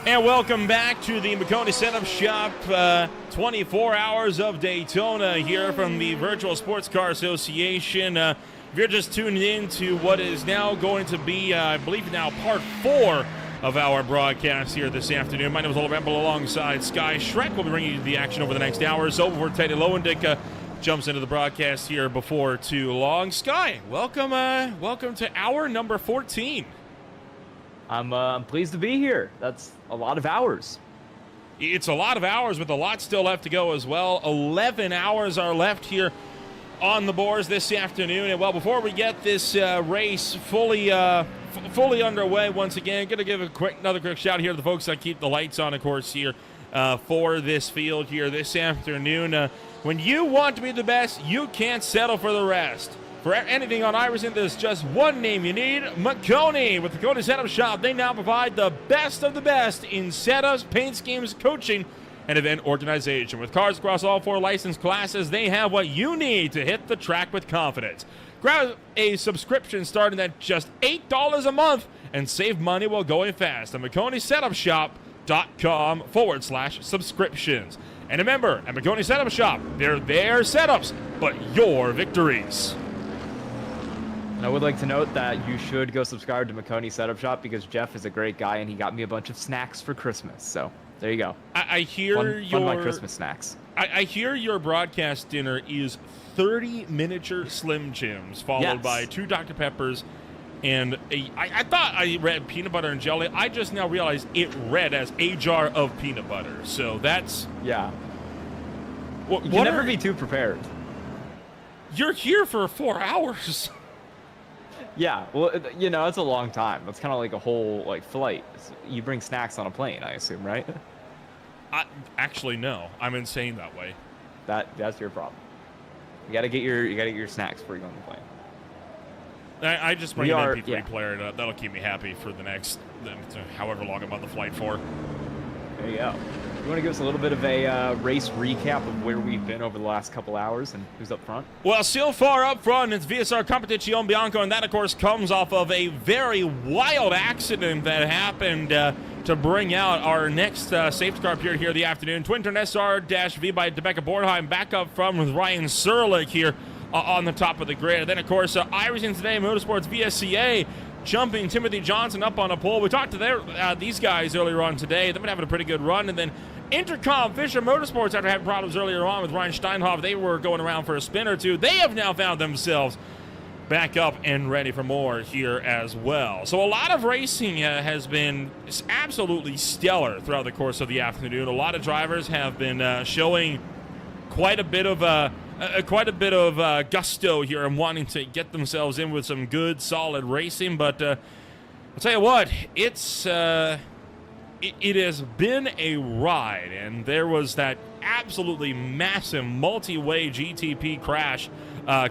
And welcome back to the Maconi Setup Shop, 24 hours of Daytona here from the Virtual Sports Car Association. If you're just tuning in to what is now going to be, I believe now, part 4 of our broadcast here this afternoon. My name is Oliver Ramble alongside Sky Shrek. We'll be bringing you the action over the next hour or so before Teddy Lowendick jumps into the broadcast here before too long. Sky, welcome to hour number 14. I'm pleased to be here. That's a lot of hours. It's a lot of hours with a lot still left to go as well. 11 hours are left here on the boards this afternoon. And, well, before we get this race fully underway once again, going to give another quick shout here to the folks that keep the lights on, of course, here for this field here this afternoon. When you want to be the best, you can't settle for the rest. For anything on iRacing, there's just one name you need, Maconi. With the Maconi Setup Shop, they now provide the best of the best in setups, paint schemes, coaching, and event organization. With cars across all 4 licensed classes, they have what you need to hit the track with confidence. Grab a subscription starting at just $8 a month and save money while going fast at MaconiSetupShop.com/subscriptions. And remember, at Maconi Setup Shop, they're their setups, but your victories. I would like to note that you should go subscribe to Maconi Setup Shop because Jeff is a great guy and he got me a bunch of snacks for Christmas. So there you go. I hear fun my Christmas snacks. I hear your broadcast dinner is 30 miniature Slim Jims, followed by 2 Dr. Peppers, and I thought I read peanut butter and jelly. I just now realized it read as a jar of peanut butter. So that's... Yeah. You can never be too prepared. You're here for 4 hours. Yeah, well, you know, it's a long time. It's kind of like a whole flight. You bring snacks on a plane, I assume, right? Actually, no. I'm insane that way. That's your problem. You gotta get your snacks before you go on the plane. I just bring an MP3 player. That'll keep me happy for the next however long I'm on the flight for. There you go. You want to give us a little bit of a race recap of where we've been over the last couple hours and who's up front? Well, so far up front, it's VSR Competizione Bianco, and that, of course, comes off of a very wild accident that happened to bring out our next safety car period here the afternoon. Twin Turn SR-V by Rebecca Bornheim back up front with Ryan Serlich here on the top of the grid. And then, of course, iRacing Today Motorsports VSCA jumping Timothy Johnson up on a pole. We talked to these guys earlier on today. They've been having a pretty good run. And then Intercom Fisher Motorsports, after having problems earlier on with Ryan Steinhoff, they were going around for a spin or two. They have now found themselves back up and ready for more here as well. So a lot of racing has been absolutely stellar throughout the course of the afternoon. A lot of drivers have been showing quite a bit of gusto here and wanting to get themselves in with some good, solid racing. But I'll tell you what, it has been a ride, and there was that absolutely massive multi-way GTP crash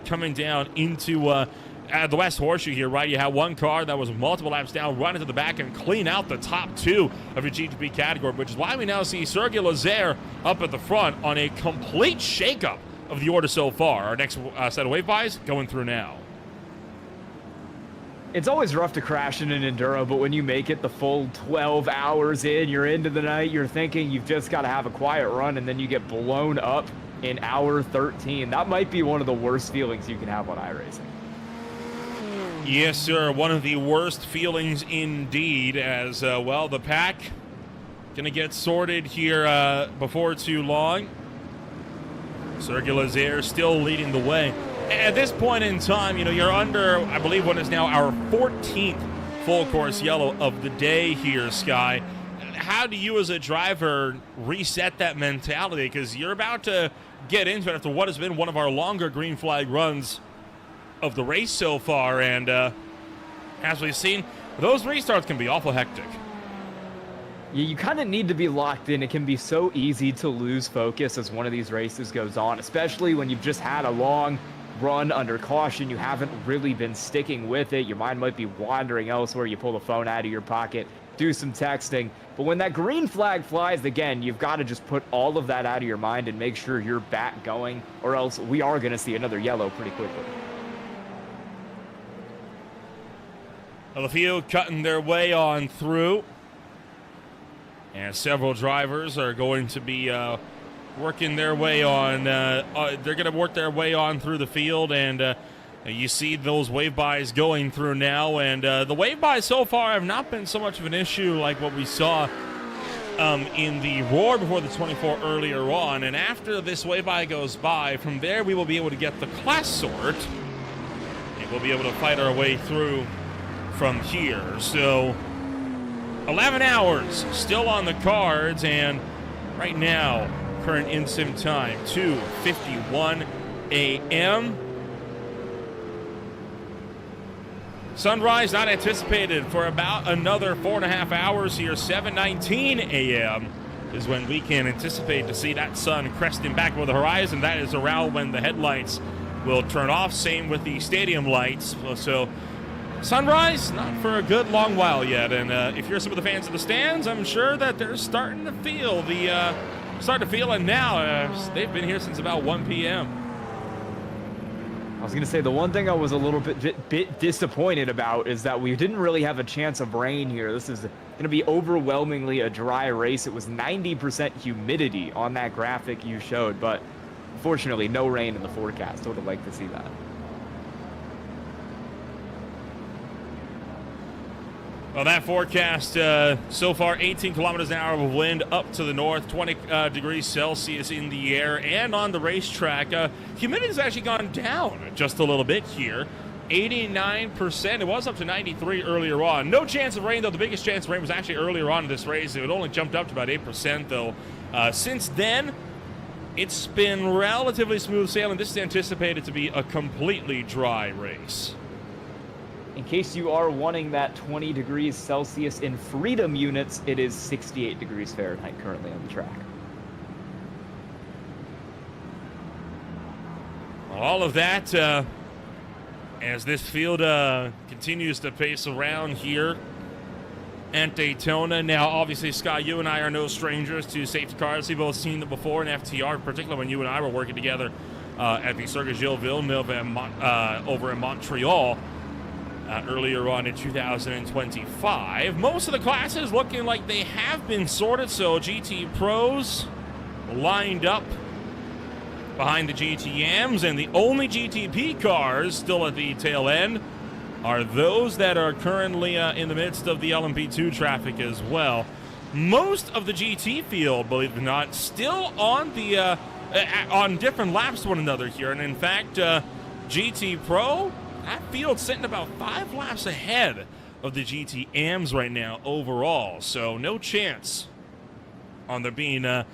coming down into the West Horseshoe here, right? You had one car that was multiple laps down, run into the back and clean out the top 2 of your GTP category, which is why we now see Sergio Lazer up at the front on a complete shakeup of the order so far. Our next set of wave buys going through now. It's always rough to crash in an Enduro, but when you make it the full 12 hours in, you're into the night, you're thinking you've just got to have a quiet run, and then you get blown up in hour 13. That might be one of the worst feelings you can have on iRacing. Yes, sir. One of the worst feelings indeed, as well, the pack going to get sorted here before too long. Sergio Lazer still leading the way. At this point in time, you know, you're under, I believe, what is now our 14th full course yellow of the day here, Sky. How do you as a driver reset that mentality? Because you're about to get into it after what has been one of our longer green flag runs of the race so far. And as we've seen, those restarts can be awful hectic. You kind of need to be locked in. It can be so easy to lose focus as one of these races goes on, especially when you've just had a long run under caution. You haven't really been sticking with it. Your mind might be wandering elsewhere. You pull the phone out of your pocket, do some texting. But when that green flag flies again, you've got to just put all of that out of your mind and make sure you're back going, or else we are going to see another yellow pretty quickly. Well, the field cutting their way on through. And several drivers are going to be working their way on. They're going to work their way on through the field, and you see those wave-bys going through now. And the wave-bys so far have not been so much of an issue like what we saw in the Roar before the 24 earlier on. And after this wave-by goes by, from there we will be able to get the class sort, and we'll be able to fight our way through from here. So 11 hours still on the cards, and right now, current in-sim time, 2:51 a.m. Sunrise not anticipated for about another 4.5 hours here. 7:19 a.m. is when we can anticipate to see that sun cresting back over the horizon. That is around when the headlights will turn off. Same with the stadium lights. So sunrise, not for a good long while yet. And if you're some of the fans of the stands, I'm sure that they're starting to feel it now. They've been here since about 1 p.m. I was going to say, the one thing I was a little bit disappointed about is that we didn't really have a chance of rain here. This is going to be overwhelmingly a dry race. It was 90% humidity on that graphic you showed, but unfortunately, no rain in the forecast. I would have liked to see that. Well, that forecast so far, 18 kilometers an hour of wind up to the north, 20 degrees Celsius in the air, and on the racetrack, humidity has actually gone down just a little bit here. 89%. It was up to 93 earlier on. No chance of rain, though. The biggest chance of rain was actually earlier on in this race. It only jumped up to about 8%, though. Since then, it's been relatively smooth sailing. This is anticipated to be a completely dry race. In case you are wanting that 20 degrees Celsius in freedom units, it is 68 degrees Fahrenheit currently on the track. All of that as this field continues to pace around here at Daytona. Now, obviously, Scott, you and I are no strangers to safety cars. We've both seen them before in FTR, particularly when you and I were working together at the Circuit Gilles Villeneuve over in Montreal. Earlier on in 2025. Most of the classes looking like they have been sorted, so GT Pros lined up behind the GTMs, and the only GTP cars still at the tail end are those that are currently in the midst of the LMP2 traffic as well. Most of the GT field, believe it or not, still on the on different laps to one another here, and in fact, GT Pro, that field's sitting about 5 laps ahead of the GTMs right now overall, so no chance on there being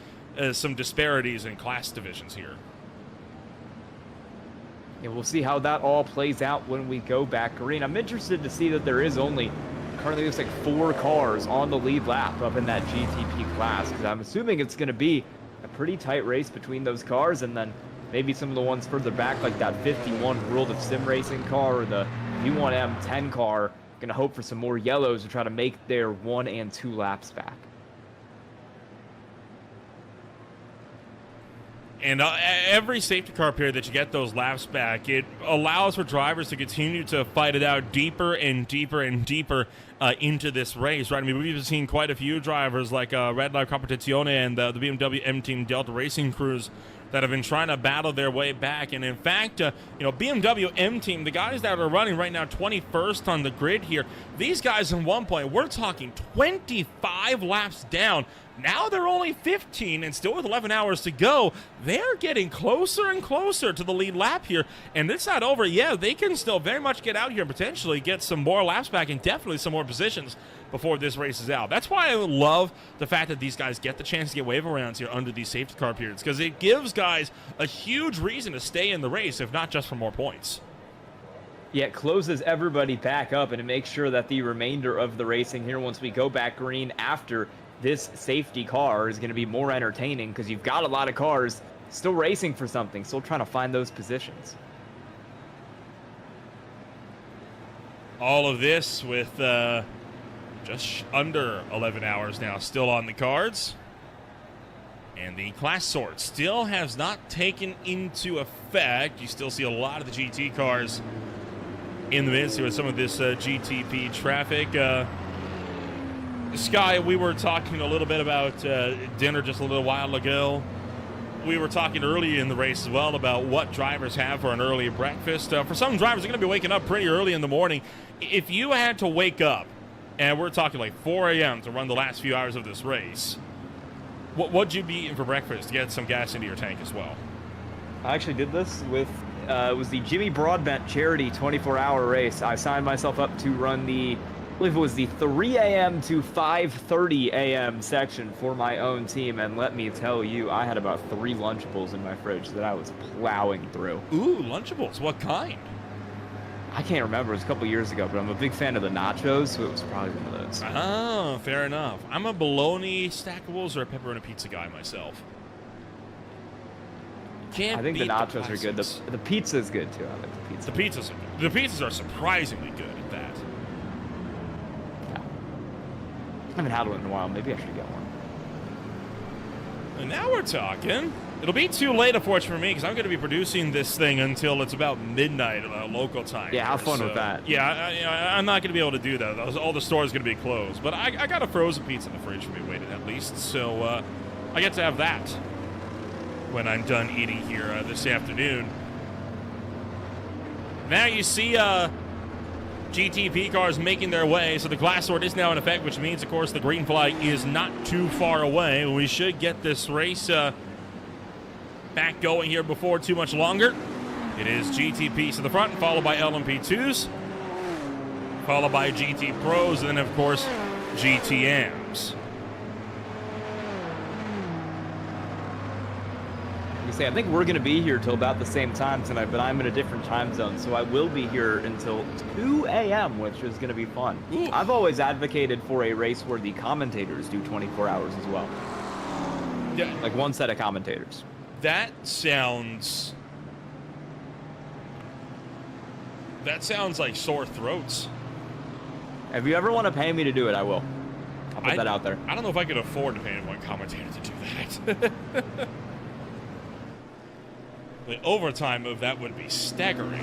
some disparities in class divisions here. Yeah, we'll see how that all plays out when we go back green. I'm interested to see that there is only, currently looks like 4 cars on the lead lap up in that GTP class, because I'm assuming it's going to be a pretty tight race between those cars, and then maybe some of the ones further back, like that 51 World of Sim Racing car or the V1M 10 car, going to hope for some more yellows to try to make their 1 and 2 laps back. And every safety car period that you get those laps back, it allows for drivers to continue to fight it out deeper and deeper and deeper into this race, right? I mean, we've seen quite a few drivers like Red Light Competizione and the BMW M Team Delta Racing crews that have been trying to battle their way back. And in fact, BMW M Team, the guys that are running right now 21st on the grid here, these guys in one point, we're talking 25 laps down. Now they're only 15, and still with 11 hours to go, they're getting closer and closer to the lead lap here, and it's not over. Yeah, they can still very much get out here and potentially get some more laps back and definitely some more positions before this race is out. That's why I love the fact that these guys get the chance to get wave arounds here under these safety car periods, because it gives guys a huge reason to stay in the race, if not just for more points. Yeah, it closes everybody back up, and it makes sure that the remainder of the racing here, once we go back green after this safety car, is going to be more entertaining, because you've got a lot of cars still racing for something, still trying to find those positions. All of this with just under 11 hours now still on the cards. And the class sort still has not taken into effect. You still see a lot of the GT cars in the midst with some of this GTP traffic. Sky, we were talking a little bit about dinner just a little while ago. We were talking early in the race as well about what drivers have for an early breakfast. For some drivers, they're going to be waking up pretty early in the morning. If you had to wake up, and we're talking like 4 a.m. to run the last few hours of this race, what'd you be eating for breakfast to get some gas into your tank as well? I actually did this with, it was the Jimmy Broadbent charity 24-hour race. I signed myself up to run I believe it was the 3 a.m. to 5:30 a.m. section for my own team, and let me tell you, I had about 3 Lunchables in my fridge that I was plowing through. Ooh, Lunchables. What kind? I can't remember. It was a couple years ago, but I'm a big fan of the nachos, so it was probably one of those. Oh, fair enough. I'm a bologna stackables or a pepperoni pizza guy myself. Can't I think the beat nachos are good. The pizza is good, too. I like the pizza. The pizzas are good. The pizzas are surprisingly good at that. I haven't had one in a while. Maybe I should get one. And now we're talking. It'll be too late, unfortunately, for me, because I'm going to be producing this thing until it's about midnight local time. Yeah, have fun with that. Yeah, I'm not going to be able to do that. All the stores going to be closed. But I got a frozen pizza in the fridge for me waiting at least. So I get to have that when I'm done eating here this afternoon. Now you see GTP cars making their way, so the glass sword is now in effect, which means, of course, the green flag is not too far away. We should get this race back going here before too much longer. It is GTPs to the front, followed by LMP2s, followed by GT Pros, and then, of course, GTMs. I think we're going to be here till about the same time tonight, but I'm in a different time zone, so I will be here until 2 a.m., which is going to be fun. Ooh. I've always advocated for a race where the commentators do 24 hours as well. Yeah. Like one set of commentators. That sounds like sore throats. If you ever want to pay me to do it, I will. I'll put that out there. I don't know if I could afford to pay one commentator to do that. The overtime of that would be staggering.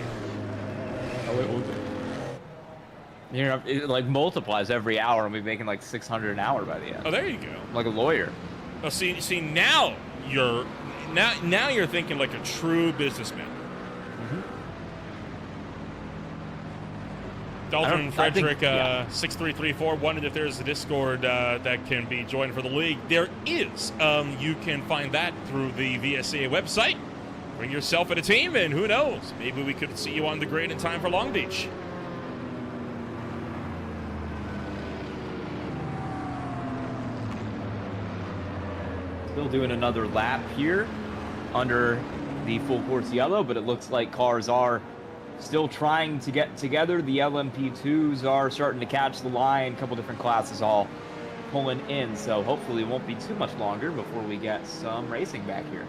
Oh, it will be. You know, it like multiplies every hour, and we're making like 600 an hour by the end. Oh, there you go. Like a lawyer. Oh, see, now you're thinking like a true businessman. Dalton Frederick 6334 wondered if there's a Discord that can be joined for the league. There is. You can find that through the VSA website. Bring yourself and a team, and who knows? Maybe we could see you on the grid in time for Long Beach. Still doing another lap here under the full course yellow, but it looks like cars are still trying to get together. The LMP2s are starting to catch the line. A couple different classes all pulling in, so hopefully it won't be too much longer before we get some racing back here.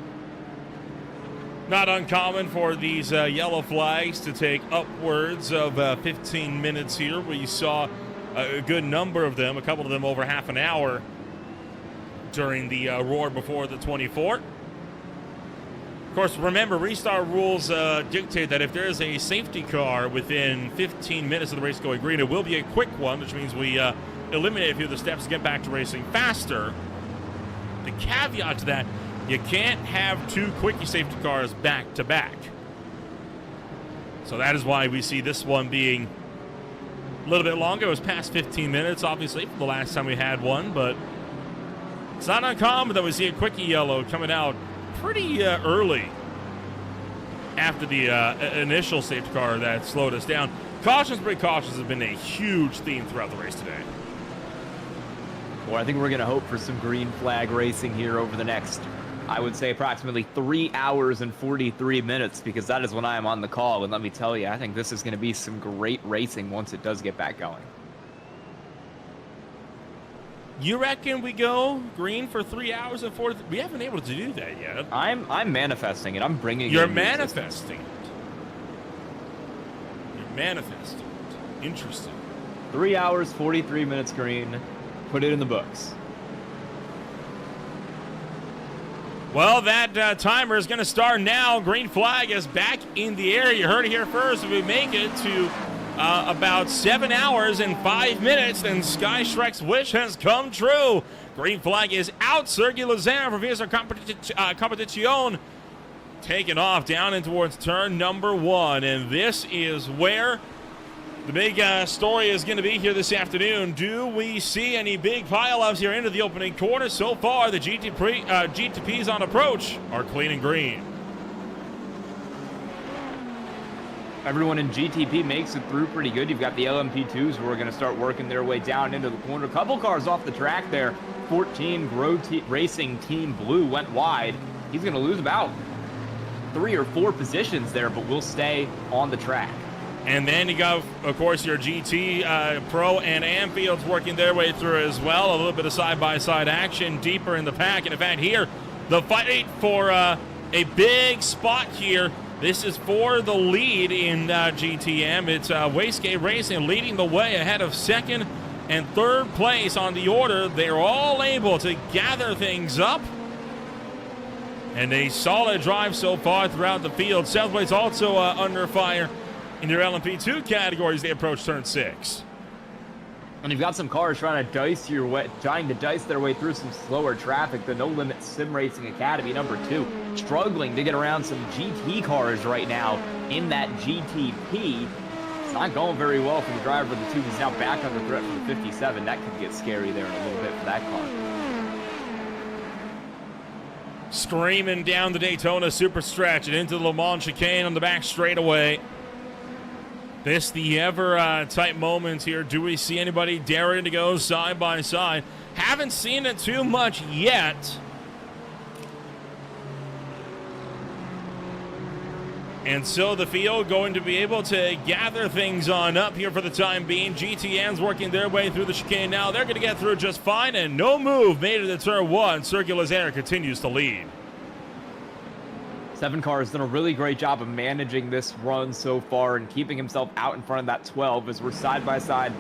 Not uncommon for these yellow flags to take upwards of 15 minutes here. We saw a good number of them, a couple of them over half an hour during the roar before the 24. Of course, remember, restart rules dictate that if there is a safety car within 15 minutes of the race going green, it will be a quick one, which means we eliminate a few of the steps to get back to racing faster. The caveat to that, you can't have 2 quickie safety cars back to back. So that is why we see this one being a little bit longer. It was past 15 minutes, obviously, from the last time we had one, but it's not uncommon that we see a quickie yellow coming out pretty early after the initial safety car that slowed us down. Cautions, break cautions have been a huge theme throughout the race today. Well, I think we're going to hope for some green flag racing here over the next, I would say, approximately 3 hours and 43 minutes, because that is when I am on the call. And let me tell you, I think this is going to be some great racing once it does get back going. You reckon we go green for 3 hours and 4? We haven't been able to do that yet. I'm manifesting it. I'm bringing You're it. manifesting it. You're manifesting it. Interesting. 3 hours, 43 minutes green. Put it in the books. Well, that timer is going to start now. Green flag is back in the air. You heard it here first. If we make it to about 7 hours and 5 minutes, then Sky Shrek's wish has come true. Green flag is out. Sergio Lazare for VSR Competition taking off down in towards turn number 1. And this is where the big story is going to be here this afternoon. Do we see any big pileups here into the opening quarter? So far, the GTPs on approach are clean and green. Everyone in GTP makes it through pretty good. You've got the LMP2s who are going to start working their way down into the corner. A couple cars off the track there. 14 Racing Team Blue went wide. He's going to lose about 3 or 4 positions there, but will stay on the track. And then you got, of course, your GT Pro and Amfields working their way through as well. A little bit of side-by-side action deeper in the pack. And in fact, here, the fight for a big spot here. This is for the lead in GTM. It's Wastegate Racing leading the way ahead of second and third place on the order. They're all able to gather things up. And a solid drive so far throughout the field. Southway's also under fire in their LMP2 categories. They approach turn 6. And you've got some cars trying to dice their way through some slower traffic. The No Limit Sim Racing Academy, number 2, struggling to get around some GT cars right now in that GTP. It's not going very well for the driver of the 2. He's now back under threat for the 57. That could get scary there in a little bit for that car. Screaming down the Daytona super stretch and into the Le Mans chicane on the back straightaway. This the ever tight moments here. Do we see anybody daring to go side by side? Haven't seen it too much yet. And so the field going to be able to gather things on up here for the time being. GTN's working their way through the chicane now. They're going to get through just fine, and no move made it to turn 1. Sergio Lazare continues to lead. 7 Car has done a really great job of managing this run so far and keeping himself out in front of that 12 as we're side by side.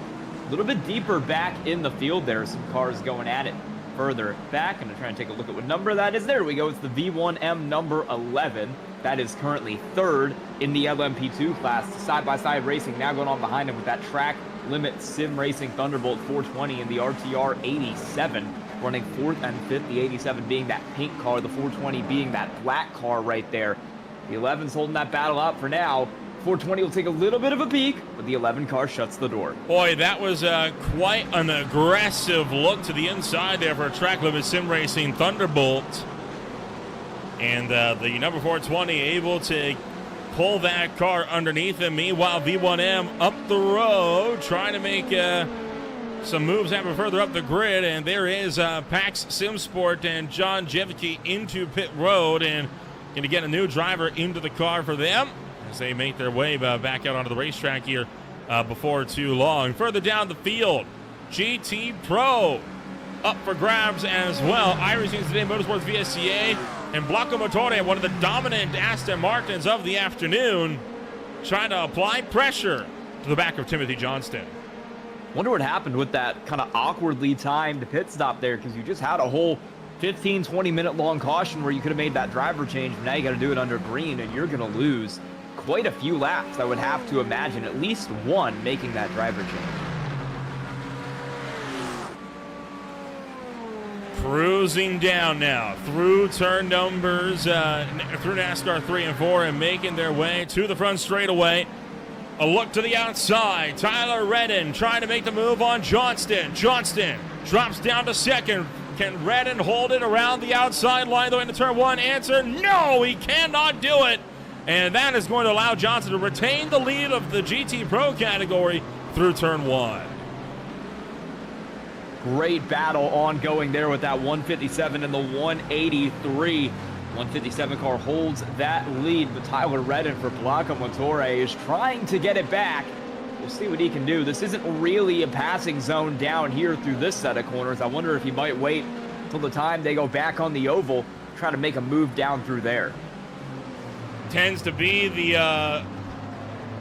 A little bit deeper back in the field there. Some cars going at it further back. And I'm trying to take a look at what number that is. There we go. It's the V1M number 11. That is currently 3rd in the LMP2 class. Side-by-side racing now going on behind him with that track limit sim racing Thunderbolt 420 in the RTR 87. Running 4th and 5th, the 87 being that pink car, the 420 being that black car right there. The 11's holding that battle out for now. 420 will take a little bit of a peek, but the 11 car shuts the door. Boy, that was quite an aggressive look to the inside there for a track limit sim racing Thunderbolt. And the number 420 able to pull that car underneath him. Meanwhile, V1M up the road, trying to make some moves happen further up the grid. And there is Pax Simsport and John Jevicki into pit road, and going to get a new driver into the car for them as they make their way back out onto the racetrack here before too long. Further down the field, GT Pro up for grabs as well. iRacing Today Motorsports VSCA and Blanco Motore, one of the dominant Aston Martins of the afternoon, trying to apply pressure to the back of Timothy Johnston. Wonder what happened with that kind of awkwardly timed pit stop there, because you just had a whole 15-20 minute long caution where you could have made that driver change. Now you got to do it under green, and you're going to lose quite a few laps. I would have to imagine at least one making that driver change. Cruising down now through turn numbers, through NASCAR 3 and 4, and making their way to the front straightaway. A look to the outside. Tyler Redden trying to make the move on Johnston. Johnston drops down to second. Can Redden hold it around the outside line though into turn 1? Answer, no, he cannot do it. And that is going to allow Johnston to retain the lead of the GT Pro category through turn 1. Great battle ongoing there with that 157 and the 183. 157 car holds that lead, but Tyler Redden for Blanco Motore is trying to get it back. We'll see what he can do. This isn't really a passing zone down here through this set of corners. I wonder if he might wait until the time they go back on the oval, try to make a move down through there. Tends to be the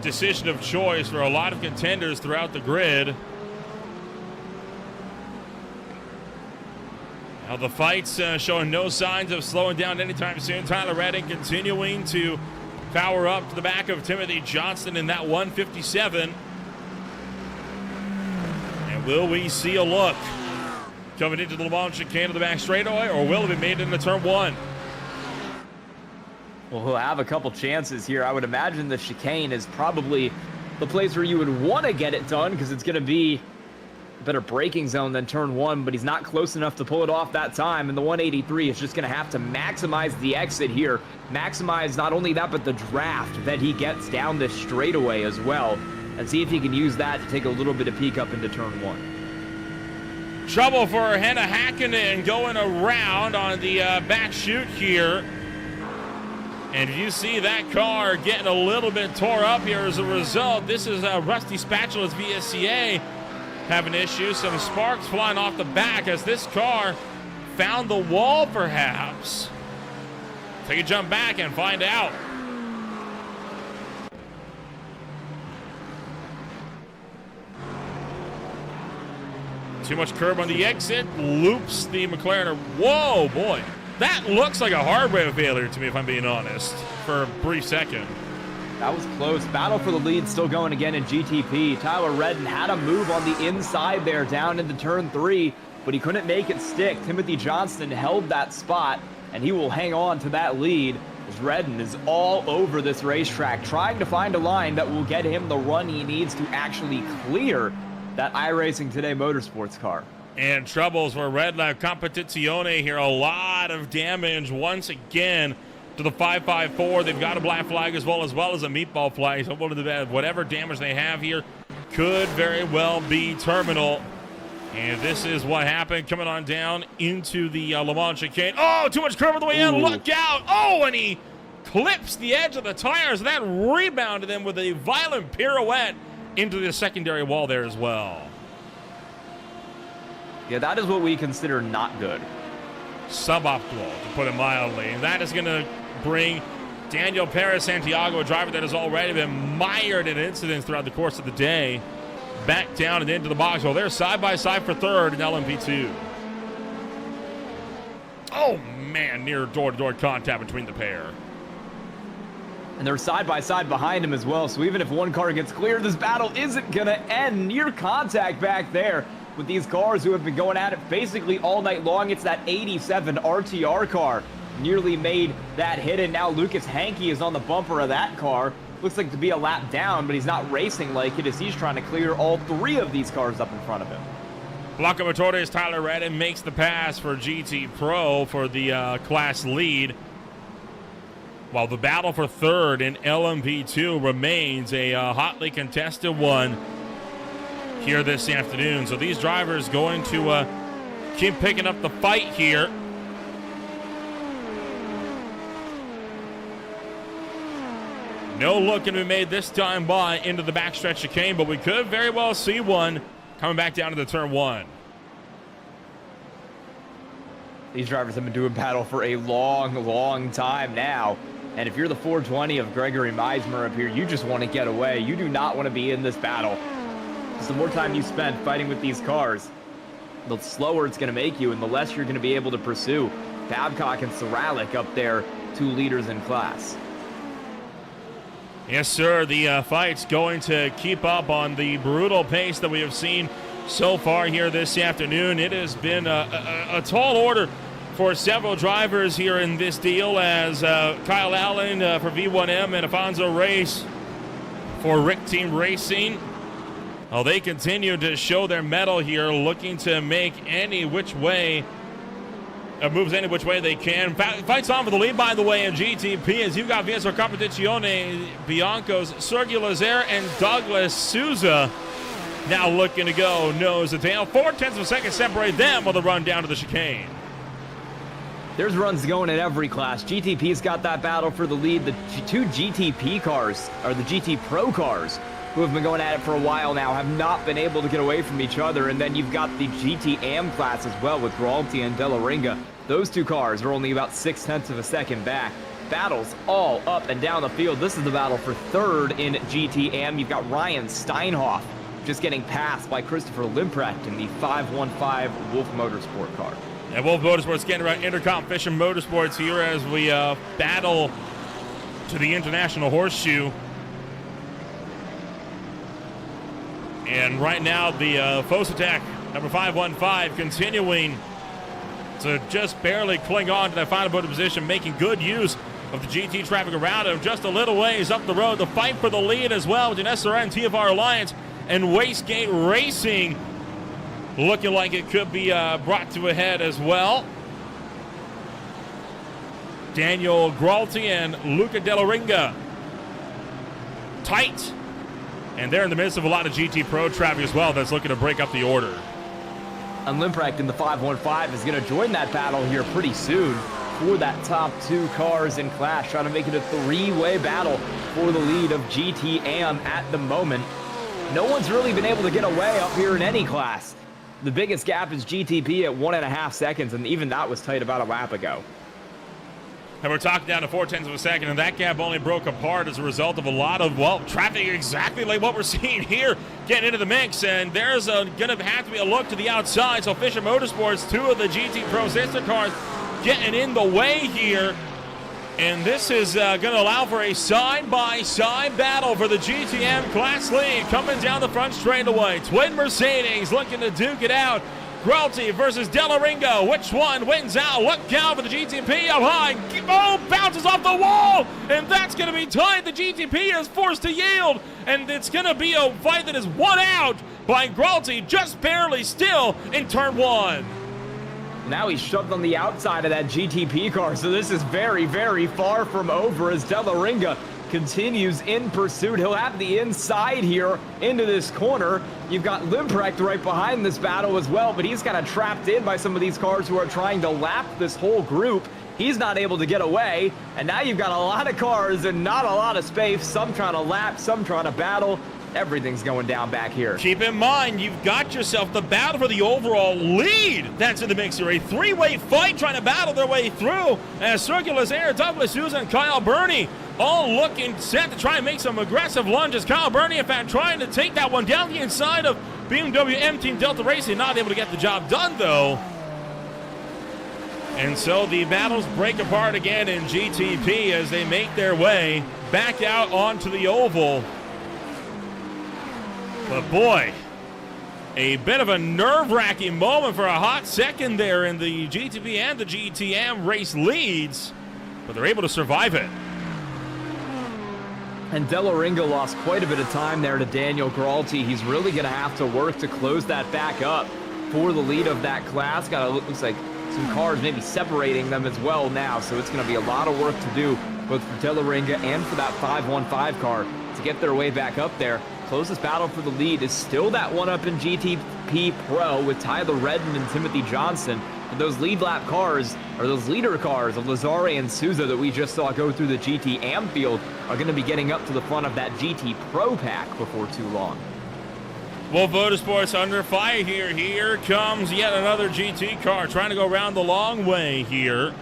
decision of choice for a lot of contenders throughout the grid. Now the fight's showing no signs of slowing down anytime soon. Tyler Redden continuing to power up to the back of Timothy Johnston in that 157. Will we see a look coming into the Le Mans chicane of the back straightaway, or will it be made into turn 1? Well, he'll have a couple chances here. I would imagine the chicane is probably the place where you would want to get it done because it's going to be a better braking zone than turn 1, but he's not close enough to pull it off that time, and the 183 is just going to have to maximize the exit here. Maximize not only that, but the draft that he gets down this straightaway as well, and see if he can use that to take a little bit of peek up into turn 1. Trouble for Henna Hakkinen going around on the back chute here. And you see that car getting a little bit tore up here as a result. This is Rusty Spatula's VSCA having issues. Some sparks flying off the back as this car found the wall, perhaps. Take a jump back and find out. Too much curb on the exit. Loops the McLaren. Whoa, boy. That looks like a hardware failure to me, if I'm being honest, for a brief second. That was close. Battle for the lead still going again in GTP. Tyler Redden had a move on the inside there down into turn 3, but he couldn't make it stick. Timothy Johnston held that spot, and he will hang on to that lead as Redden is all over this racetrack, trying to find a line that will get him the run he needs to actually clear that iRacing Today Motorsports car. And troubles for Red Lab Competizione here. A lot of damage once again to the 554. They've got a black flag as well as a meatball flag. So whatever damage they have here could very well be terminal. And this is what happened coming on down into the Le Mans chicane. Oh, too much curve on the way in. Look out. Oh, and he clips the edge of the tires. That rebounded him with a violent pirouette into the secondary wall there as well. Yeah, that is what we consider not good. Suboptimal, to put it mildly. And that is going to bring Daniel Perez Santiago, a driver that has already been mired in incidents throughout the course of the day, back down and into the box. Well, they're side by side for third in LMP2. Oh, man, near door-to-door contact between the pair. And they're side by side behind him as well. So even if one car gets clear, this battle isn't going to end. Near contact back there with these cars who have been going at it basically all night long. It's that 87 RTR car. Nearly made that hit, and now Lucas Hankey is on the bumper of that car. Looks like to be a lap down, but he's not racing like it as he's trying to clear all 3 of these cars up in front of him. Blanco Motores Tyler Redden makes the pass for GT Pro for the class lead, while the battle for third in LMP2 remains a hotly contested one here this afternoon. So these drivers going to keep picking up the fight here. No look can be made this time by into the backstretch chicane, but we could very well see one coming back down to the turn 1. These drivers have been doing battle for a long time now. And if you're the 420 of Gregory Meismer up here, you just want to get away. You do not want to be in this battle. Because the more time you spend fighting with these cars, the slower it's going to make you and the less you're going to be able to pursue. Babcock and Soralik up there, 2 leaders in class. Yes, sir. The fight's going to keep up on the brutal pace that we have seen so far here this afternoon. It has been a tall order for several drivers here in this deal, as Kyle Allen for V1M and Afonso Reyes for Rick Team Racing. Well, they continue to show their mettle here, looking to make any which way, moves any which way they can. Fights on for the lead, by the way, in GTP, as you've got VSR Competizione Bianco's Sergio Lazer and Douglas Souza now looking to go nose to tail. 0.4 of a second separate them with a run down to the chicane. There's runs going in every class. GTP's got that battle for the lead. The 2 GTP cars, or the GT Pro cars, who have been going at it for a while now, have not been able to get away from each other. And then you've got the GT AM class as well with Gralti and De La Ringa. Those 2 cars are only about 0.6 of a second back. Battles all up and down the field. This is the battle for third in GT AM. You've got Ryan Steinhoff just getting passed by Christopher Limprecht in the 515 Wolf Motorsport car. And Wolf Motorsports getting around Intercom Fishing Motorsports here as we battle to the International Horseshoe. And right now, the Foes attack, number 515, continuing to just barely cling on to that final podium position, making good use of the GT traffic around him. Just a little ways up the road, the fight for the lead as well between SRN, TFR Alliance, and Wastegate Racing. Looking like it could be brought to a head as well. Daniel Gralti and Luca Della Ringa tight. And they're in the midst of a lot of GT Pro traffic as well that's looking to break up the order. And Limprecht in the 515 is going to join that battle here pretty soon for that top 2 cars in class, trying to make it a 3-way battle for the lead of GTAM at the moment. No one's really been able to get away up here in any class. The biggest gap is GTP at 1.5 seconds, and even that was tight about a lap ago. And we're talking down to 0.4 of a second, and that gap only broke apart as a result of a lot of, well, traffic exactly like what we're seeing here getting into the mix. And there's going to have to be a look to the outside. So Fisher Motorsports, 2 of the GT Pro sister cars getting in the way here. And this is going to allow for a side-by-side battle for the GTM Class lead coming down the front straightaway. Twin Mercedes looking to duke it out. Gralti versus Della Ringo. Which one wins out? Look out for the GTP up high. Oh, bounces off the wall. And that's going to be tight. The GTP is forced to yield. And it's going to be a fight that is won out by Gralti just barely still in turn 1. Now he's shoved on the outside of that GTP car, so this is very, very far from over as Della Ringa continues in pursuit. He'll have the inside here into this corner. You've got Limprecht right behind this battle as well, but he's kind of trapped in by some of these cars who are trying to lap this whole group. He's not able to get away, and now you've got a lot of cars and not a lot of space. Some trying to lap, some trying to battle. Everything's going down back here. Keep in mind, you've got yourself the battle for the overall lead that's in the mix here. A 3-way fight trying to battle their way through. As Circulus Air, Douglas Souza, and Kyle Burney all looking set to try and make some aggressive lunges. Kyle Burney, in fact, trying to take that one down the inside of BMW M Team Delta Racing. Not able to get the job done, though. And so the battles break apart again in GTP as they make their way back out onto the oval. But boy, a bit of a nerve-wracking moment for a hot second there in the GTP and the GTM race leads, but they're able to survive it. And Della Ringa lost quite a bit of time there to Daniel Gralti. He's really going to have to work to close that back up for the lead of that class. Looks like some cars maybe separating them as well now, so it's going to be a lot of work to do both for Della Ringa and for that 515 car to get their way back up there. Closest battle for the lead is still that one up in GTP Pro with Tyler Redden and Timothy Johnson. But those lead lap cars, or those leader cars of Lazare and Souza that we just saw go through the GT Am field, are going to be getting up to the front of that GT Pro pack before too long. Well, Motorsports under fire here. Here comes yet another GT car trying to go around the long way here.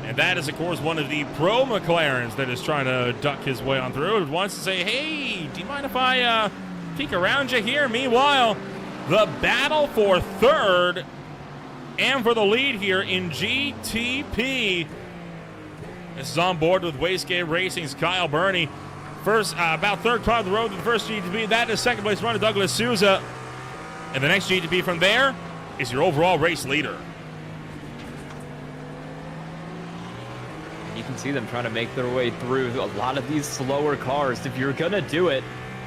And that is, of course, one of the Pro McLarens that is trying to duck his way on through. It wants to say, hey, do you mind if I peek around you here? Meanwhile, the battle for third and for the lead here in GTP. This is on board with Wastegate Racing's Kyle Burney. First, about third car of the road to the first GTP. That is second place runner Douglas Souza. And the next GTP from there is your overall race leader. You can see them trying to make their way through a lot of these slower cars. If you're going to do it,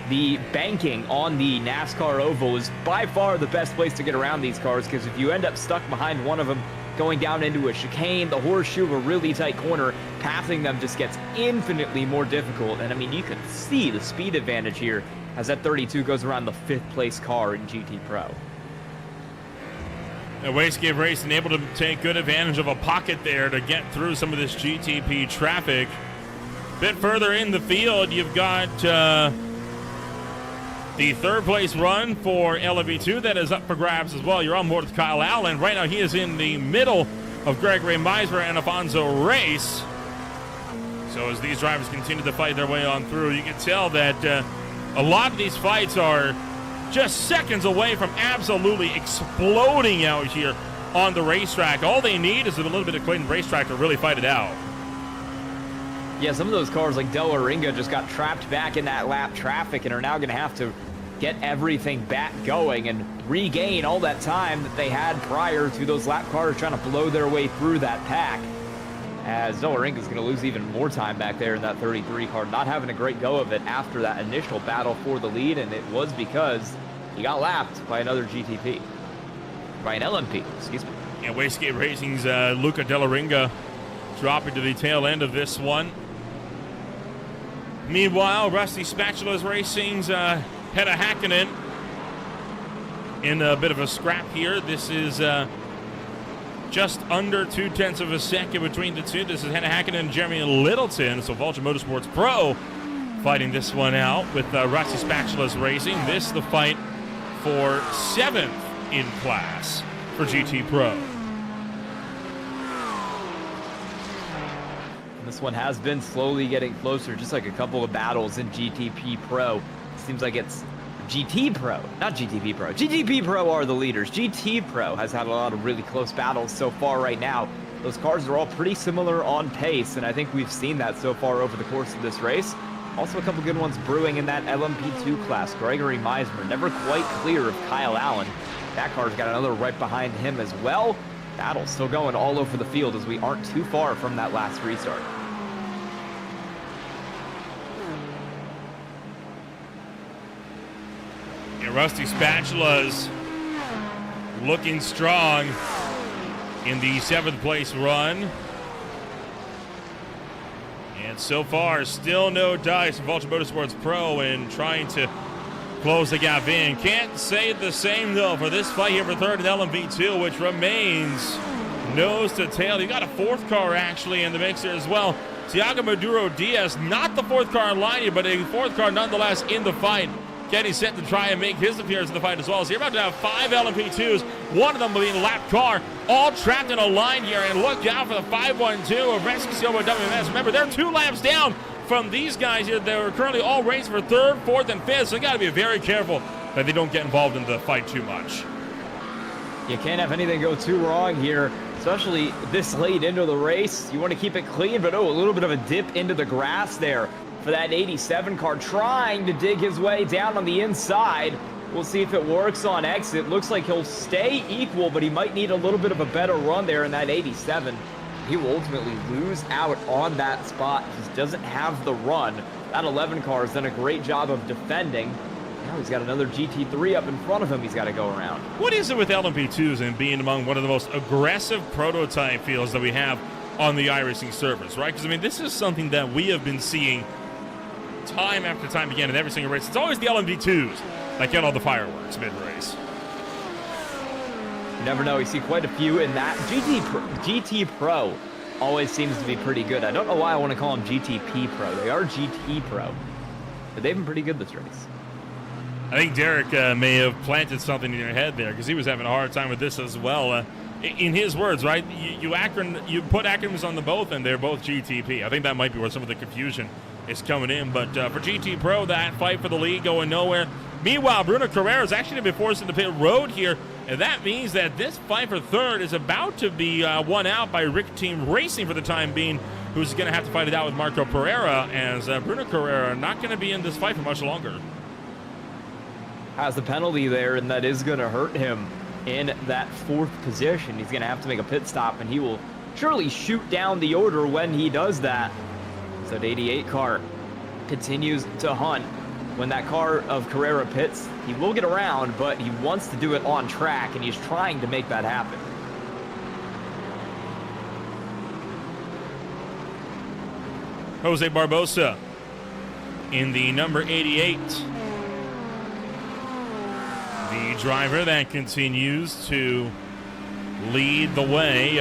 the banking on the NASCAR oval is by far the best place to get around these cars, because if you end up stuck behind one of them going down into a chicane, the horseshoe, a really tight corner, passing them just gets infinitely more difficult. And I mean, you can see the speed advantage here as that 32 goes around the 5th place car in GT Pro. And Wastegate Racing able to take good advantage of a pocket there to get through some of this GTP traffic. A bit further in the field, you've got the third place run for LMV2 that is up for grabs as well. You're on board with Kyle Allen. Right now he is in the middle of Gregory Meisner and Alfonso Race. So as these drivers continue to fight their way on through, you can tell that a lot of these fights are just seconds away from absolutely exploding out here on the racetrack. All they need is a little bit of Clayton racetrack to really fight it out. Yeah, some of those cars like Della Ringa just got trapped back in that lap traffic and are now going to have to get everything back going and regain all that time that they had prior to those lap cars trying to blow their way through that pack. As Zolleringa is going to lose even more time back there in that 33 car, not having a great go of it after that initial battle for the lead, and it was because he got lapped by another GTP. By an LMP, excuse me. And Wastegate Racing's Luca Delaringa dropping to the tail end of this one. Meanwhile, Rusty Spatula's Racing's Hedda Hakkinen in a bit of a scrap here. This is just under 0.2 of a second between the two. This is Hedda Hakkinen and Jeremy Littleton. So Vulture Motorsports Pro fighting this one out with Rusty Spatula's Racing. This is the fight for 7th in class for GT Pro. This one has been slowly getting closer, just like a couple of battles in GTP Pro. Seems like it's GT Pro, not GTP Pro. GTP Pro are the leaders. GT Pro has had a lot of really close battles so far right now. Those cars are all pretty similar on pace, and I think we've seen that so far over the course of this race. Also a couple good ones brewing in that LMP2 class. Gregory Meismer never quite clear of Kyle Allen. That car's got another right behind him as well. Battle still going all over the field as we aren't too far from that last restart. Yeah, Rusty Spatula's looking strong in the 7th place run. And so far, still no dice from Vulture Motorsports Pro in trying to close the gap in. Can't say the same, though, for this fight here for 3rd in LMP2, which remains nose to tail. You got a 4th car, actually, in the mix here as well. Thiago Maduro Diaz, not the 4th car in line here, but a 4th car nonetheless in the fight. Getting set to try and make his appearance in the fight as well. So you're about to have 5 LMP2s, one of them being a lap car, all trapped in a line here. And look out for the 512 of Rescue Silva WMS. Remember, they're 2 laps down from these guys here. They're currently all racing for 3rd, 4th, and 5th. So you got to be very careful that they don't get involved in the fight too much. You can't have anything go too wrong here, especially this late into the race. You want to keep it clean, but a little bit of a dip into the grass there for that 87 car, trying to dig his way down on the inside. We'll see if it works on exit. Looks like he'll stay equal, but he might need a little bit of a better run there in that 87. He will ultimately lose out on that spot. He just doesn't have the run. That 11 car has done a great job of defending. Now he's got another GT3 up in front of him he's got to go around. What is it with LMP2s and being among one of the most aggressive prototype fields that we have on the iRacing servers, right? Because, I mean, this is something that we have been seeing time after time again in every single race. It's always the LMP2s that get all the fireworks mid-race. You never know. You see quite a few in that. GT Pro always seems to be pretty good. I don't know why I want to call them GTP Pro. They are GT Pro, but they've been pretty good this race. I think Derek may have planted something in your head there because he was having a hard time with this as well. In his words, right, you put acronyms on the both, and they're both GTP. I think that might be where some of the confusion is coming in. But for GT Pro, that fight for the lead going nowhere. Meanwhile, Bruno Carrera is actually been forced into pit road here, and that means that this fight for 3rd is about to be won out by Rick Team Racing for the time being, who's going to have to fight it out with Marco Pereira, as Bruno Carrera not going to be in this fight for much longer. Has the penalty there, and that is going to hurt him in that 4th position. He's going to have to make a pit stop, and he will surely shoot down the order when he does that. So the 88 car continues to hunt. When that car of Carrera pits, he will get around, but he wants to do it on track, and he's trying to make that happen. Jose Barbosa in the number 88. The driver that continues to lead the way,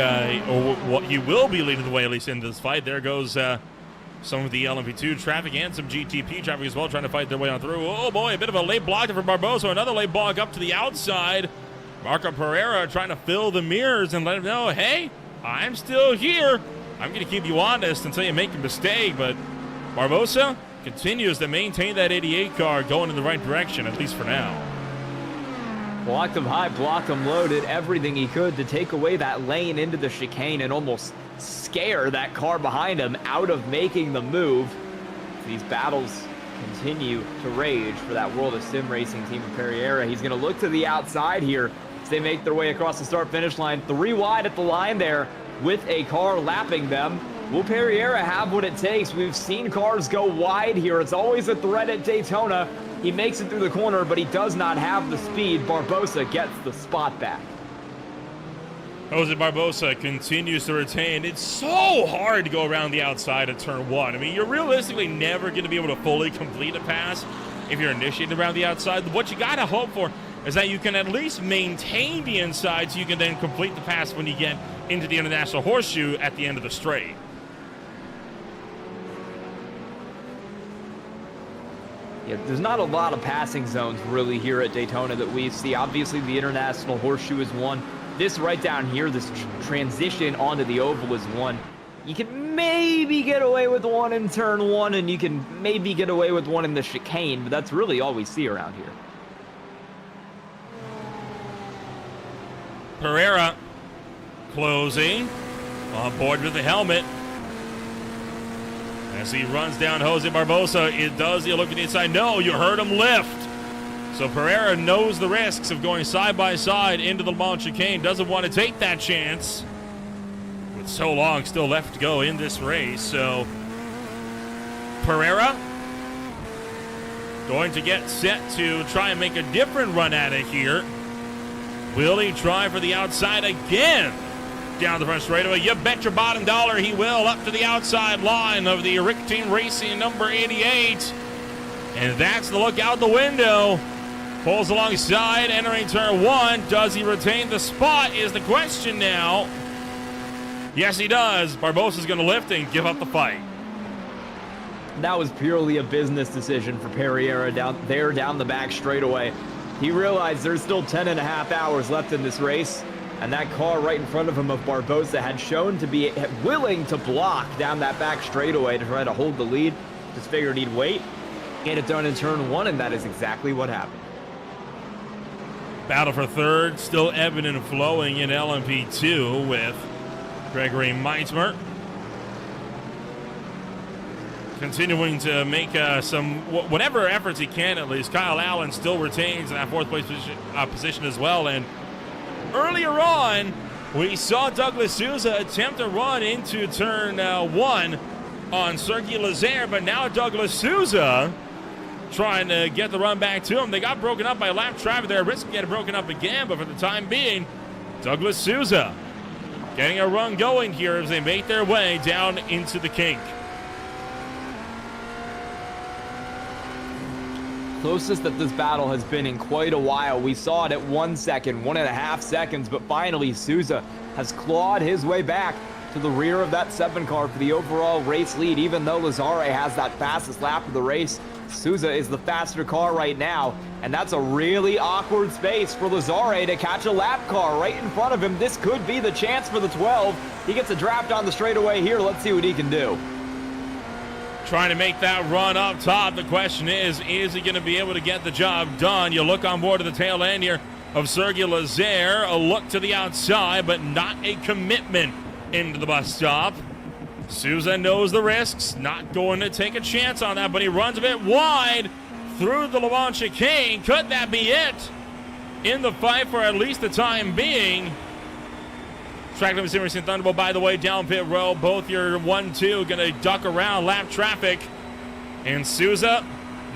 or what he will be leading the way, at least in this fight. There goes some of the LMP2 traffic and some GTP traffic as well, trying to fight their way on through. Oh boy, a bit of a late block for Barbosa. Another late block up to the outside. Marco Pereira trying to fill the mirrors and let him know, hey, I'm still here. I'm going to keep you honest until you make a mistake. But Barbosa continues to maintain that 88 car going in the right direction, at least for now. Blocked him high, blocked him low, did everything he could to take away that lane into the chicane and almost scare that car behind him out of making the move. These battles continue to rage for that World of Sim Racing team of Pereira. He's going to look to the outside here as they make their way across the start-finish line. 3 wide at the line there with a car lapping them. Will Pereira have what it takes? We've seen cars go wide here. It's always a threat at Daytona. He makes it through the corner, but he does not have the speed. Barbosa gets the spot back. Jose Barbosa continues to retain. It's so hard to go around the outside of turn 1. I mean, you're realistically never going to be able to fully complete a pass if you're initiating around the outside. What you got to hope for is that you can at least maintain the inside so you can then complete the pass when you get into the International Horseshoe at the end of the straight. Yeah, there's not a lot of passing zones really here at Daytona that we see. Obviously, the International Horseshoe is one. This right down here, this transition onto the oval is one. You can maybe get away with one in turn 1, and you can maybe get away with one in the chicane, but that's really all we see around here. Pereira closing on board with the helmet. As he runs down Jose Barbosa, it does the look at the inside. No, you heard him lift. So Pereira knows the risks of going side by side into the Le Mans chicane. Doesn't want to take that chance with so long still left to go in this race. So Pereira going to get set to try and make a different run at it here. Will he try for the outside again? Down the front straightaway. You bet your bottom dollar he will. Up to the outside line of the Rick Team Racing number 88. And that's the look out the window. Pulls alongside, entering turn 1. Does he retain the spot is the question now. Yes, he does. Barbosa's going to lift and give up the fight. That was purely a business decision for Pereira down the back straightaway. He realized there's still 10.5 hours left in this race, and that car right in front of him of Barbosa had shown to be willing to block down that back straightaway to try to hold the lead. Just figured he'd wait, get it done in turn 1, and that is exactly what happened. Battle for third, still ebbing and flowing in LMP2 with Gregory Meitzmer. Continuing to make whatever efforts he can, at least. Kyle Allen still retains in that 4th place position as well. And earlier on, we saw Douglas Souza attempt to run into turn 1 on Sergio Lazaire, but now Douglas Souza trying to get the run back to him. They got broken up by lap traffic there, risking getting broken up again, but for the time being, Douglas Souza getting a run going here as they make their way down into the kink. Closest that this battle has been in quite a while. We saw it at 1 second, 1.5 seconds, but finally Souza has clawed his way back to the rear of that 7 car for the overall race lead. Even though Lazaire has that fastest lap of the race, Souza is the faster car right now, and that's a really awkward space for Lazaire to catch a lap car right in front of him. This could be the chance for the 12. He gets a draft on the straightaway here. Let's see what he can do. Trying to make that run up top. The question is he going to be able to get the job done? You look on board to the tail end here of Sergio Lazaire. A look to the outside, but not a commitment into the bus stop. Souza knows the risks, not going to take a chance on that, but he runs a bit wide through the Le Mans chicane. Could that be it in the fight for at least the time being? Track limit Sim Racing Thunderbolt, by the way, down pit road. Both your 1-2 going to duck around lap traffic. And Souza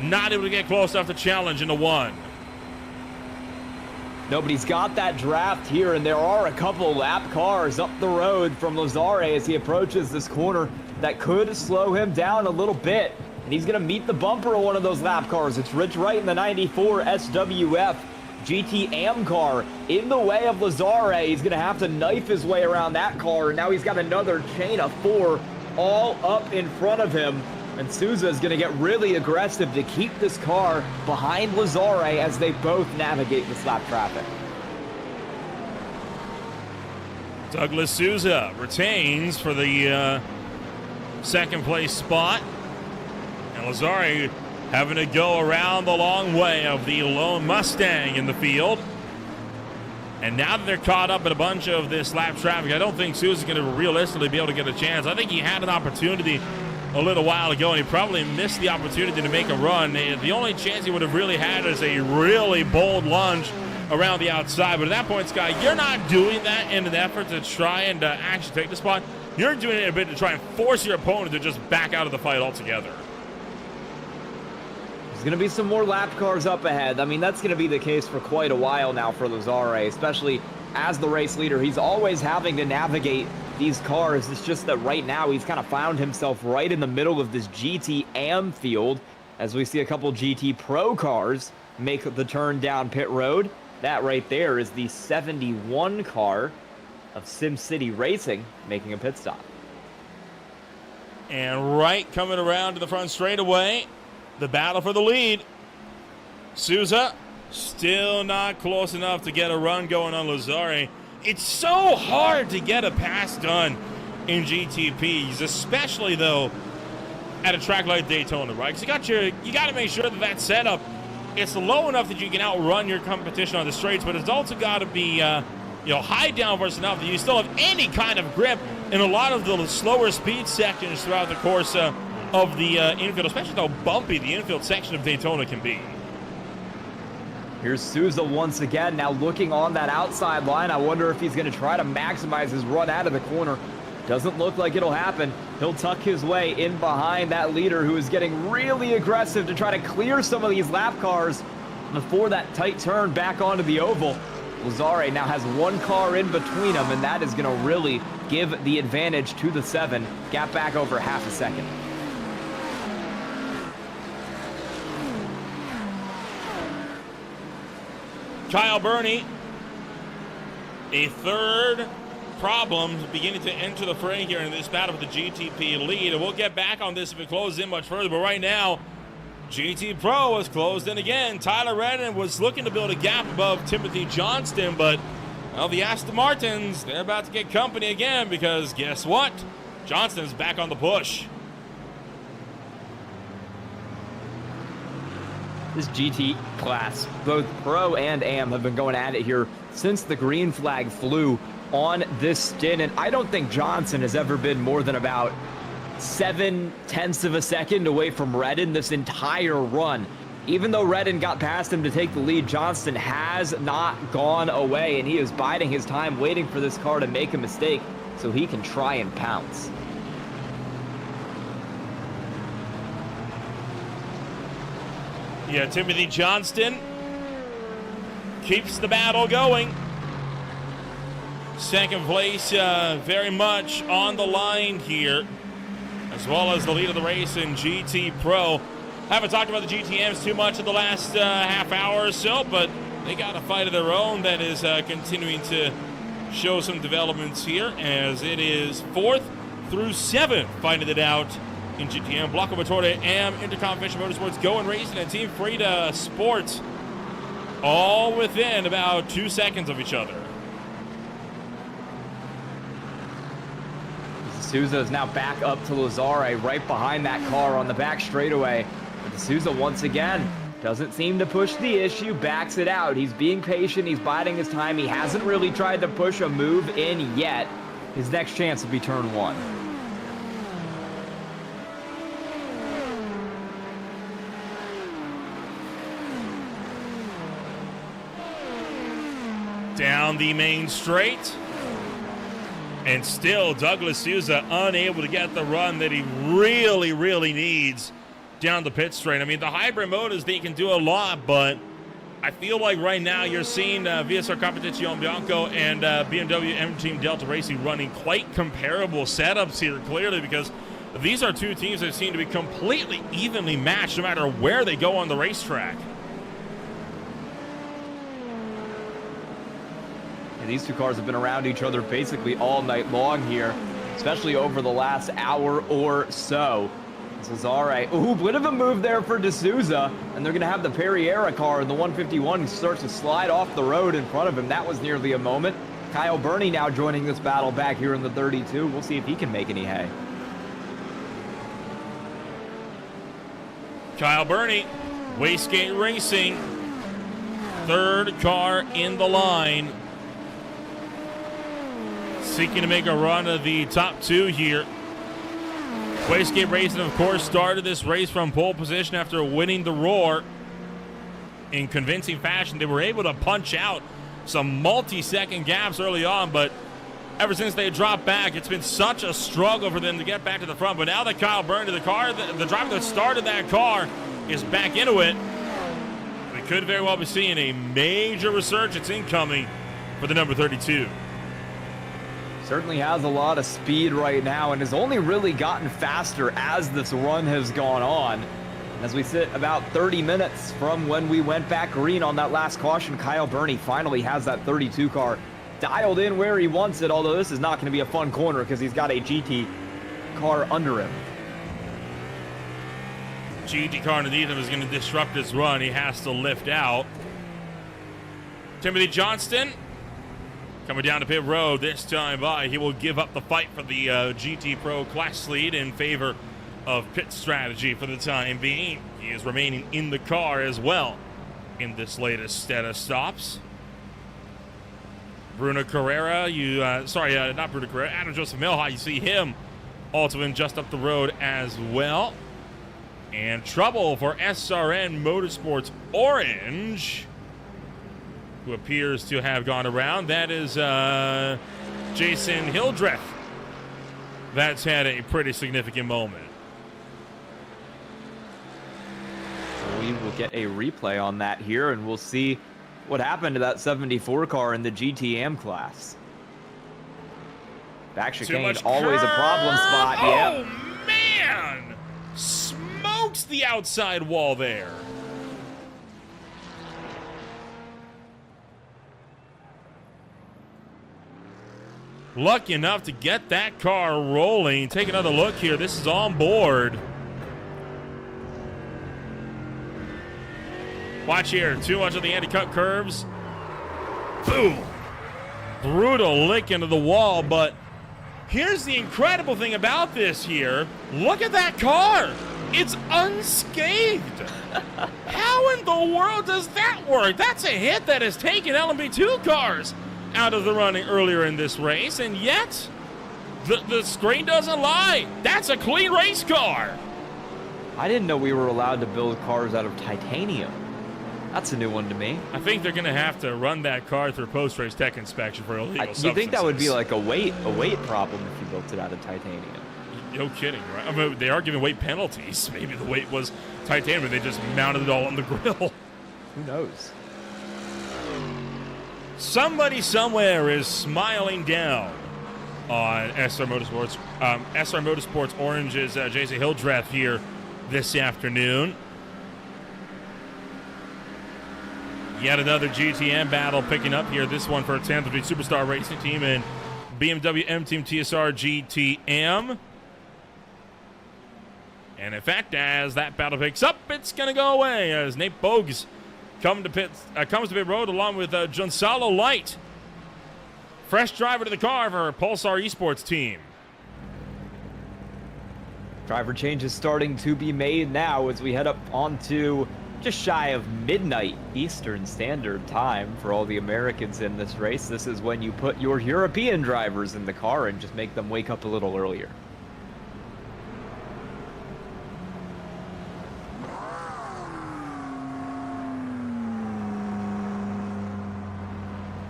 not able to get close enough to challenge into 1. Nobody's got that draft here, and there are a couple lap cars up the road from Lazaire as he approaches this corner that could slow him down a little bit. And he's going to meet the bumper of one of those lap cars. It's Rich Wright in the 94 SWF GT Am car in the way of Lazaire. He's going to have to knife his way around that car, and now he's got another chain of 4 all up in front of him. And Souza is going to get really aggressive to keep this car behind Lazaire as they both navigate this lap traffic. Douglas Souza retains for the 2nd place spot. And Lazaire having to go around the long way of the lone Mustang in the field. And now that they're caught up in a bunch of this lap traffic, I don't think Souza's going to realistically be able to get a chance. I think he had an opportunity a little while ago, and he probably missed the opportunity to make a run. The only chance he would have really had is a really bold lunge around the outside. But at that point, Scott, you're not doing that in an effort to try and actually take the spot. You're doing it a bit to try and force your opponent to just back out of the fight altogether. There's going to be some more lap cars up ahead. I mean, that's going to be the case for quite a while now for Lazzare, especially as the race leader. He's always having to navigate these cars. It's just that right now he's kind of found himself right in the middle of this GT Am field as we see a couple GT Pro cars make the turn down pit road. That right there is the 71 car of SimCity Racing making a pit stop. And right coming around to the front straightaway, the battle for the lead. Souza still not close enough to get a run going on Lazzare. It's so hard to get a pass done in GTPs, especially though at a track like Daytona, right? Because you got to make sure that setup it's low enough that you can outrun your competition on the straights, but it's also got to be high downforce enough that you still have any kind of grip in a lot of the slower speed sections throughout the course of the infield, especially how bumpy the infield section of Daytona can be. Here's Souza once again, now looking on that outside line. I wonder if he's going to try to maximize his run out of the corner. Doesn't look like it'll happen. He'll tuck his way in behind that leader who is getting really aggressive to try to clear some of these lap cars before that tight turn back onto the oval. Lazzare now has one car in between them, and that is going to really give the advantage to the 7. Gap back over half a second. Kyle Burney, a third problem beginning to enter the fray here in this battle for the GTP lead. And we'll get back on this if it closes in much further. But right now, GT Pro has closed in again. Tyler Redden was looking to build a gap above Timothy Johnston, but well, the Aston Martins, they're about to get company again because guess what? Johnston's back on the push. This GT class, both Pro and Am, have been going at it here since the green flag flew on this stint, and I don't think Johnson has ever been more than about 0.7 of a second away from Redden this entire run. Even though Redden got past him to take the lead, Johnston has not gone away, and he is biding his time waiting for this car to make a mistake so he can try and pounce. Yeah, Timothy Johnston keeps the battle going. Second place very much on the line here, as well as the lead of the race in GT Pro. Haven't talked about the GTMs too much in the last half hour or so, but they got a fight of their own that is continuing to show some developments here, as it is 4th through 7th fighting it out in GTM. Blocco Motore, Am, Intercom Fisher Motorsports, Go and Racing, and Team Frida Sports, all within about 2 seconds of each other. Souza is now back up to Lazzare right behind that car on the back straightaway. But Souza once again doesn't seem to push the issue, backs it out. He's being patient, he's biding his time. He hasn't really tried to push a move in yet. His next chance will be turn 1. Down the main straight. And still, Douglas Souza unable to get the run that he really, really needs down the pit straight. I mean, the hybrid mode is that you can do a lot, but I feel like right now you're seeing VSR Competizione Bianco and BMW M Team Delta Racing running quite comparable setups here, clearly, because these are two teams that seem to be completely evenly matched no matter where they go on the racetrack. And these two cars have been around each other basically all night long here, especially over the last hour or so. Lazzare, ooh, bit of a move there for D'Souza, and they're going to have the Perriera car in the 151 who starts to slide off the road in front of him. That was nearly a moment. Kyle Burney now joining this battle back here in the 32. We'll see if he can make any hay. Kyle Burney, Wastegate Racing, third car in the line, seeking to make a run of the top 2 here. Wastegate Racing, of course, started this race from pole position after winning the Roar in convincing fashion. They were able to punch out some multi-second gaps early on, but ever since they dropped back, it's been such a struggle for them to get back to the front. But now that Kyle Byrne to the car, the driver that started that car is back into it. We could very well be seeing a major resurgence incoming for the number 32. Certainly has a lot of speed right now and has only really gotten faster as this run has gone on. As we sit about 30 minutes from when we went back green on that last caution, Kyle Byrne finally has that 32 car dialed in where he wants it, although this is not going to be a fun corner because he's got a GT car under him. GT car underneath him is going to disrupt his run. He has to lift out. Timothy Johnston coming down to pit road this time by. He will give up the fight for the GT Pro class lead in favor of pit strategy for the time being. He is remaining in the car as well in this latest set of stops. Bruno Carrera, not Bruno Carrera, Adam Joseph Milhigh, you see him also in just up the road as well. And trouble for SRN Motorsports Orange, who appears to have gone around. That is Jason Hildreth. That's had a pretty significant moment. So we will get a replay on that here, and we'll see what happened to that 74 car in the GTM class. Back chicane, always a problem spot. Oh, man! Smokes the outside wall there. Lucky enough to get that car rolling. Take another look here. This is on board. Watch here. Too much of the anti-cut curves. Boom. Brutal lick into the wall, but here's the incredible thing about this here. Look at that car. It's unscathed. How in the world does that work? That's a hit that has taken LMP2 cars out of the running earlier in this race, and yet the screen doesn't lie. That's a clean race car. I didn't know we were allowed to build cars out of titanium. That's a new one to me. I think they're going to have to run that car through post-race tech inspection for illegal substances. You think that would be like a weight problem if you built it out of titanium? No kidding, right? I mean, they are giving weight penalties. Maybe the weight was titanium, but they just mounted it all on the grill. Who knows? Somebody somewhere is smiling down on SR Motorsports Orange's JC Hildreth here this afternoon. Yet another GTM battle picking up here. This one for 10th Superstar Racing Team and BMW M Team TSR GTM. And in fact, as that battle picks up, it's going to go away as Nate Bogues comes to pit road along with Gonzalo Light. Fresh driver to the car for Pulsar Esports Team. Driver changes starting to be made now as we head up onto just shy of midnight Eastern Standard Time for all the Americans in this race. This is when you put your European drivers in the car and just make them wake up a little earlier.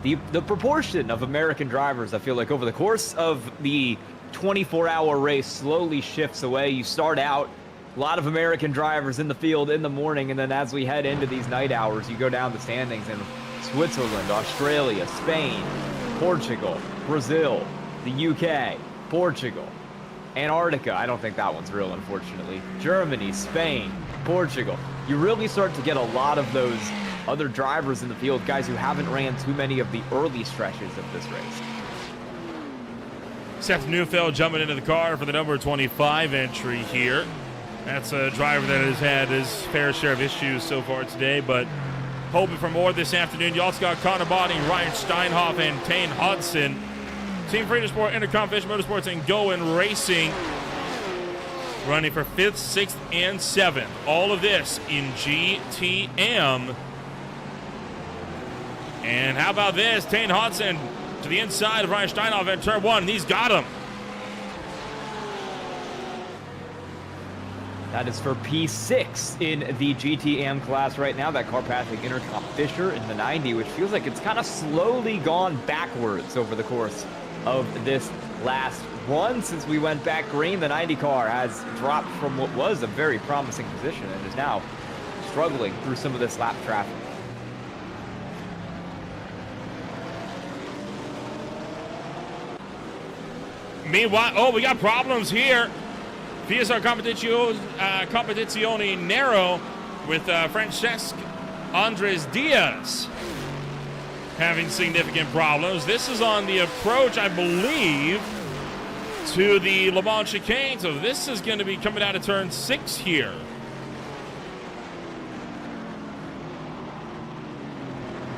The proportion of American drivers, I feel like, over the course of the 24-hour race slowly shifts away. You start out, a lot of American drivers in the field in the morning, and then as we head into these night hours, you go down the standings in Switzerland, Australia, Spain, Portugal, Brazil, the UK, Portugal, Antarctica. I don't think that one's real, unfortunately. Germany, Spain, Portugal. You really start to get a lot of those other drivers in the field, guys who haven't ran too many of the early stretches of this race. Seth Neufeld jumping into the car for the number 25 entry here. That's a driver that has had his fair share of issues so far today, but hoping for more this afternoon. You also got Connor Botting, Ryan Steinhoff, and Tane Hudson. Team Freedom Sport, Intercom Fish Motorsports, and Goen Racing running for 5th, 6th, and 7th. All of this in GTM. And how about this? Tane Hudson to the inside of Ryan Steinhoff at turn 1, and he's got him. That is for P6 in the GTM class right now. That car passing Intercom Fisher in the 90, which feels like it's kind of slowly gone backwards over the course of this last run. Since we went back green, the 90 car has dropped from what was a very promising position and is now struggling through some of this lap traffic. Meanwhile, we got problems here. VSR Competizione Nero with Francesc Andres Diaz having significant problems. This is on the approach, I believe, to the Le Mans chicane. So this is going to be coming out of turn 6 here.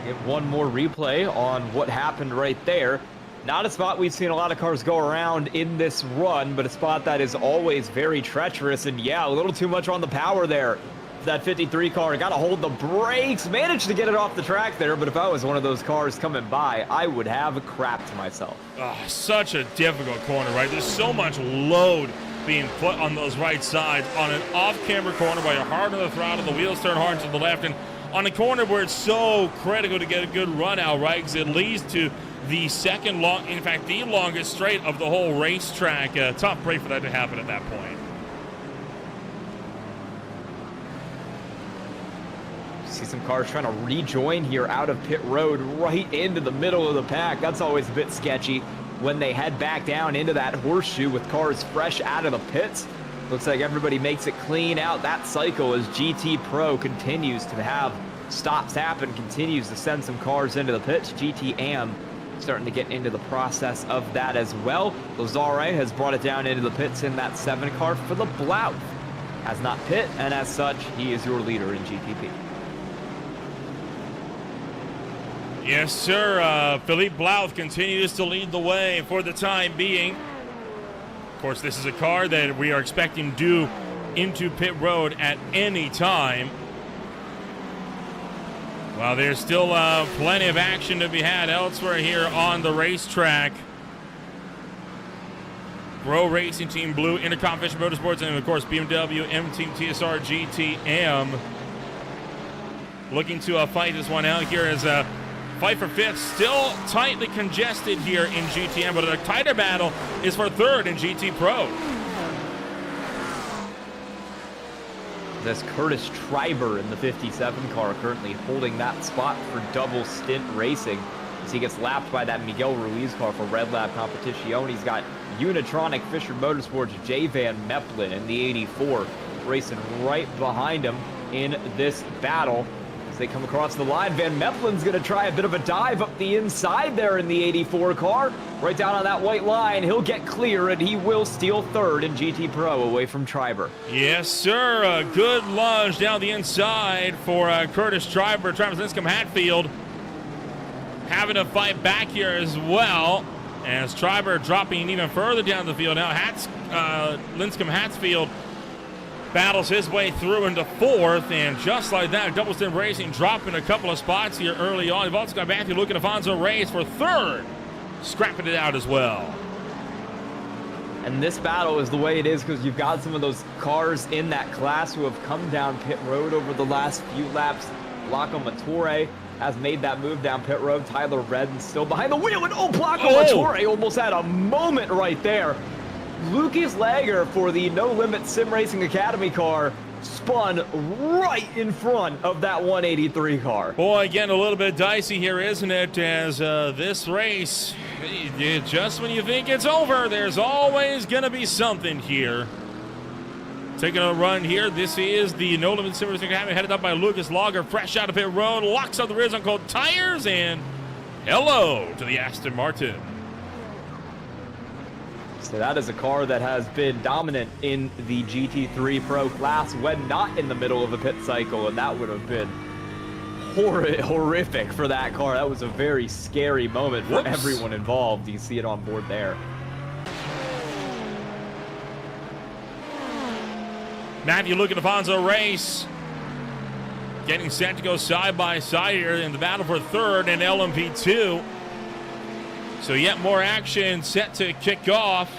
Get one more replay on what happened right there. Not a spot we've seen a lot of cars go around in this run, but a spot that is always very treacherous. And yeah, a little too much on the power there. That 53 car got to hold the brakes, managed to get it off the track there. But if I was one of those cars coming by, I would have crapped myself. Oh, such a difficult corner, right? There's so much load being put on those right sides. On an off-camber corner where you're hard on the throttle, the wheels turn hard to the left, and on a corner where it's so critical to get a good run out, right? Because it leads to the the longest straight of the whole racetrack. Tough break for that to happen at that point. See some cars trying to rejoin here out of pit road right into the middle of the pack. That's always a bit sketchy when they head back down into that horseshoe with cars fresh out of the pits. Looks like everybody makes it clean out that cycle as GT Pro continues to have stops happen, continues to send some cars into the pits. GTM starting to get into the process of that as well. Lazare has brought it down into the pits in that 7 car for the Blouth. Has not pit, and as such, he is your leader in GTP. Yes, sir. Philippe Blouth continues to lead the way for the time being. Of course, this is a car that we are expecting due into pit road at any time. Well, there's still plenty of action to be had elsewhere here on the racetrack. Grow Racing Team Blue, Intercom Fisher Motorsports, and of course BMW M Team TSR GTM looking to fight this one out here as a fight for 5th. Still tightly congested here in GTM, but a tighter battle is for 3rd in GT Pro. This Curtis Treiber in the 57 car currently holding that spot for double stint racing as he gets lapped by that Miguel Ruiz car for Red Lab Competition. He's got Unitronic Fisher Motorsports J. Van Meppelen in the 84 racing right behind him in this battle. As they come across the line, Van Meppelen's going to try a bit of a dive up the inside there in the 84 car. Right down on that white line, he'll get clear, and he will steal 3rd in GT Pro away from Treiber. Yes, sir. A good lunge down the inside for Curtis Treiber. Travis Linscomb-Hatfield having to fight back here as well. As Treiber dropping even further down the field. Now Linscomb-Hatfield battles his way through into 4th, and just like that, Double Stint Racing dropping a couple of spots here early on. You've also got Matthew Luke and Alfonso Reyes for 3rd, scrapping it out as well. And this battle is the way it is because you've got some of those cars in that class who have come down pit road over the last few laps. Blanco Mattore has made that move down pit road. Tyler Redden still behind the wheel, and Blanco Mattore almost had a moment right there. Lucas Lager for the No Limit Sim Racing Academy car spun right in front of that 183 car. Boy, again, a little bit dicey here, isn't it? As this race, just when you think it's over, there's always going to be something here. Taking a run here, this is the No Limit Sim Racing Academy, headed up by Lucas Lager, fresh out of pit road, locks up the rears on cold tires, and hello to the Aston Martin. So that is a car that has been dominant in the GT3 Pro class when not in the middle of the pit cycle, and that would have been horrific for that car. That was a very scary moment for everyone involved. You see it on board there. Matthew Luke and Alfonso Reyes getting set to go side by side here in the battle for 3rd in LMP2. So yet more action set to kick off.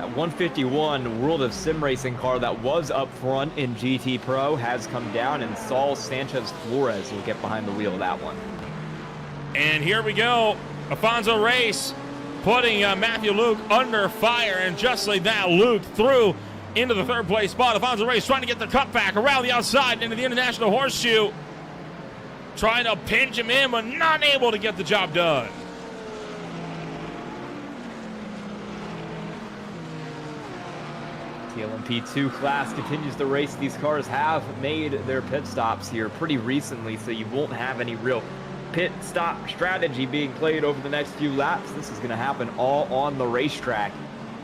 That 151 World of Sim Racing car that was up front in GT Pro has come down, and Saul Sanchez Flores will get behind the wheel of that one. And here we go. Alfonso Reyes putting Matthew Luke under fire, and just like that, Luke through into the third place spot. Alfonso Reyes trying to get the cutback around the outside into the International Horseshoe. Trying to pinch him in, but not able to get the job done. The LMP2 class continues the race. These cars have made their pit stops here pretty recently, so you won't have any real pit stop strategy being played over the next few laps. This is going to happen all on the racetrack.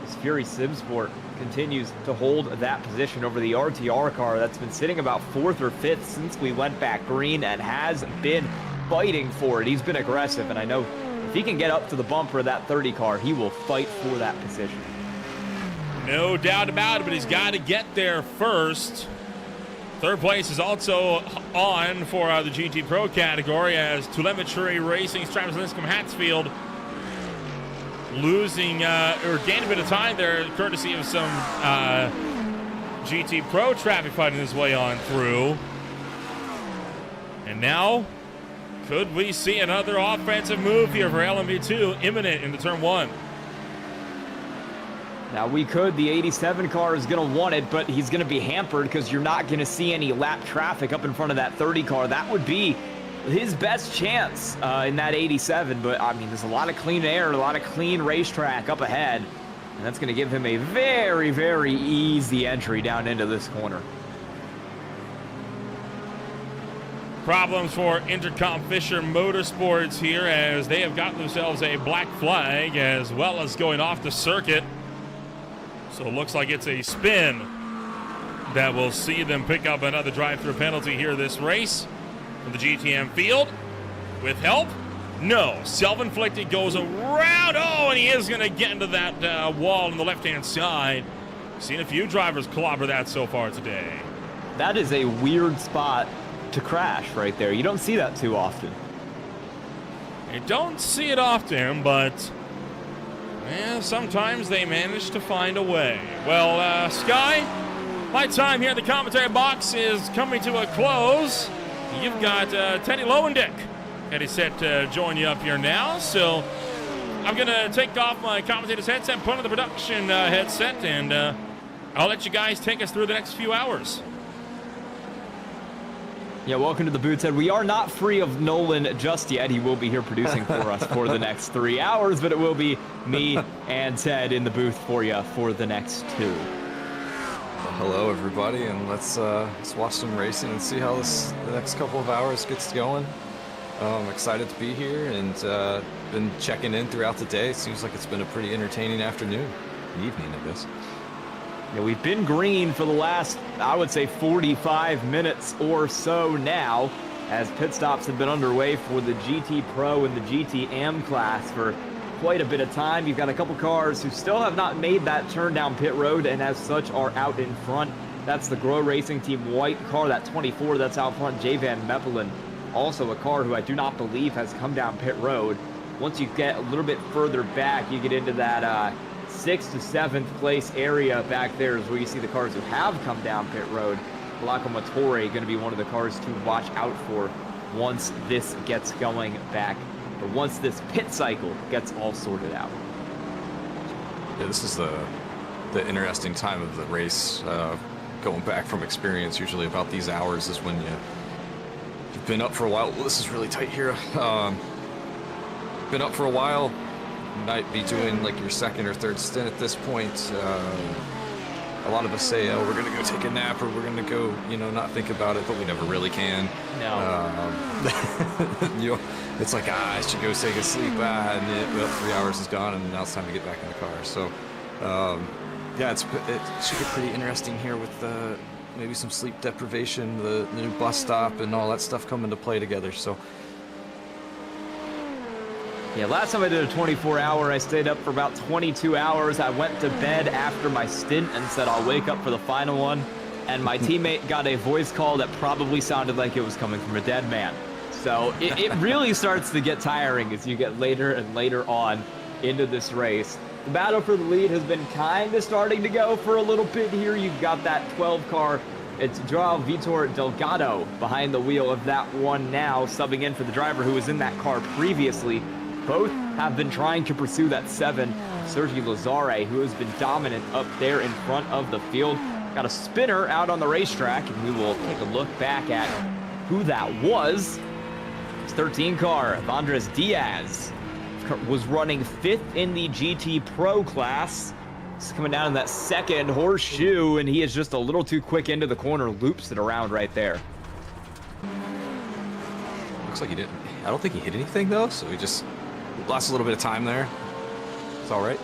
This Fury Simsport continues to hold that position over the RTR car that's been sitting about 4th or 5th since we went back green and has been fighting for it. He's been aggressive, and I know if he can get up to the bumper of that 30 car, he will fight for that position. No doubt about it, but he's got to get there first. Third place is also on for the GT Pro category as Telemetry Racing's Travis Linscomb Hatsfield losing or gaining a bit of time there courtesy of some GT Pro traffic fighting his way on through. And now, could we see another offensive move here for LMP2 imminent into turn 1? Now we could. The 87 car is going to want it, but he's going to be hampered because you're not going to see any lap traffic up in front of that 30 car. That would be his best chance in that 87, but I mean, there's a lot of clean air, a lot of clean racetrack up ahead, and that's going to give him a very, very easy entry down into this corner. Problems for Intercom Fisher Motorsports here as they have got themselves a black flag as well as going off the circuit. So it looks like it's a spin that will see them pick up another drive-through penalty here this race from the GTM field. With help? No. Self-inflicted goes around. Oh, and he is going to get into that wall on the left-hand side. Seen a few drivers clobber that so far today. That is a weird spot to crash right there. You don't see that too often. You don't see it often, but yeah, sometimes they manage to find a way. Well, Sky, my time here in the commentary box is coming to a close. You've got Teddy Lowendick, and he's set to join you up here now. So I'm going to take off my commentator's headset, put on the production headset, and I'll let you guys take us through the next few hours. Yeah, welcome to the booth, Ted. We are not free of Nolan just yet. He will be here producing for us for the next 3 hours, but it will be me and Ted in the booth for you for the next 2. Well, hello, everybody, and let's watch some racing and see how the next couple of hours gets going. I'm excited to be here and been checking in throughout the day. It seems like it's been a pretty entertaining afternoon, evening, I guess. Yeah, we've been green for the last, I would say, 45 minutes or so now, as pit stops have been underway for the GT Pro and the GT-AM class for quite a bit of time. You've got a couple cars who still have not made that turn down pit road, and as such are out in front. That's the Grow Racing Team white car, that 24 that's out front, J. Van Meppelen. Also a car who I do not believe has come down pit road. Once you get a little bit further back, you get into that 6th to 7th place area back there is where you see the cars who have come down pit road. Locomotori going to be one of the cars to watch out for once this gets going back, or once this pit cycle gets all sorted out. Yeah, this is the interesting time of the race. Going back from experience, usually about these hours is when you've been up for a while. Well, this is really tight here. Been up for a while. Might be doing like your second or third stint at this point. A lot of us say, oh, we're gonna go take a nap, or we're gonna go, not think about it, but we never really can. No. It's like, I should go take a sleep, and 3 hours is gone, and now it's time to get back in the car. So, yeah, it should get pretty interesting here with maybe some sleep deprivation, the new bus stop, and all that stuff come into play together. So. Yeah, last time I did a 24-hour, I stayed up for about 22 hours. I went to bed after my stint and said I'll wake up for the final one. And my teammate got a voice call that probably sounded like it was coming from a dead man. So it really starts to get tiring as you get later and later on into this race. The battle for the lead has been kind of starting to go for a little bit here. You've got that 12 car. It's Joao Vitor Delgado behind the wheel of that one now, subbing in for the driver who was in that car previously. Both have been trying to pursue that 7, Sergi Lazare, who has been dominant up there in front of the field. Got a spinner out on the racetrack, and we will take a look back at who that was. It's 13 car, Andres Diaz, was running 5th in the GT Pro class. He's coming down in that second horseshoe, and he is just a little too quick into the corner, loops it around right there. Looks like he didn't. I don't think he hit anything though, so he just lost a little bit of time there. It's all right.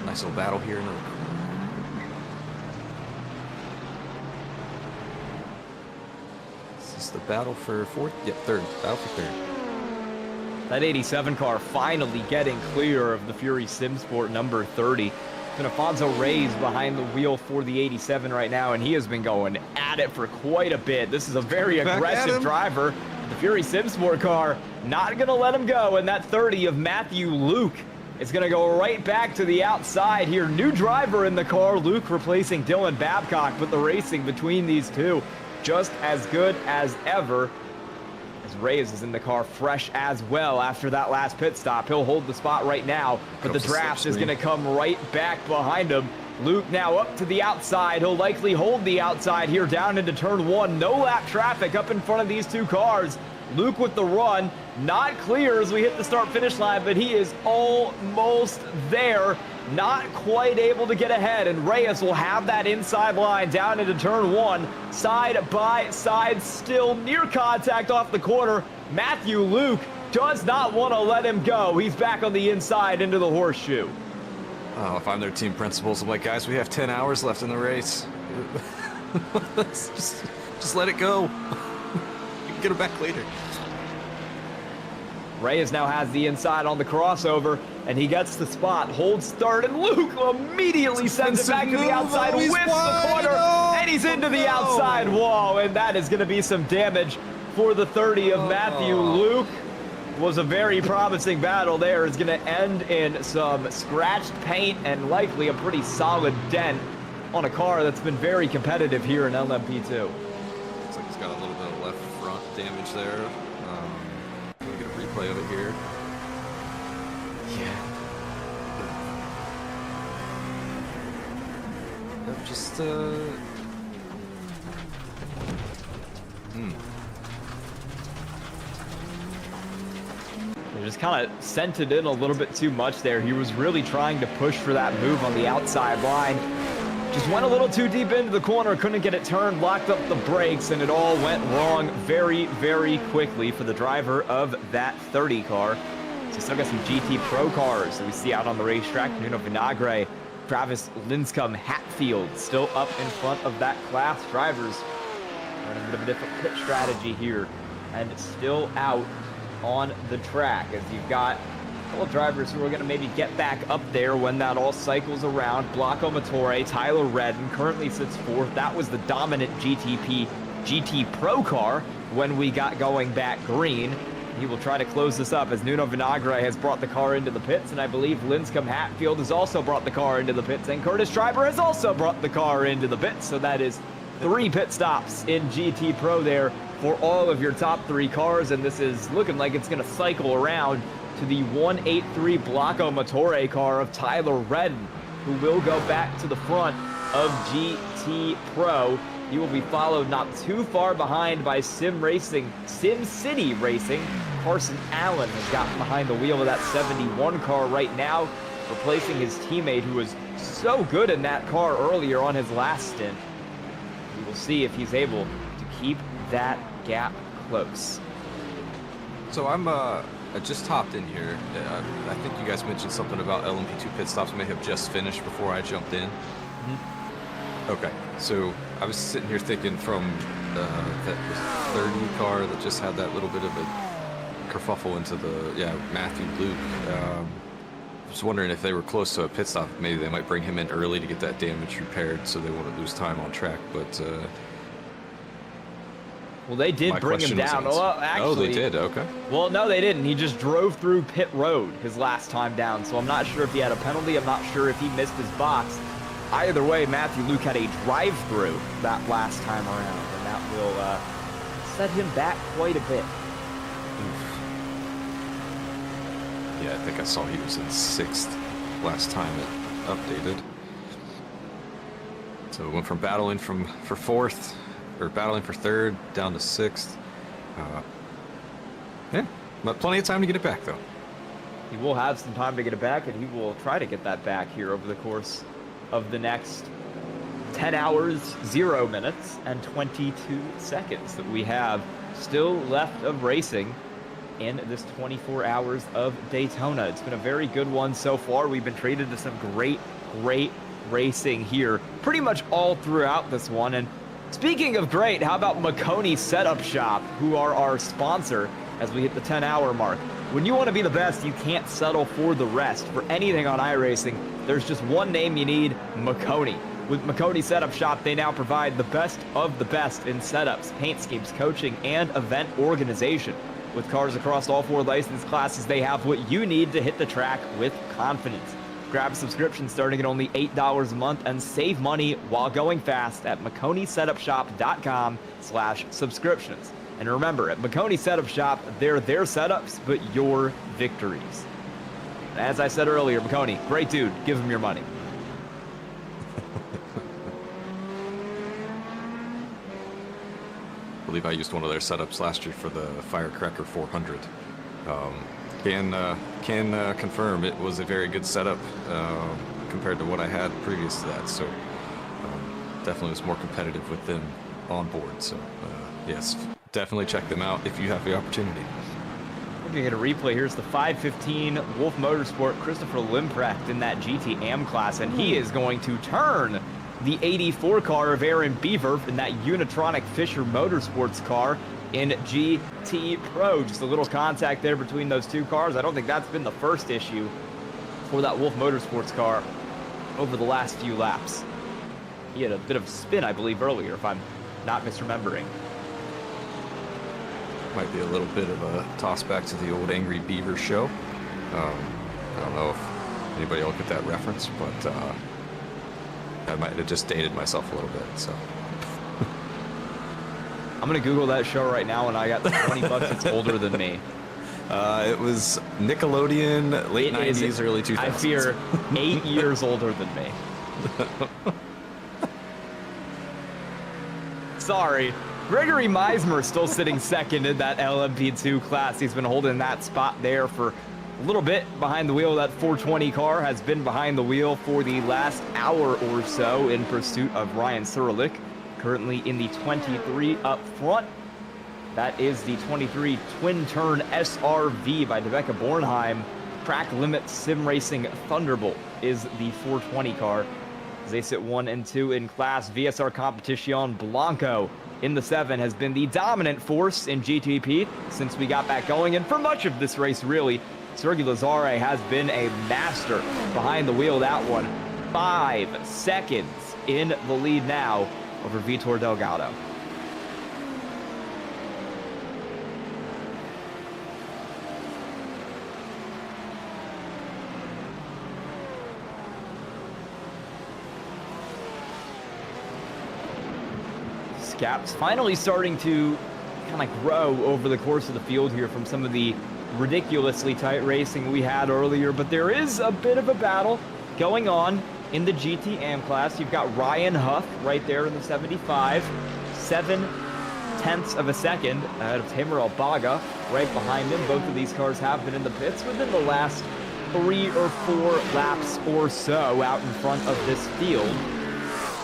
Nice little battle here. Is this the battle for 4th? Yep, 3rd. Battle for 3rd. That 87 car finally getting clear of the Fury Simsport number 30. And Afonso Reyes behind the wheel for the 87 right now, and he has been going at it for quite a bit. This is a very aggressive driver. The Fury Simsport car not going to let him go, and that 30 of Matthew Luke is going to go right back to the outside here. New driver in the car, Luke replacing Dylan Babcock, but the racing between these two just as good as ever. As Reyes is in the car fresh as well after that last pit stop. He'll hold the spot right now, but the draft is going to come right back behind him. Luke now up to the outside. He'll likely hold the outside here down into turn 1. No lap traffic up in front of these two cars. Luke with the run, not clear as we hit the start-finish line, but he is almost there. Not quite able to get ahead, and Reyes will have that inside line down into turn 1. Side by side, still near contact off the corner. Matthew Luke does not want to let him go. He's back on the inside into the horseshoe. Oh, if I'm their team principals, I'm like, guys, we have 10 hours left in the race. Let's just let it go. You can get it back later. Reyes now has the inside on the crossover, and he gets the spot, holds third, and Luke immediately sends it back to the outside, whips the corner, and he's into the outside wall, and that is going to be some damage for the 30 of Matthew Luke. Was a very promising battle there. It's going to end in some scratched paint and likely a pretty solid dent on a car that's been very competitive here in LMP2. Looks like he's got a little bit of left front damage there. We'll get a replay of it here. Yeah. Just They just kind of sent it in a little bit too much there. He was really trying to push for that move on the outside line. Just went a little too deep into the corner, couldn't get it turned, locked up the brakes, and it all went wrong very, very quickly for the driver of that 30 car. So still got some GT Pro cars that we see out on the racetrack. Nuno Vinagre, Travis Linscomb, Hatfield still up in front of that class. Drivers running a bit of a different pit strategy here, and still out on the track as you've got a couple of drivers who are going to maybe get back up there when that all cycles around. Blanco Matore, Tyler Redden currently sits 4th. That was the dominant GT Pro car when we got going back green. He will try to close this up as Nuno Vinagre has brought the car into the pits, and I believe Linscomb Hatfield has also brought the car into the pits, and Curtis Schreiber has also brought the car into the pits. So that is 3 pit stops in GT Pro there for all of your top 3 cars, and this is looking like it's going to cycle around to the 183 Blanco Matore car of Tyler Redden, who will go back to the front of GT Pro. He will be followed not too far behind by Sim City Racing. Carson Allen has gotten behind the wheel of that 71 car right now, replacing his teammate who was so good in that car earlier on his last stint. We will see if he's able to keep that gap close. So I just hopped in here. I think you guys mentioned something about LMP2 pit stops may have just finished before I jumped in. Okay, so I was sitting here thinking from that 30 car that just had that little bit of a kerfuffle into the Matthew Luke. Just wondering if they were close to a pit stop, maybe they might bring him in early to get that damage repaired so they wouldn't lose time on track. But Well, they did My bring him question was down. answered. Well, actually, Oh, they did. Okay. Well, no, they didn't. He just drove through pit road his last time down, so I'm not sure if he had a penalty. I'm not sure if he missed his box. Either way, Matthew Luke had a drive-through that last time around, and that will set him back quite a bit. Yeah, I think I saw he was in 6th last time it updated. So it went from battling for 4th, or battling for 3rd, down to 6th. Yeah, but plenty of time to get it back, though. He will have some time to get it back, and he will try to get that back here over the course of the next 10 hours, 0 minutes, and 22 seconds that we have still left of racing in this 24 hours of Daytona. It's been a very good one so far. We've been treated to some great racing here pretty much all throughout this one. And speaking of great, how about Maconi Setup Shop, who are our sponsor as we hit the 10-hour mark. When you want to be the best, you can't settle for the rest. For anything on iRacing, there's just one name you need: Maconi. With Maconi Setup Shop, they now provide the best of the best in setups, paint schemes, coaching, and event organization. With cars across all 4 license classes, they have what you need to hit the track with confidence. Grab a subscription starting at only $8 a month and save money while going fast at MaconiSetupShop.com/subscriptions. And remember, at Maconi Setup Shop, they're their setups, but your victories. And as I said earlier, Maconi, great dude. Give him your money. I believe I used one of their setups last year for the Firecracker 400. Can confirm it was a very good setup compared to what I had previous to that. So definitely was more competitive with them on board. So yes, definitely check them out if you have the opportunity. We're going to get a replay. Here's the 515 Wolf Motorsport Christopher Limprecht in that GT Am class, and he is going to turn the 84 car of Aaron Beaver in that Unitronic Fisher Motorsports car in GT Pro. Just a little contact there between those two cars. I don't think that's been the first issue for that Wolf Motorsports car over the last few laps. He had a bit of spin, I believe, earlier, if I'm not misremembering. Might be a little bit of a toss back to the old Angry Beaver show. I don't know if anybody will get that reference, but I might have just dated myself a little bit, so. I'm going to Google that show right now, and I got 20 bucks. It's older than me. It was Nickelodeon, late 90s, early 2000s. I fear 8 years older than me. Sorry. Gregory Meismer still sitting second in that LMP2 class. He's been holding that spot there for a little bit behind the wheel. That 420 car has been behind the wheel for the last hour or so in pursuit of Ryan Surlich. Currently in the 23 up front. That is the 23 twin-turn SRV by Rebecca Bornheim. Track Limit Sim Racing Thunderbolt is the 420 car. As they sit 1 and 2 in class, VSR Competición Blanco in the 7 has been the dominant force in GTP since we got back going. And for much of this race, really, Sergio Lazare has been a master behind the wheel of that one. 5 seconds in the lead now over Vitor Delgado. Gaps finally starting to kind of grow over the course of the field here from some of the ridiculously tight racing we had earlier, but there is a bit of a battle going on in the GT Am class. You've got Ryan Huff right there in the 75, 7/10 of a second ahead of Tamer Albaga right behind him. Both of these cars have been in the pits within the last 3 or 4 laps or so out in front of this field.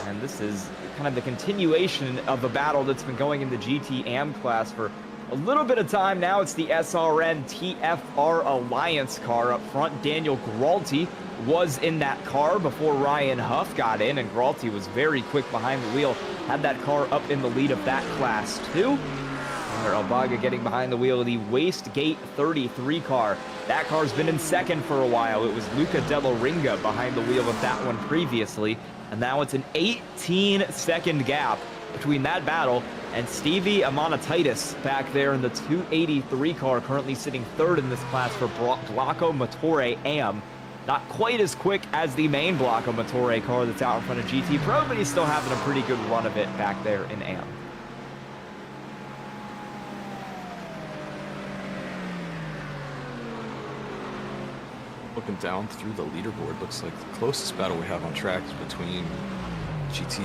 And this is kind of the continuation of a battle that's been going in the GT Am class for a little bit of time now. It's the SRN TFR Alliance car up front. Daniel Gralti was in that car before Ryan Huff got in, and Gralti was very quick behind the wheel. Had that car up in the lead of that class too. Albaga getting behind the wheel of the Wastegate 33 car. That car's been in second for a while. It was Luca Della Ringa behind the wheel of that one previously. And now it's an 18-second gap between that battle and Stevie Amanatitis back there in the 283 car, currently sitting third in this class for Blocco Motore AM. Not quite as quick as the main Blocco Motore car that's out in front of GT Pro, but he's still having a pretty good run of it back there in AM. Looking down through the leaderboard, looks like the closest battle we have on track is between GT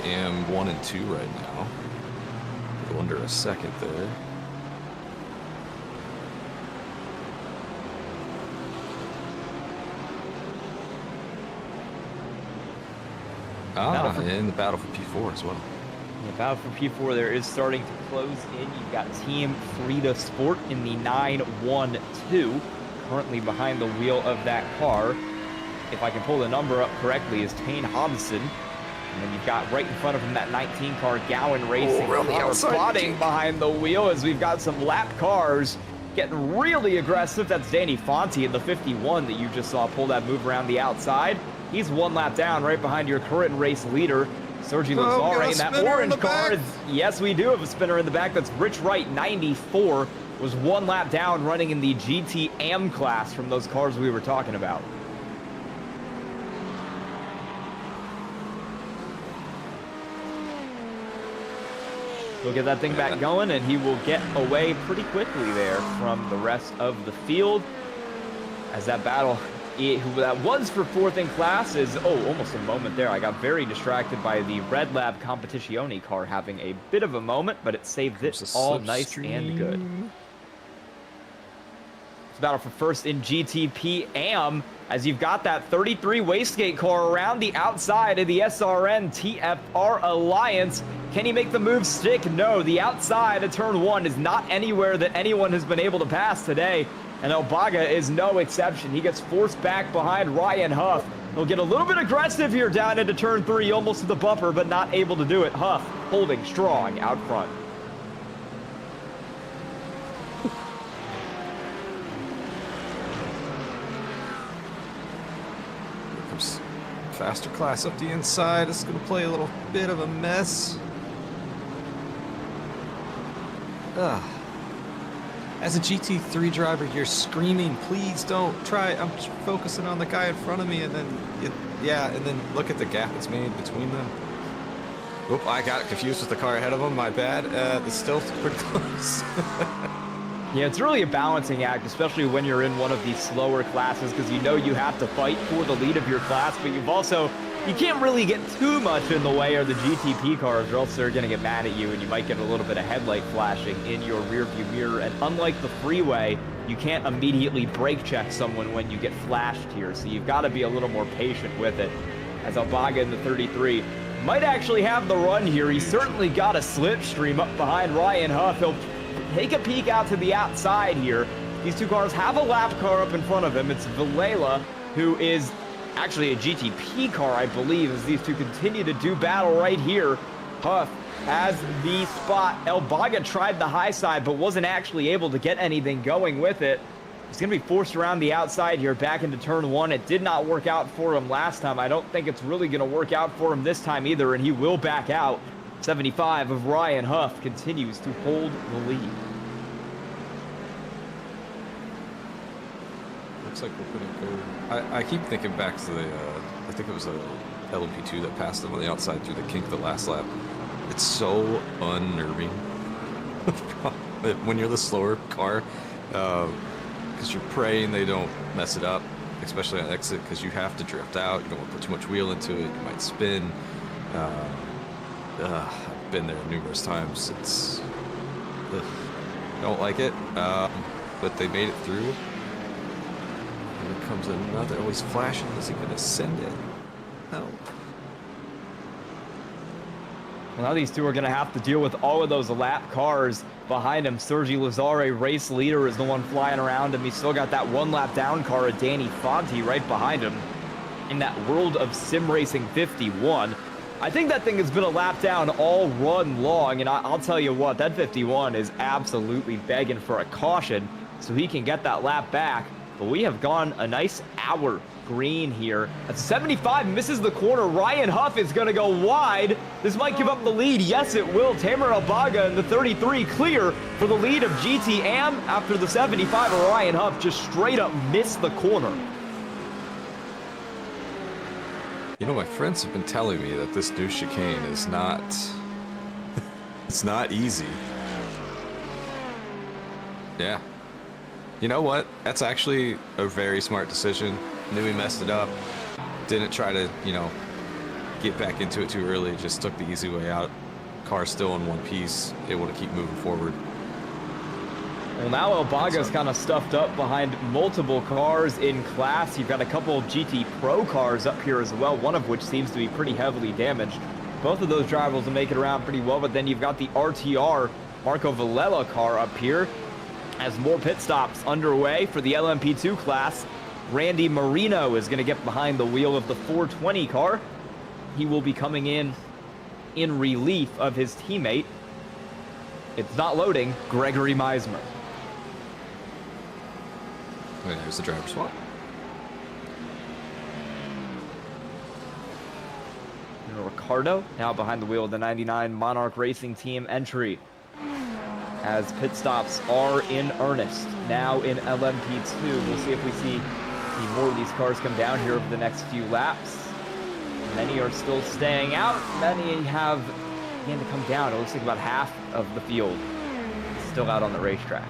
AM 1 and 2 right now. A little under a second there. And the battle for P4 as well. The battle for P4 there is starting to close in. You've got Team Frida Sport in the 912, currently behind the wheel of that car. If I can pull the number up correctly, is Tane Hobson. And then you've got right in front of him that 19 car Gowan Racing car spotting behind the wheel as we've got some lap cars getting really aggressive. That's Danny Fonte in the 51 that you just saw pull that move around the outside. He's one lap down right behind your current race leader, Sergi Lazare, in that orange car. Yes, we do have a spinner in the back. That's Rich Wright, 94, was one lap down running in the GT AM class from those cars we were talking about. He'll get that thing back going, and he will get away pretty quickly there from the rest of the field. As that battle, who that was for fourth in class, is, almost a moment there. I got very distracted by the Red Lab Competizione car having a bit of a moment, but it saved it all nice and good. It's battle for first in GTP AM, as you've got that 33 Wastegate car around the outside of the SRN TFR Alliance. Can he make the move stick? No, the outside of turn one is not anywhere that anyone has been able to pass today, and Elbaga is no exception. He gets forced back behind Ryan Huff. He'll get a little bit aggressive here down into turn three, almost to the bumper, but not able to do it. Huff holding strong out front. Faster class up the inside. It's going to play a little bit of a mess. As a GT3 driver, you're screaming, please don't try. I'm just focusing on the guy in front of me, and then, and then look at the gap that's made between them. Oop, I got confused with the car ahead of him. My bad. It's still pretty close. Yeah, it's really a balancing act, especially when you're in one of these slower classes, because you know you have to fight for the lead of your class, but you can't really get too much in the way of the GTP cars, or else they're going to get mad at you, and you might get a little bit of headlight flashing in your rearview mirror. And unlike the freeway, you can't immediately brake check someone when you get flashed here, so you've got to be a little more patient with it. As Elbaga in the 33 might actually have the run here. He's certainly got a slipstream up behind Ryan Huff. He'll take a peek out to the outside here. These two cars have a lap car up in front of him. It's Vilela, who is actually a GTP car, I believe, as these two continue to do battle right here. Huff has the spot. Elbaga tried the high side, but wasn't actually able to get anything going with it. He's going to be forced around the outside here back into turn one. It did not work out for him last time. I don't think it's really going to work out for him this time either, and he will back out. 75 of Ryan Huff continues to hold the lead. Looks like we're going to go. I keep thinking back to the, I think it was a LMP2 that passed him on the outside through the kink the last lap. It's so unnerving when you're the slower car, because you're praying they don't mess it up, especially on exit, because you have to drift out. You don't want to put too much wheel into it. You might spin. I've been there numerous times. It's don't like it, but they made it through. Here comes another. Oh, he's flashing. Is he going to send it? No. Well, now these two are going to have to deal with all of those lap cars behind him. Sergi Lazare, race leader, is the one flying around him. He's still got that one lap down car of Danny Fonte right behind him in that World of Sim Racing 51. I think that thing has been a lap down all run long, and I'll tell you what, that 51 is absolutely begging for a caution so he can get that lap back. But we have gone a nice hour green here. At 75, misses the corner. Ryan Huff is going to go wide. This might give up the lead. Yes, it will. Tamer Albaga in the 33 clear for the lead of GTM after the 75. Ryan Huff just straight up missed the corner. You know, my friends have been telling me that this new chicane is not... it's not easy. Yeah. You know what? That's actually a very smart decision. Knew he messed it up. Didn't try to, you know, get back into it too early. Just took the easy way out. Car's still in one piece, able to keep moving forward. Well, now Albaga's kind of stuffed up behind multiple cars in class. You've got a couple of GT Pro cars up here as well, one of which seems to be pretty heavily damaged. Both of those drivers will make it around pretty well, but then you've got the RTR Marco Villela car up here as more pit stops underway for the LMP2 class. Randy Marino is going to get behind the wheel of the 420 car. He will be coming in relief of his teammate. It's not loading, Gregory Meismer. Okay, there's the driver swap. Ricardo now behind the wheel of the 99 Monarch Racing Team entry, as pit stops are in earnest now in LMP2. We'll see if we see more of these cars come down here over the next few laps. Many are still staying out. Many have begun to come down. It looks like about half of the field is still out on the racetrack.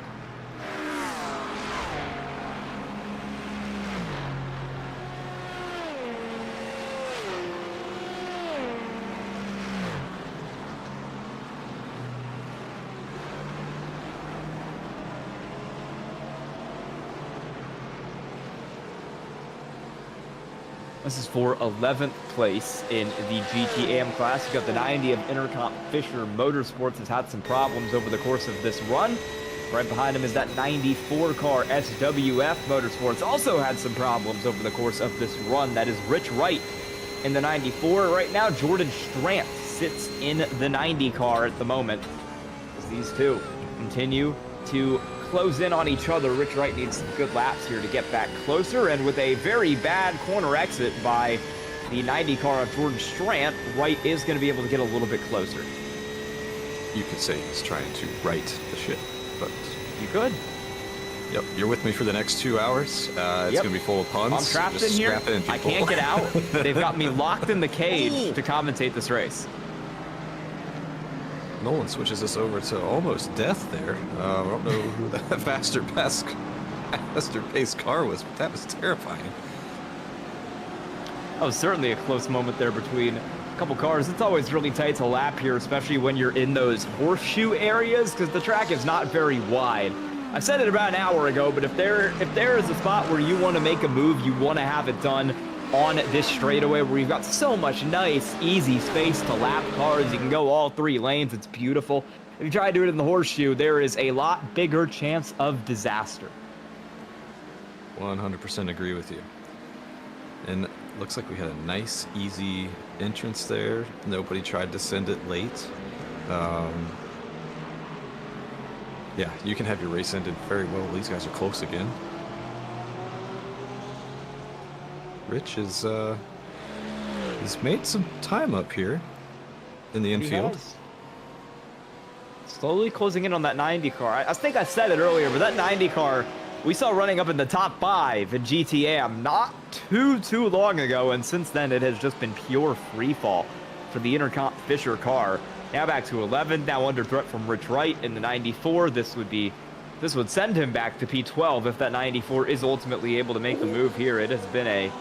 This is for 11th place in the GTAM class. You've got the 90 of Intercom Fisher Motorsports has had some problems over the course of this run. Right behind him is that 94 car SWF Motorsports. Also had some problems over the course of this run. That is Rich Wright in the 94. Right now, Jordan Strant sits in the 90 car at the moment, as these two continue to close in on each other. Rich Wright needs some good laps here to get back closer, and with a very bad corner exit by the 90 car of Jordan Strant, Wright is going to be able to get a little bit closer. You could say he's trying to right the ship, but... You could. Yep, you're with me for the next 2 hours. It's going to be full of puns. I'm trapped Just in here. strap in, I people. can't get out. They've got me locked in the cage to commentate this race. Nolan switches us over to almost death there. I don't know who that faster paced car was, but that was terrifying. That was certainly a close moment there between a couple cars. It's always really tight to lap here, especially when you're in those horseshoe areas, because the track is not very wide. I said it about an hour ago, but if there is a spot where you want to make a move, you want to have it done on this straightaway where you've got so much nice, easy space to lap cars. You can go all three lanes. It's beautiful. If you try to do it in the horseshoe, there is a lot bigger chance of disaster. 100% agree with you. And looks like we had a nice, easy entrance there. Nobody tried to send it late. Yeah, you can have your race ended very well. These guys are close again. Rich is he's made some time up here in the infield. Slowly closing in on that 90 car. I think I said it earlier, but that 90 car we saw running up in the top 5 in GTAM not too long ago, and since then it has just been pure free fall for the Intercom Fisher car. Now back to 11, now under threat from Rich Wright in the 94. This would send him back to P12 if that 94 is ultimately able to make the move here. It has been a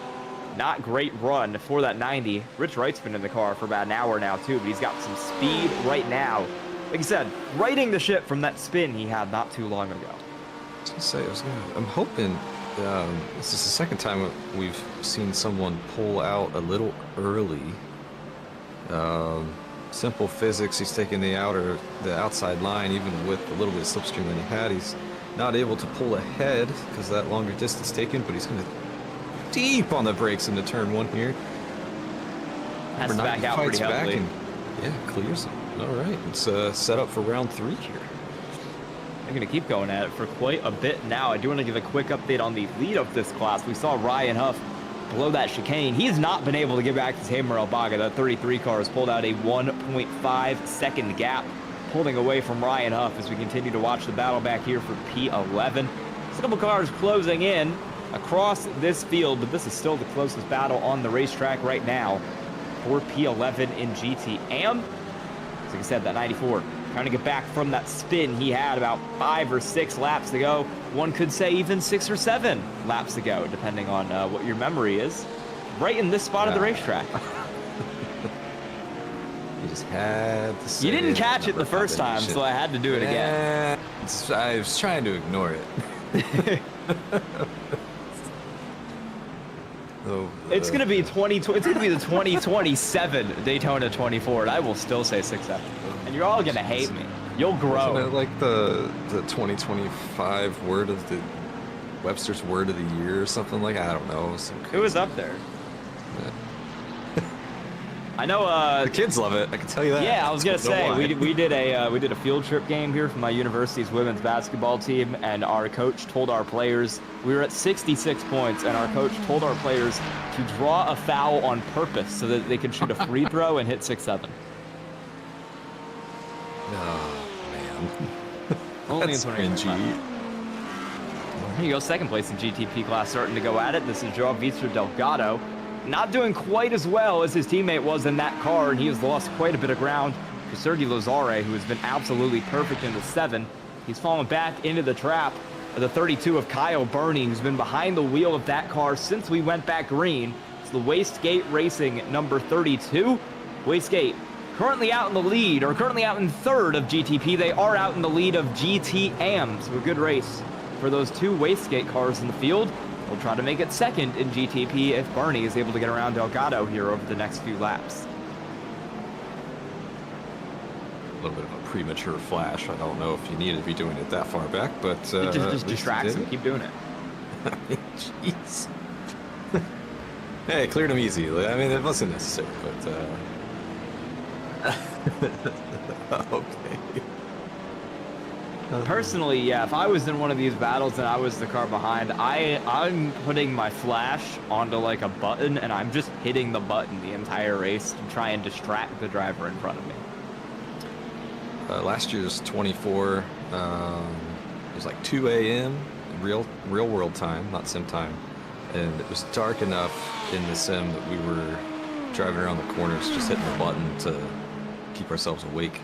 not great run for that 90. Rich Wright's been in the car for about an hour now too, but he's got some speed right now. Like I said, righting the ship from that spin he had not too long ago. I'm hoping this is the second time we've seen someone pull out a little early. Simple physics, he's taking the outside line, even with a little bit of slipstream that he had. He's not able to pull ahead because that longer distance taken, but he's going to deep on the brakes into turn 1 here. Has to back out pretty heavily. Yeah, clears it. All right, it's set up for round 3 here. They're going to keep going at it for quite a bit now. I do want to give a quick update on the lead of this class. We saw Ryan Huff below that chicane. He's not been able to get back to Tamer Elbaga. That 33 car has pulled out a 1.5 second gap, pulling away from Ryan Huff as we continue to watch the battle back here for P11. There's a couple cars closing in across this field, but this is still the closest battle on the racetrack right now for P11 in GTM. Like I said, that 94 trying to get back from that spin he had about 5 or 6 laps to go. One could say even 6 or 7 laps to go, depending on what your memory is. Right in this spot of the racetrack. You just had to say you didn't catch it the first time, so I had to do it again. I was trying to ignore it. It's gonna be It's gonna be the 2027 Daytona 24, and I will still say 6-7. And you're all gonna hate me. You'll grow. Isn't it like the 2025 word of the Webster's word of the year or something like? I don't know. It was up there. Yeah. I know. The kids love it. I can tell you that. Yeah, I was gonna say we did a field trip game here for my university's women's basketball team, and our coach told our players we were at 66 points, and our coach told our players to draw a foul on purpose so that they could shoot a free throw and hit 6-7. Oh man, Only that's in cringy. Here you go, second place in GTP class, starting to go at it. This is Joao Victor Delgado. Not doing quite as well as his teammate was in that car, and he has lost quite a bit of ground to Sergi Lazare, who has been absolutely perfect in the 7. He's fallen back into the trap of the 32 of Kyle Burney, who's been behind the wheel of that car since we went back green. It's the Wastegate Racing number 32. Wastegate currently out in the lead, or currently out in third of GTP. They are out in the lead of GTM, so a good race for those 2 Wastegate cars in the field. We'll try to make it second in GTP if Barney is able to get around Delgado here over the next few laps. A little bit of a premature flash. I don't know if you needed to be doing it that far back, but It just distracts him. Keep doing it. Jeez. Hey, cleared him easy. I mean, it wasn't necessary, but okay. Personally, yeah, if I was in one of these battles and I was the car behind, I'm putting my flash onto like a button, and I'm just hitting the button the entire race to try and distract the driver in front of me. Last year's 24, it was like 2 a.m. real world time, not sim time, and it was dark enough in the sim that we were driving around the corners, just hitting the button to keep ourselves awake.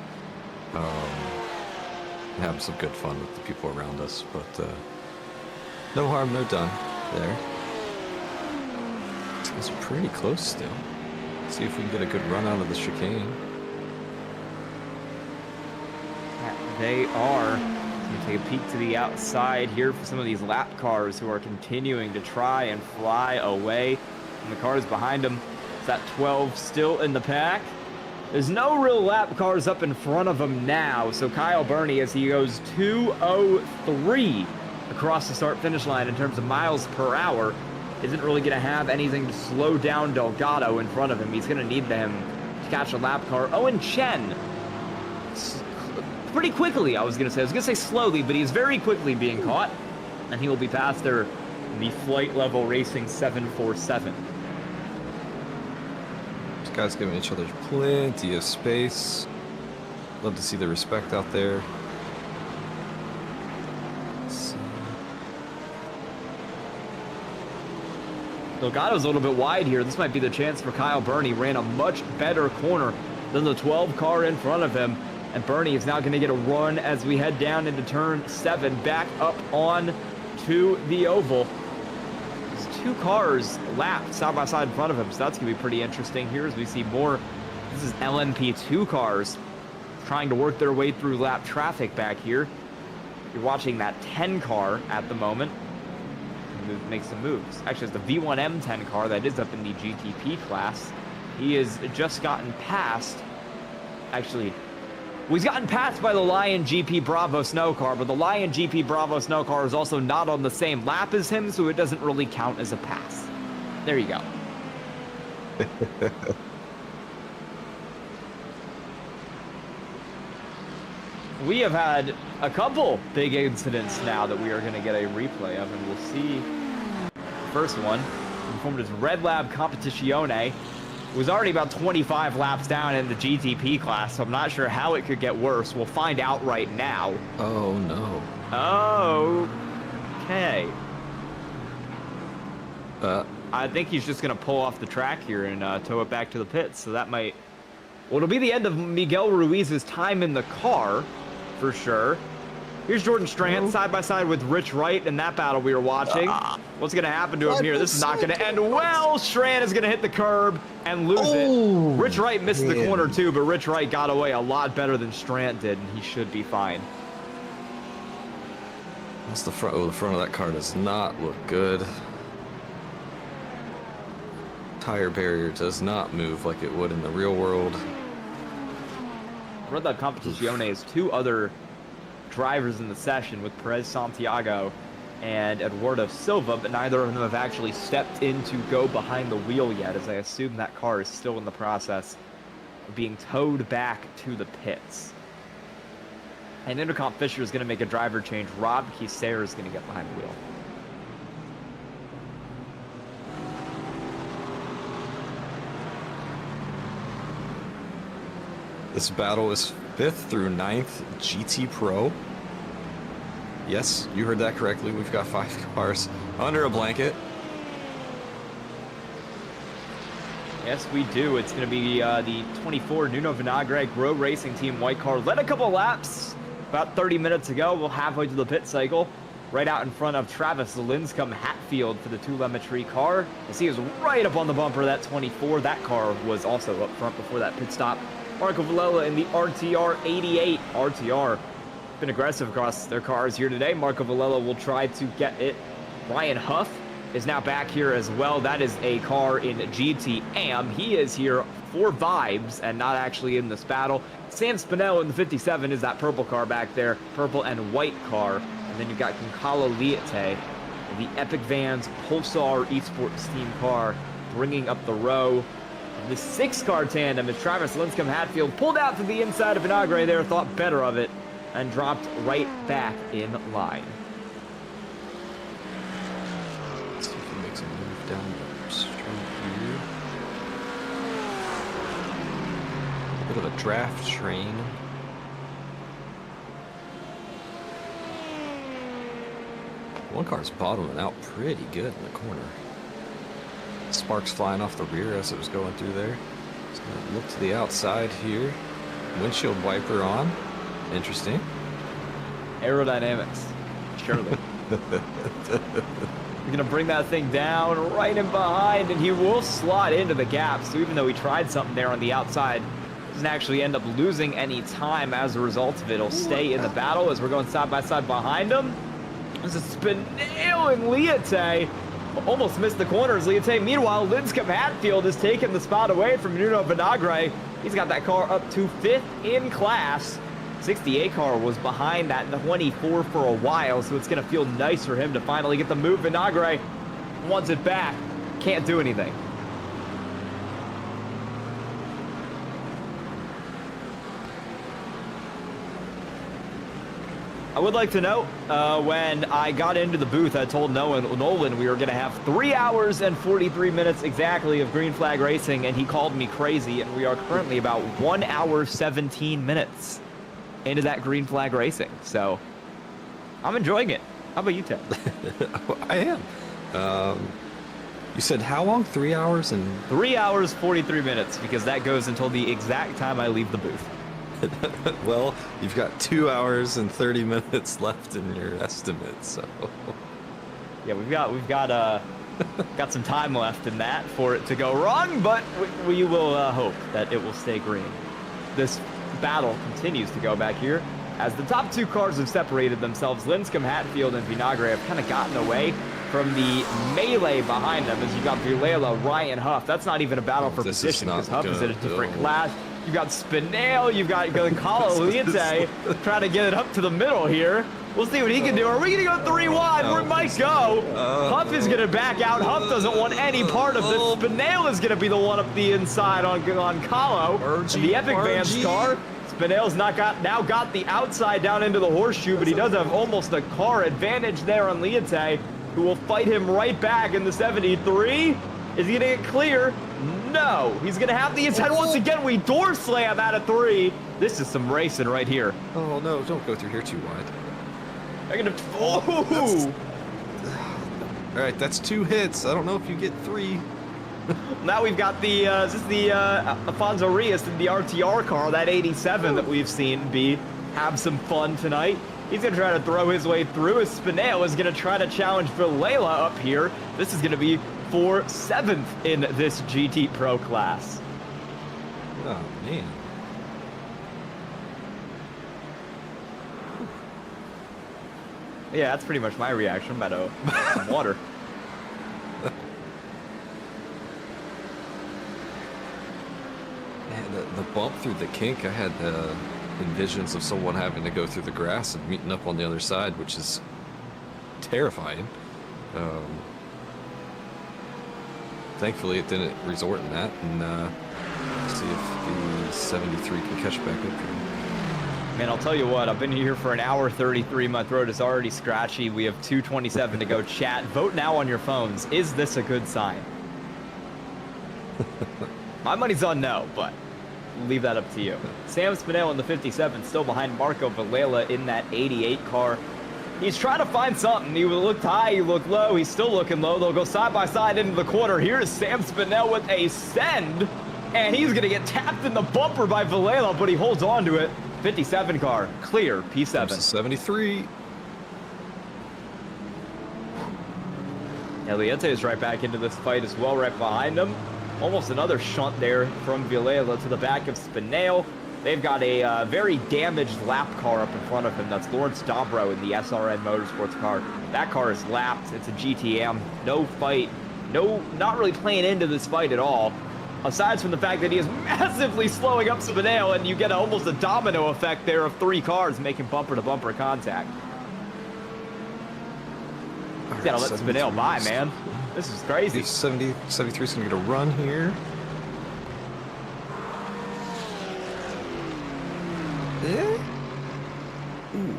Having some good fun with the people around us, but no harm, no done there. It's pretty close still. Let's see if we can get a good run out of the chicane. They are. Going to take a peek to the outside here for some of these lap cars who are continuing to try and fly away. And the cars behind them, it's that 12 still in the pack. There's no real lap cars up in front of him now, so Kyle Burney, as he goes 2:03 across the start-finish line in terms of miles per hour, isn't really going to have anything to slow down Delgado in front of him. He's going to need them to catch a lap car. Owen Chen, pretty quickly, I was going to say slowly, but he's very quickly being caught, and he will be past there in the Flight Level Racing 747. Guys giving each other plenty of space. Love to see the respect out there. Delgado's a little bit wide here. This might be the chance for Kyle Burney. Ran a much better corner than the 12 car in front of him. And Burney is now going to get a run as we head down into turn 7, back up on to the oval. 2 cars lapped side by side in front of him, so that's going to be pretty interesting here as we see more. This is LMP2 cars trying to work their way through lap traffic back here. You're watching that 10 car at the moment make some moves. Actually, it's the V1M 10 car that is up in the GTP class. He has just gotten past, actually, well, he's gotten passed by the Lion GP Bravo Snow car, but the Lion GP Bravo Snow car is also not on the same lap as him, so it doesn't really count as a pass. There you go. we have had a couple big incidents now that we are going to get a replay of, and we'll see. The first one, performed as Red Lab Competizione, was already about 25 laps down in the GTP class, so I'm not sure how it could get worse. We'll find out right now. Oh, no. Okay. I think he's just going to pull off the track here and tow it back to the pits, so that might... Well, it'll be the end of Miguel Ruiz's time in the car, for sure. Here's Jordan Strand side by side with Rich Wright in that battle we were watching. What's going to happen to him here? This is not going to end well. Strand is going to hit the curb and lose it. Rich Wright missed the corner too, but Rich Wright got away a lot better than Strand did, and he should be fine. That's the front. Oh, the front of that car does not look good. Tire barrier does not move like it would in the real world. Red Lab Competizione has two other drivers in the session with Perez Santiago and Eduardo Silva, but neither of them have actually stepped in to go behind the wheel yet, as I assume that car is still in the process of being towed back to the pits. And Intercom Fisher is going to make a driver change. Rob Kiser is going to get behind the wheel. This battle is 5th through 9th GT Pro. Yes, you heard that correctly. We've got 5 cars under a blanket. Yes, we do. It's going to be the 24 Nuno Vinagre Grow Racing Team white car. Led a couple laps about 30 minutes ago. We'll halfway to the pit cycle. Right out in front of Travis Linscomb Hatfield for the 2-Lemmetry car. As he was right up on the bumper of that 24. That car was also up front before that pit stop. Marco Villela in the RTR 88. RTR been aggressive across their cars here today. Marco Villela will try to get it. Ryan Huff is now back here as well. That is a car in GT Am. He is here for vibes and not actually in this battle. Sam Spinello in the 57 is that purple car back there. Purple and white car. And then you've got Goncalo Liete, the Epic Vans Pulsar Esports team car, bringing up the row. The 6-car tandem as Travis Linscomb Hatfield pulled out to the inside of Vinagre there, thought better of it, and dropped right back in line. Let's see if he makes a move down the street here. A bit of a draft train. One car's bottoming out pretty good in the corner. Sparks flying off the rear as it was going through there. Just gonna look to the outside here. Windshield wiper on. Interesting. Aerodynamics, surely. We're gonna bring that thing down right in behind, and he will slot into the gap. So even though he tried something there on the outside, doesn't actually end up losing any time as a result of it. He'll stay in the battle as we're going side by side behind him. This is Spinello and Liete. Almost missed the corners. Liete, meanwhile, Linscomb Hatfield has taken the spot away from Nuno Vinagre. He's got that car up to 5th in class. 68 car was behind that 24 for a while, so it's going to feel nice for him to finally get the move. Vinagre wants it back. Can't do anything. I would like to note, when I got into the booth, I told Nolan we were going to have 3 hours and 43 minutes exactly of green flag racing, and he called me crazy, and we are currently about 1 hour 17 minutes into that green flag racing. So I'm enjoying it. How about you, Ted? I am. You said how long? 3 hours and 3 hours 43 minutes, because that goes until the exact time I leave the booth. Well, you've got 2 hours and 30 minutes left in your estimate, so yeah, we've got some time left in that for it to go wrong, but we will hope that it will stay green. This battle continues to go back here as the top 2 cars have separated themselves. Linscomb Hatfield and Vinagre have kind of gotten away from the melee behind them as you got Villela, Ryan Huff. That's not even a battle for position because Huff is in a different class. You've got Spinello, you've got Goncalo Liete trying to get it up to the middle here. We'll see what he can do. Are we going to go 3 wide? Where it might go. Huff is going to back out. Huff doesn't want any part of this. Spinello is going to be the one up the inside on Goncalo. The Epic Vans car. Spinell's now got the outside down into the horseshoe, but he does have almost a car advantage there on Liete, who will fight him right back in the 73. Is he gonna get clear? No, he's gonna have the inside once again. We door slam out of 3. This is some racing right here. Oh no, don't go through here too wide. They're gonna, oh! All right, that's 2 hits. I don't know if you get 3. Now we've got the, is this the Alfonso Rios in the RTR car, that 87 that we've seen have some fun tonight. He's going to try to throw his way through as Spinell is going to try to challenge Villela up here. This is going to be for 7th in this GT Pro class. Oh, man. Yeah, that's pretty much my reaction. I'm about to some water. The bump through the kink, I had envisions of someone having to go through the grass and meeting up on the other side, which is terrifying. Thankfully, it didn't resort in that, and see if the 73 can catch back up here. Man, I'll tell you what, I've been here for an hour 33. My throat is already scratchy. We have 2:27 to go. Chat, vote now on your phones. Is this a good sign? My money's on no, but leave that up to you. Sam Spinell in the 57, still behind Marco Villela in that 88 car. He's trying to find something. He looked high, he looked low, he's still looking low. They'll go side by side into the corner. Here's Sam Spinell with a send, and he's gonna get tapped in the bumper by Villela, but he holds on to it. 57 car, clear, P7. 73. Eliente is right back into this fight as well, right behind him. Almost another shunt there from Villela to the back of Spinell. They've got a very damaged lap car up in front of him. That's Lawrence Dobro in the SRN Motorsports car. That car is lapped. It's a GTM. No fight. No, not really playing into this fight at all. Aside from the fact that he is massively slowing up Spinell, and you get almost a domino effect there of 3 cars making bumper-to-bumper contact. You gotta let Spinell by, man. This is crazy. 73 is going to get a run here. Yeah. Ooh.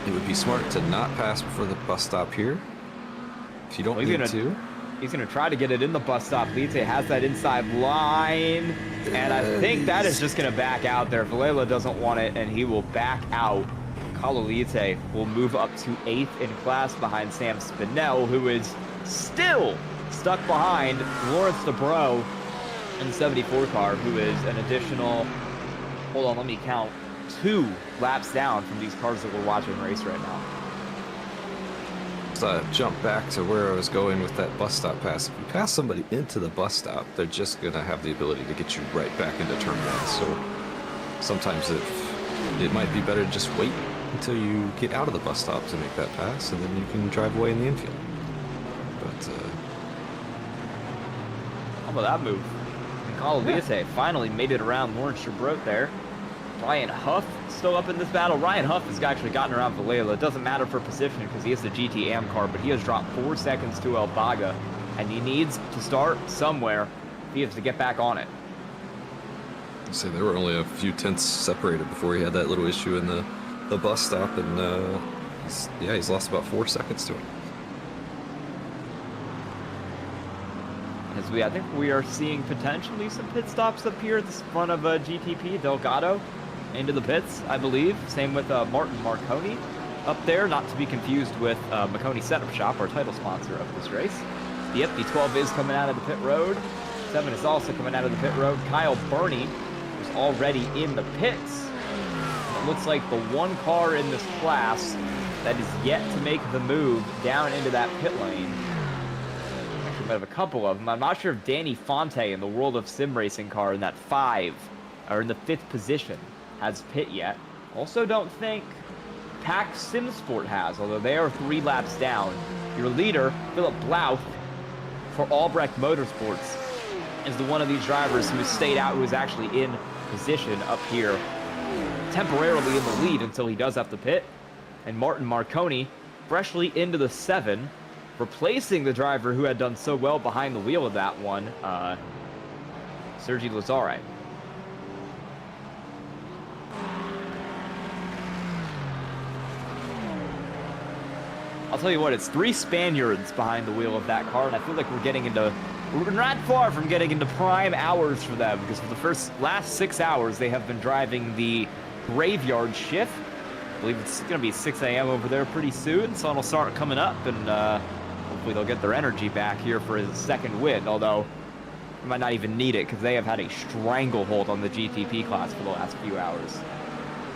It would be smart to not pass before the bus stop here. If you don't need to. He's going to try to get it in the bus stop. Liete has that inside line. And I think that is just going to back out there. Villela doesn't want it, and he will back out. Liete will move up to 8th in class behind Sam Spinell, who is still stuck behind Lawrence Dobro in the 74 car, who is an additional, hold on, let me count, 2 laps down from these cars that we're watching race right now. So jump back to where I was going with that bus stop pass. If you pass somebody into the bus stop, they're just going to have the ability to get you right back into turn 1. So sometimes it might be better to just wait until you get out of the bus stop to make that pass, and then you can drive away in the infield. But how about that move? Liete finally made it around Lawrence Chabrot there. Ryan Huff still up in this battle. Ryan Huff has actually gotten around Villela. It doesn't matter for position because he has the GTM car, but he has dropped 4 seconds to El Baga, and he needs to start somewhere if he has to get back on it. So there were only a few tenths separated before he had that little issue in the bus stop, and he's lost about 4 seconds to it. As I think we are seeing potentially some pit stops up here at the front of GTP Delgado into the pits, I believe. Same with Martin Marconi up there, not to be confused with Maconi Setup Shop, our title sponsor of this race. Yep, the 12 is coming out of the pit road. 7 is also coming out of the pit road. Kyle Burney is already in the pits. It looks like the one car in this class that is yet to make the move down into that pit lane. Actually, we have a couple of them. I'm not sure if Danny Fonte in the World of Sim Racing car in that 5, or in the 5th position, has pit yet. Also don't think Pack Sim Sport has, although they are 3 laps down. Your leader, Philip Blouth, for Albrecht Motorsports, is the one of these drivers who has stayed out, who is actually in position up here, temporarily in the lead until he does have to pit. And Martin Marconi, freshly into the 7, replacing the driver who had done so well behind the wheel of that one. Sergi Lazare. I'll tell you what, it's 3 Spaniards behind the wheel of that car, and I feel like we're not far from getting into prime hours for them, because for the last 6 hours, they have been driving the graveyard shift. I believe it's going to be 6 a.m. over there pretty soon, sun will start coming up, and hopefully they'll get their energy back here for his second win, although they might not even need it, because they have had a stranglehold on the GTP class for the last few hours.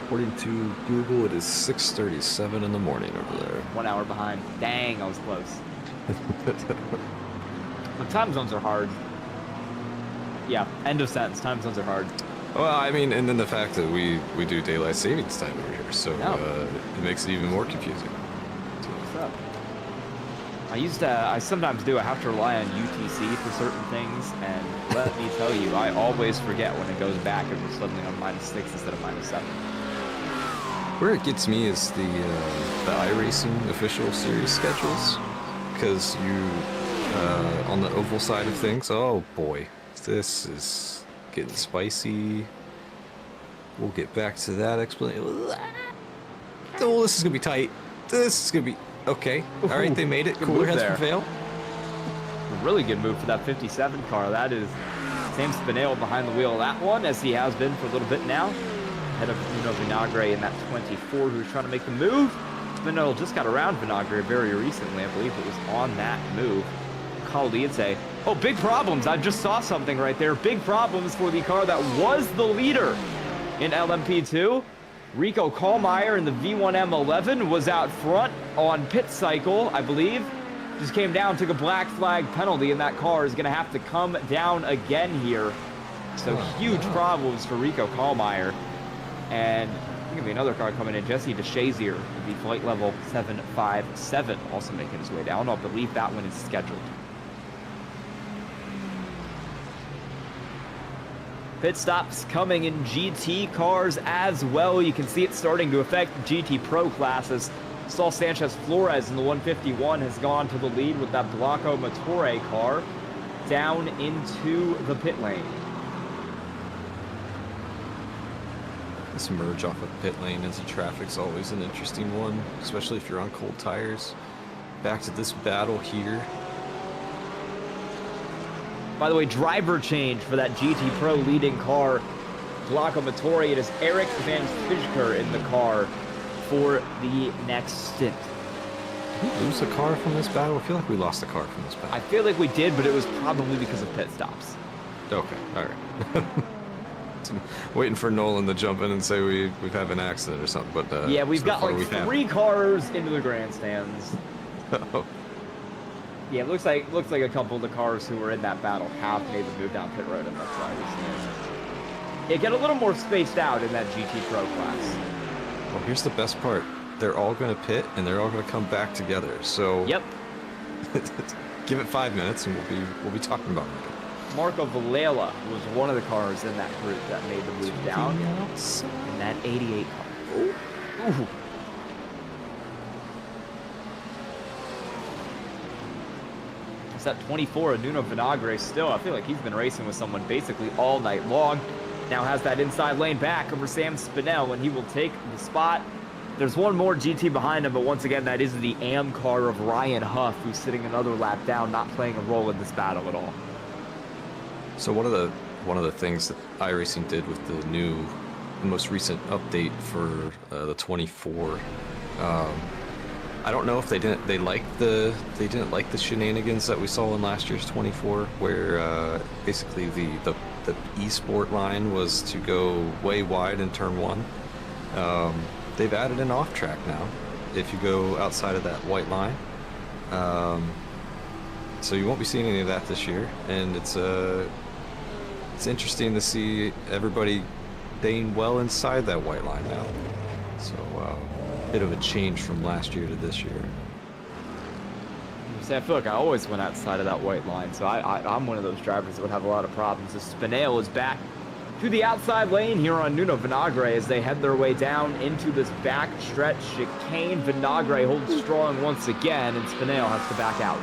According to Google, it is 6:37 in the morning over there. 1 hour behind. Dang, I was close. The time zones are hard. Yeah, end of sentence. Time zones are hard. Well, I mean, and then the fact that we do daylight savings time over here, so No. It makes it even more confusing. What's up? I sometimes do. I have to rely on UTC for certain things, and let me tell you, I always forget when it goes back and we're suddenly on -6 instead of -7. Where it gets me is the iRacing official series schedules, because on the oval side of things, oh boy, this is getting spicy. We'll get back to that explanation. Oh, this is gonna be tight. This is gonna be okay. All right, they made it. Good Cooler move heads there. prevail. A really good move for that 57 car. That is Sam Spinell behind the wheel of that one, as he has been for a little bit now. Ahead of Nuno Vinagre in that 24, who's trying to make the move. Spinell just got around Vinagre very recently. I believe it was on that move. Khalidze. Oh, big problems. I just saw something right there. Big problems for the car that was the leader in LMP2. Rico Kallmeyer in the V1M11 was out front on pit cycle, I believe. Just came down, took a black flag penalty, and that car is going to have to come down again here. So huge problems for Rico Kallmeyer. And there's going to be another car coming in, Jesse DeShazier, with the flight level 757, also making his way down. I believe that one is scheduled. Pit stops coming in GT cars as well. You can see it starting to affect GT Pro classes. Saul Sanchez Flores in the 151 has gone to the lead with that Blanco Motore car down into the pit lane. This merge off of pit lane into traffic's always an interesting one, especially if you're on cold tires. Back to this battle here. By the way, driver change for that GT Pro leading car, Blanco Motore. It is Eric Van Fijker in the car for the next stint. Did we lose a car from this battle? I feel like we lost a car from this battle. I feel like we did, but it was probably because of pit stops. Okay, all right. Waiting for Nolan to jump in and say we've had an accident or something, but yeah, we've so got far like we 3 cars into the grandstands. Yeah, it looks like a couple of the cars who were in that battle have made the move down pit road, and that's why we're seeing it. Yeah, get a little more spaced out in that GT Pro class. Well, here's the best part. They're all going to pit, and they're all going to come back together. So Yep. give it 5 minutes, and we'll be talking about it. Marco Villela was one of the cars in that group that made the move down in that 88 car. Ooh. It's that 24 of Nuno Vinagre still. I feel like he's been racing with someone basically all night long. Now has that inside lane back over Sam Spinell, and he will take the spot. There's one more GT behind him, but once again, that is the AM car of Ryan Huff, who's sitting another lap down, not playing a role in this battle at all. So one of the things that iRacing did with the most recent update for the 24, I don't know if they didn't like the shenanigans that we saw in last year's 24, where basically the esport line was to go way wide in turn 1. They've added an off track now if you go outside of that white line. So you won't be seeing any of that this year, and it's interesting to see everybody staying well inside that white line now. So bit of a change from last year to this year. See, I feel like I always went outside of that white line, so I'm one of those drivers that would have a lot of problems. As Spinell is back to the outside lane here on Nuno Vinagre as they head their way down into this back stretch chicane. Vinagre holds strong once again, and Spinell has to back out.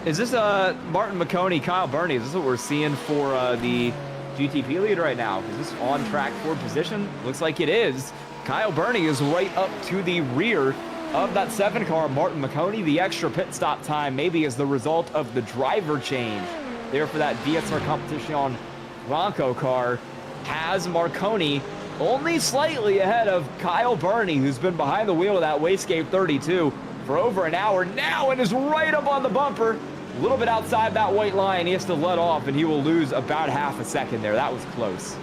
Is this Martin Maconi, Kyle Burney? Is this what we're seeing for the GTP lead right now? Is this on track for position? Looks like it is. Kyle Burney is right up to the rear of that 7 car, Martin Maconi. The extra pit stop time maybe is the result of the driver change there for that VSR Competition Blanco car. Has Marconi only slightly ahead of Kyle Burney, who's been behind the wheel of that Wastegate 32 for over an hour now and is right up on the bumper. A little bit outside that white line. He has to let off, and he will lose about half a second there. That was close.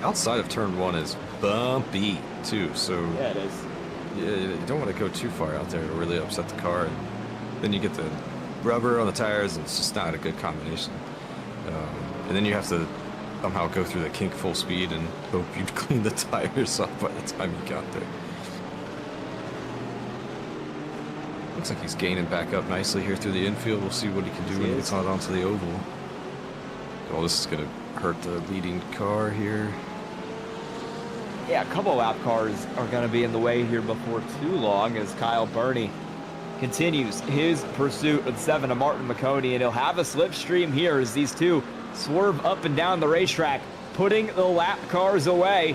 Outside of turn 1 is bumpy, too, so... Yeah, it is. Yeah, you don't want to go too far out there to really upset the car. And then you get the rubber on the tires, and it's just not a good combination. And then you have to somehow go through the kink full speed and hope you'd clean the tires off by the time you got there. Looks like he's gaining back up nicely here through the infield. We'll see what he can do when he gets on onto the oval. Oh, this is going to hurt the leading car here. Yeah, a couple lap cars are going to be in the way here before too long as Kyle Burney continues his pursuit of 7 of Martin Maconi, and he'll have a slipstream here as these two swerve up and down the racetrack, putting the lap cars away.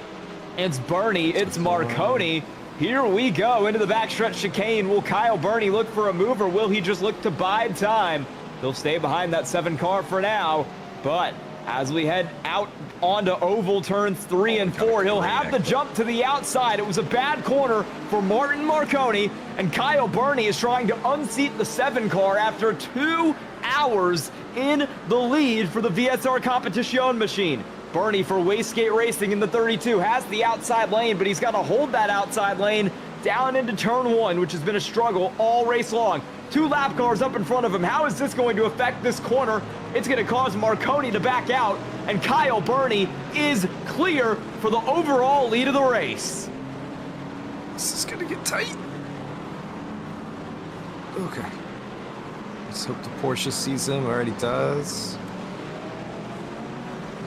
It's Burney, it's Marconi. Here we go into the backstretch chicane. Will Kyle Burney look for a move, or will he just look to bide time? He'll stay behind that 7 car for now, but as we head out onto oval turns 3 and 4, he'll have the jump to the outside. It was a bad corner for Martin Marconi, and Kyle Burney is trying to unseat the 7 car after 2 hours in the lead for the VSR Competition machine. Burney for Wastegate Racing in the 32 has the outside lane, but he's got to hold that outside lane down into turn 1, which has been a struggle all race long. 2 lap cars up in front of him. How is this going to affect this corner? It's going to cause Marconi to back out, and Kyle Burney is clear for the overall lead of the race. This is going to get tight. Okay. Let's hope the Porsche sees him. Already does.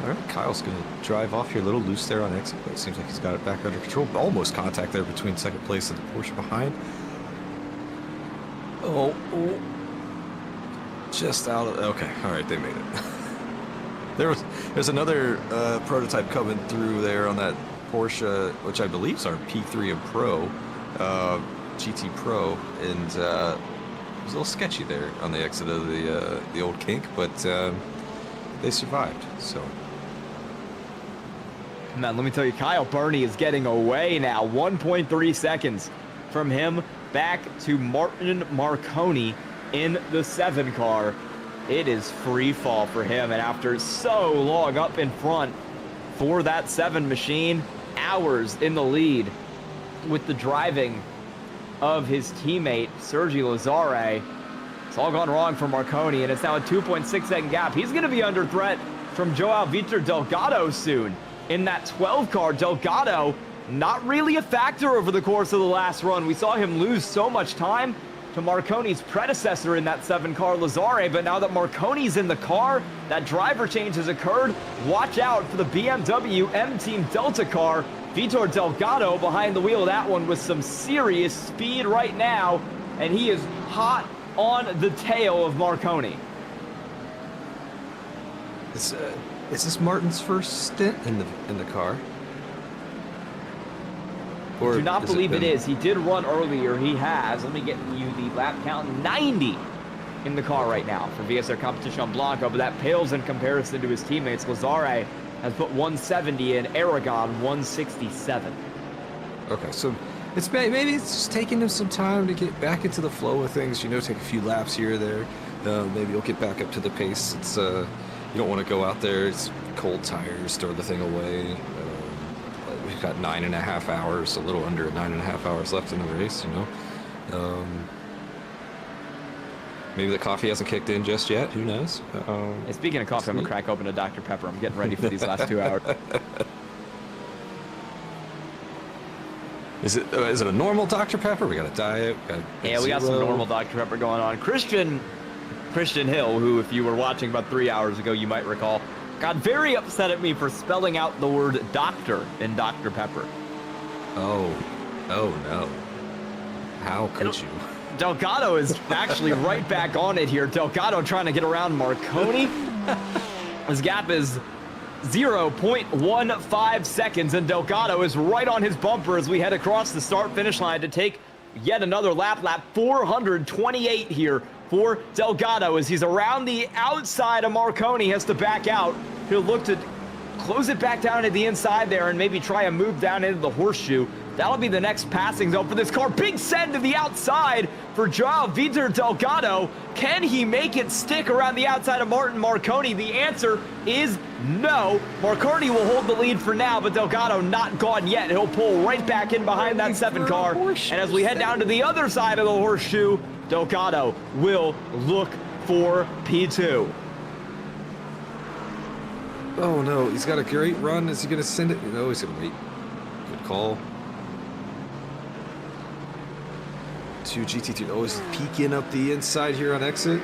All right, Kyle's going to drive off here a little loose there on exit, but it seems like he's got it back under control. Almost contact there between second place and the Porsche behind. Oh, just out of... Okay, all right, they made it. There's another prototype coming through there on that Porsche, which I believe is our P3 and Pro, GT Pro, and it was a little sketchy there on the exit of the old kink, but they survived, so... Man, let me tell you, Kyle Burney is getting away now. 1.3 seconds from him back to Martin Marconi in the 7 car. It is free fall for him, and after so long up in front for that 7 machine, hours in the lead with the driving of his teammate Sergi Lazare. It's all gone wrong for Marconi, and it's now a 2.6 second gap. He's going to be under threat from Joao Vitor Delgado soon. In that 12 car, Delgado, not really a factor over the course of the last run. We saw him lose so much time to Marconi's predecessor in that 7 car, Lazare, but now that Marconi's in the car, that driver change has occurred. Watch out for the BMW M-Team Delta car. Vitor Delgado behind the wheel of that one with some serious speed right now, and he is hot on the tail of Marconi. Is this Martin's first stint in the car? Or do not believe it is. He did run earlier. He has. Let me get you the lap count. 90 in the car right now for VSR Competition Blanco, but that pales in comparison to his teammates. Lazare has put 170 in, Aragon 167. Okay, so maybe it's just taking him some time to get back into the flow of things. You know, take a few laps here or there. Maybe he'll get back up to the pace. It's you don't want to go out there. It's cold tires, throw the thing away. We've got 9.5 hours, a little under 9.5 hours left in the race. You know, maybe the coffee hasn't kicked in just yet. Who knows? Hey, speaking of coffee, I'm gonna crack open a Dr. Pepper. I'm getting ready for these last 2 hours. Is it a normal Dr. Pepper? We got a diet. Yeah, we got some normal Dr. Pepper going on. Christian Hill, who, if you were watching about 3 hours ago, you might recall, got very upset at me for spelling out the word doctor in Dr. Pepper. Oh no. How could you? Delgado is actually right back on it here. Delgado trying to get around Marconi. His gap is 0.15 seconds, and Delgado is right on his bumper as we head across the start-finish line to take yet another lap 428 here for Delgado as he's around the outside of Marconi, has to back out. He'll look to close it back down to the inside there and maybe try a move down into the horseshoe. That'll be the next passing zone for this car. Big send to the outside for Joao Vitor Delgado. Can he make it stick around the outside of Martin Marconi? The answer is no. Marconi will hold the lead for now, but Delgado not gone yet. He'll pull right back in behind that 7 car. And as we head down to the other side of the horseshoe, Delgado will look for P2. Oh no, he's got a great run. Is he going to send it? No, he's going to wait. Good call. 2 GT3. Oh, he's peeking up the inside here on exit.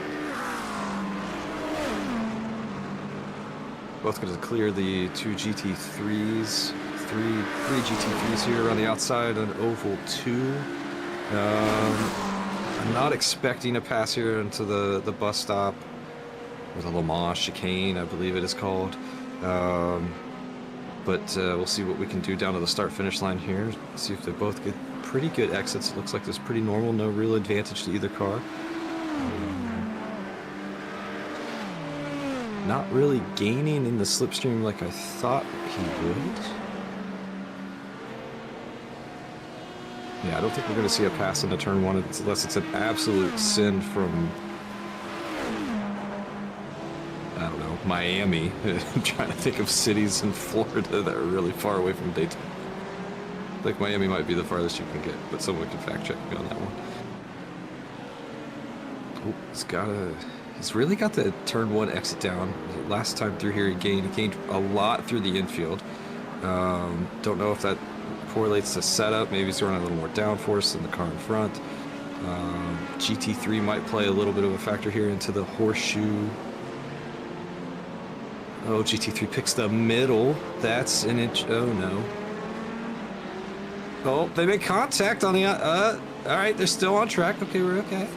Both going to clear the 2 GT3s. Three GT3s here on the outside on oval 2. I'm not expecting a pass here into the bus stop, or the Le Mans chicane, I believe it is called. But we'll see what we can do down to the start-finish line here. See if they both get pretty good exits. It looks like it's pretty normal, no real advantage to either car. Not really gaining in the slipstream like I thought he would. Yeah, I don't think we're going to see a pass into turn 1 unless it's an absolute sin from, I don't know, Miami. I'm trying to think of cities in Florida that are really far away from Daytona. I think Miami might be the farthest you can get, but someone can fact check me on that one. Oh, he's really got the turn 1 exit down. Last time through here he gained a lot through the infield. Don't know if that correlates to setup. Maybe he's running a little more downforce than the car in front. GT3 might play a little bit of a factor here into the horseshoe. Oh, GT3 picks the middle. That's an inch. Oh no. Oh, they make contact on the. All right, they're still on track. Okay, we're okay.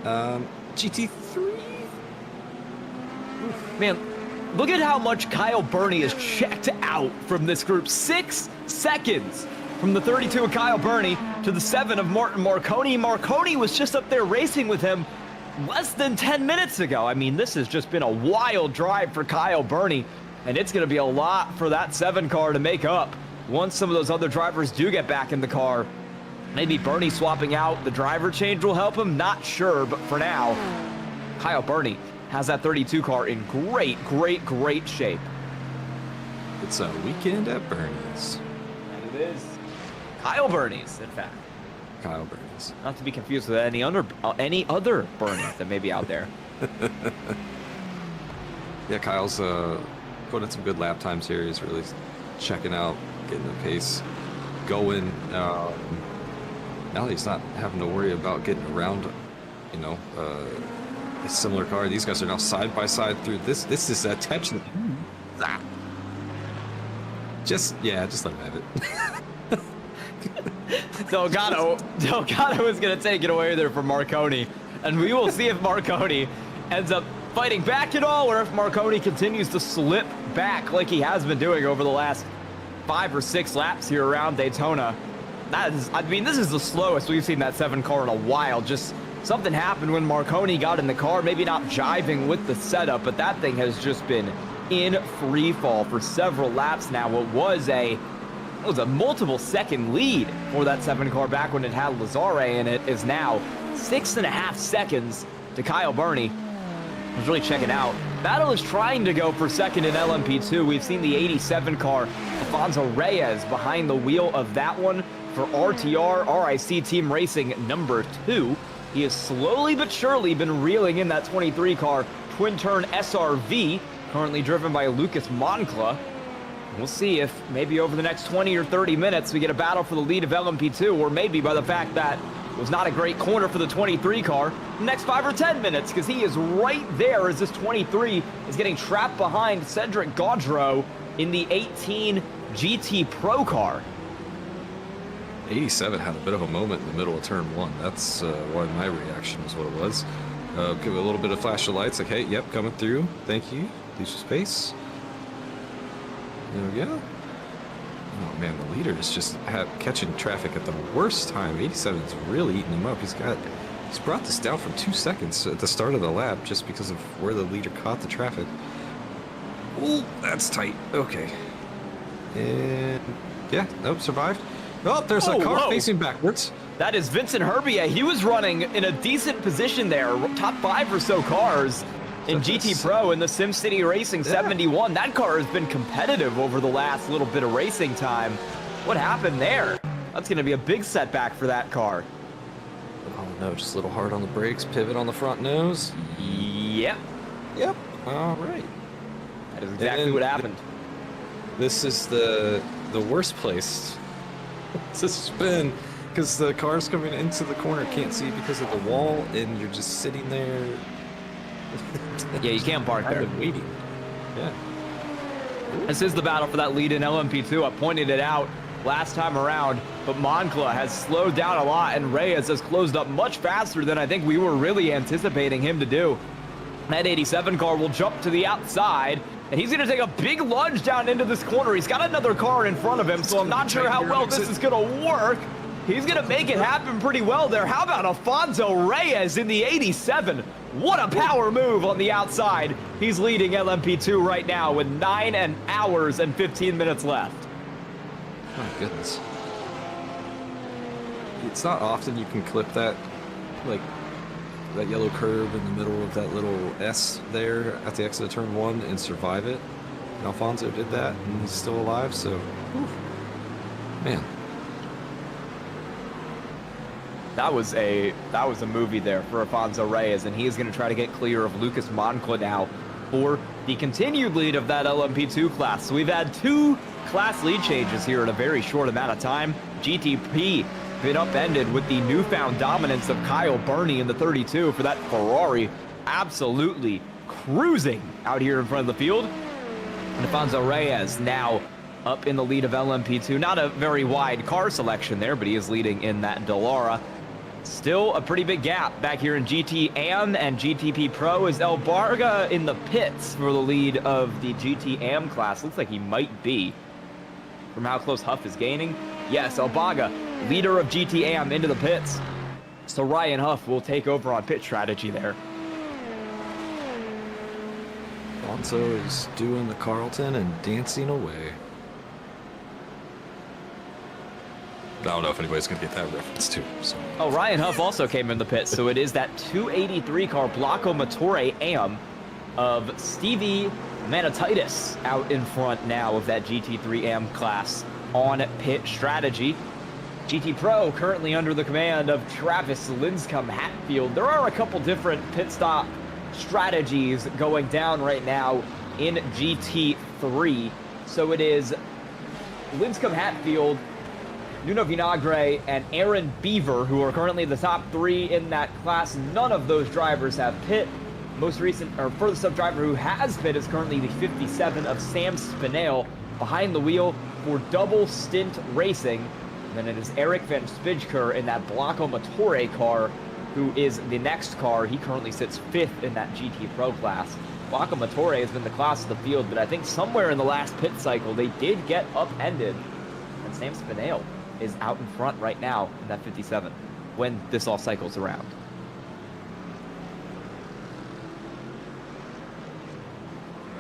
GT3. Man, look at how much Kyle Burney is checked out from this group. 6 seconds from the 32 of Kyle Burney to the 7 of Martin Marconi. Marconi was just up there racing with him less than 10 minutes ago. I mean, this has just been a wild drive for Kyle Burney, and it's going to be a lot for that 7 car to make up once some of those other drivers do get back in the car. Maybe Burney swapping out the driver change will help him, not sure, but for now, Kyle Burney has that 32 car in great shape. It's a weekend at Bernie's. And it is Kyle Burney's, in fact. Kyle Bernie's. Not to be confused with any other Bernie that may be out there. Yeah, Kyle's put in some good lap times here. He's really checking out, getting the pace going. Now that he's not having to worry about getting around, you know, a similar car. These guys are now side by side through this. This is a tension. Just let him have it. Delgado is going to take it away there from Marconi. And we will see if Marconi ends up fighting back at all, or if Marconi continues to slip back like he has been doing over the last 5 or 6 laps here around Daytona. This is the slowest we've seen that 7 car in a while. Just something happened when Marconi got in the car, maybe not jiving with the setup, but that thing has just been in free fall for several laps now. It was a multiple second lead for that 7 car back when it had Lazare in it. Is now 6.5 seconds to Kyle Burney. He's really checking out. Battle is trying to go for second in LMP2. We've seen the 87 car, Alfonso Reyes, behind the wheel of that one for RTR, RIC Team Racing number 2. He has slowly but surely been reeling in that 23 car, twin-turn SRV, currently driven by Lucas Moncla. We'll see if maybe over the next 20 or 30 minutes we get a battle for the lead of LMP2, or maybe by the fact that it was not a great corner for the 23 car, the next 5 or 10 minutes, because he is right there as this 23 is getting trapped behind Cedric Gaudreau in the 18 GT Pro car. 87 had a bit of a moment in the middle of turn 1. That's why my reaction was what it was. Give it a little bit of flash of lights, like, hey, yep, coming through. Thank you. Leash of space. There we go. Oh man, the leader is just catching traffic at the worst time. 87 is really eating him up. He's brought this down from 2 seconds at the start of the lap just because of where the leader caught the traffic. Ooh, that's tight. Okay. And yeah, nope, survived. Oh, there's a car facing backwards. That is Vincent Herbier. He was running in a decent position there. Top 5 or so cars in GT Pro in the SimCity Racing 71. That car has been competitive over the last little bit of racing time. What happened there? That's going to be a big setback for that car. Oh no, just a little hard on the brakes. Pivot on the front nose. Yep. Yep. All right. That is exactly what happened. This is the worst place to spin because the cars coming into the corner can't see because of the wall, and you're just sitting there. Yeah, you can't park there. Waiting. Yeah. This is the battle for that lead in LMP2. I pointed it out last time around, but Moncla has slowed down a lot, and Reyes has closed up much faster than I think we were really anticipating him to do. That 87 car will jump to the outside, and he's going to take a big lunge down into this corner. He's got another car in front of him, so I'm not sure how well this is going to work. He's going to make it happen pretty well there. How about Alfonso Reyes in the 87? What a power move on the outside. He's leading LMP2 right now with 9 hours and 15 minutes left. My goodness. It's not often you can clip that, like, that yellow curve in the middle of that little S there at the exit of turn 1 and survive it. And Alfonso did that, and he's still alive, so, whew. Man. That was a movie there for Alfonso Reyes, and he is going to try to get clear of Lucas Moncla now for the continued lead of that LMP2 class. So we've had 2 class lead changes here in a very short amount of time. GTP been upended with the newfound dominance of Kyle Burney in the 32 for that Ferrari, absolutely cruising out here in front of the field. And Alfonso Reyes now up in the lead of LMP2. Not a very wide car selection there, but he is leading in that Dallara. Still a pretty big gap back here in GT AM and GTP Pro. Is Elbarga in the pits for the lead of the GT AM class? Looks like he might be from how close Huff is gaining. Yes, Elbarga, leader of GT AM, into the pits. So Ryan Huff will take over on pit strategy there. Alonso is doing the Carlton and dancing away. I don't know if anybody's going to get that reference too. So. Oh, Ryan Huff also came in the pits, so it is that 283 car Blocco Motore AM of Stevie Manatitis out in front now of that GT3 AM class on pit strategy. GT Pro currently under the command of Travis Linscomb Hatfield. There are a couple different pit stop strategies going down right now in GT3. So it is Linscomb Hatfield, Nuno Vinagre, and Aaron Beaver, who are currently the top 3 in that class. None of those drivers have pit. Most recent, or furthest up driver who has pit is currently the 57 of Sam Spinell behind the wheel for Double Stint Racing. And then it is Eric Van Spijker in that Blocco Motore car, who is the next car. He currently sits 5th in that GT Pro class. Blocco Motore has been the class of the field, but I think somewhere in the last pit cycle they did get upended. And Sam Spinell is out in front right now in that 57 when this all cycles around.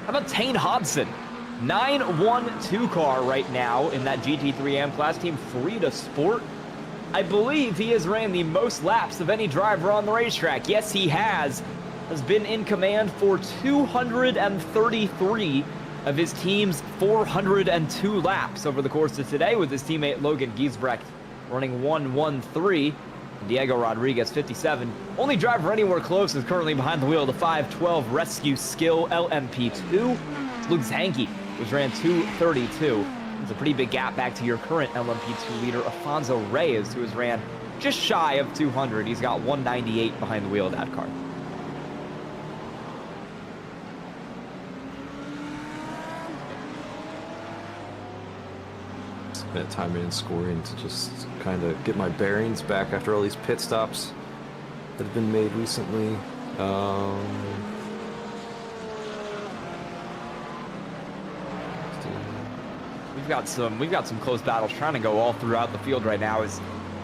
How about Tane Hobson? 912 car right now in that GT3 AM class, Team Frida Sport. I believe he has ran the most laps of any driver on the racetrack. Yes, he has been in command for 233 of his team's 402 laps over the course of today, with his teammate Logan Giesbrecht running 113. Diego Rodriguez, 57. Only driver anywhere close is currently behind the wheel of the 512 Rescue Skill LMP2. Luke Zanke, which ran 232. It's a pretty big gap back to your current LMP2 leader, Alfonso Reyes, who has ran just shy of 200. He's got 198 behind the wheel of that car. at timing and scoring to just kind of get my bearings back after all these pit stops that have been made recently. We've got some close battles trying to go all throughout the field right now. I'd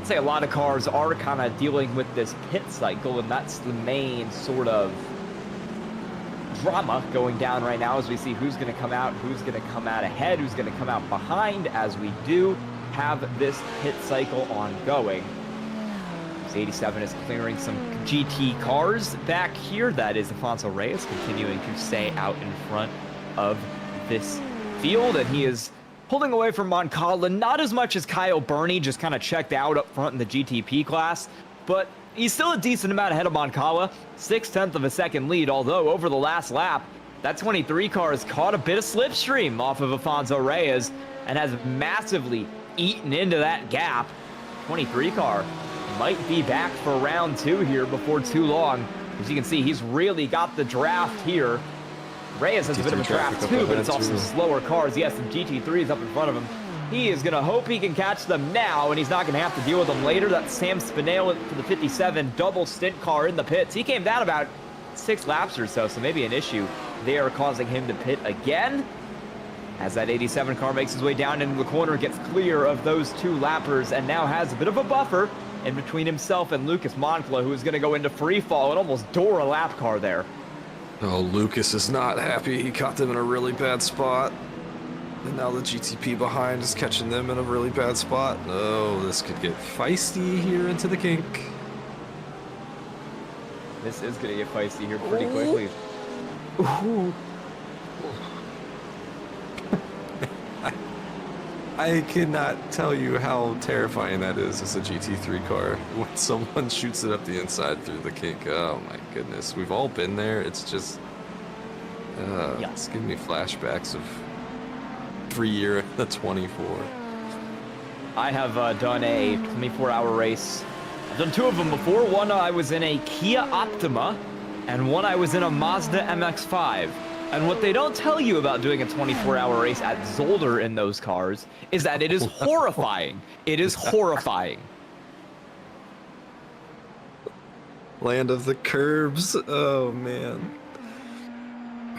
say a lot of cars are kind of dealing with this pit cycle, and that's the main sort of drama going down right now as we see who's going to come out, who's going to come out ahead, who's going to come out behind as we do have this pit cycle ongoing. 87 is clearing some GT cars back here. That is Alfonso Reyes continuing to stay out in front of this field, and he is pulling away from Moncala, not as much as Kyle Burney, just kind of checked out up front in the GTP class, but he's still a decent amount ahead of Moncala, 0.6 of a second lead, although over the last lap, that 23 car has caught a bit of slipstream off of Alfonso Reyes and has massively eaten into that gap. 23 car might be back for round 2 here before too long. As you can see, he's really got the draft here. Reyes has a bit of a draft too, but it's off some slower cars. Yes, the GT3 is up in front of him. He is going to hope he can catch them now, and he's not going to have to deal with them later. That's Sam Spinell for the 57 double stint car in the pits. He came down about 6 laps or so, so maybe an issue there causing him to pit again. As that 87 car makes his way down into the corner, gets clear of those 2 lappers, and now has a bit of a buffer in between himself and Lucas Moncla, who is going to go into free fall and almost door a lap car there. Oh, Lucas is not happy. He caught them in a really bad spot. And now the GTP behind is catching them in a really bad spot. Oh, this could get feisty here into the kink. This is going to get feisty here pretty quickly. Ooh. I cannot tell you how terrifying that is as a GT3 car when someone shoots it up the inside through the kink. Oh my goodness, we've all been there. It's just, it's giving me flashbacks of every year at the 24. I have done a 24-hour race. I've done 2 of them before. One I was in a Kia Optima, and one I was in a Mazda MX-5. And what they don't tell you about doing a 24-hour race at Zolder in those cars is that it is horrifying. It is horrifying. Land of the curbs. Oh, man.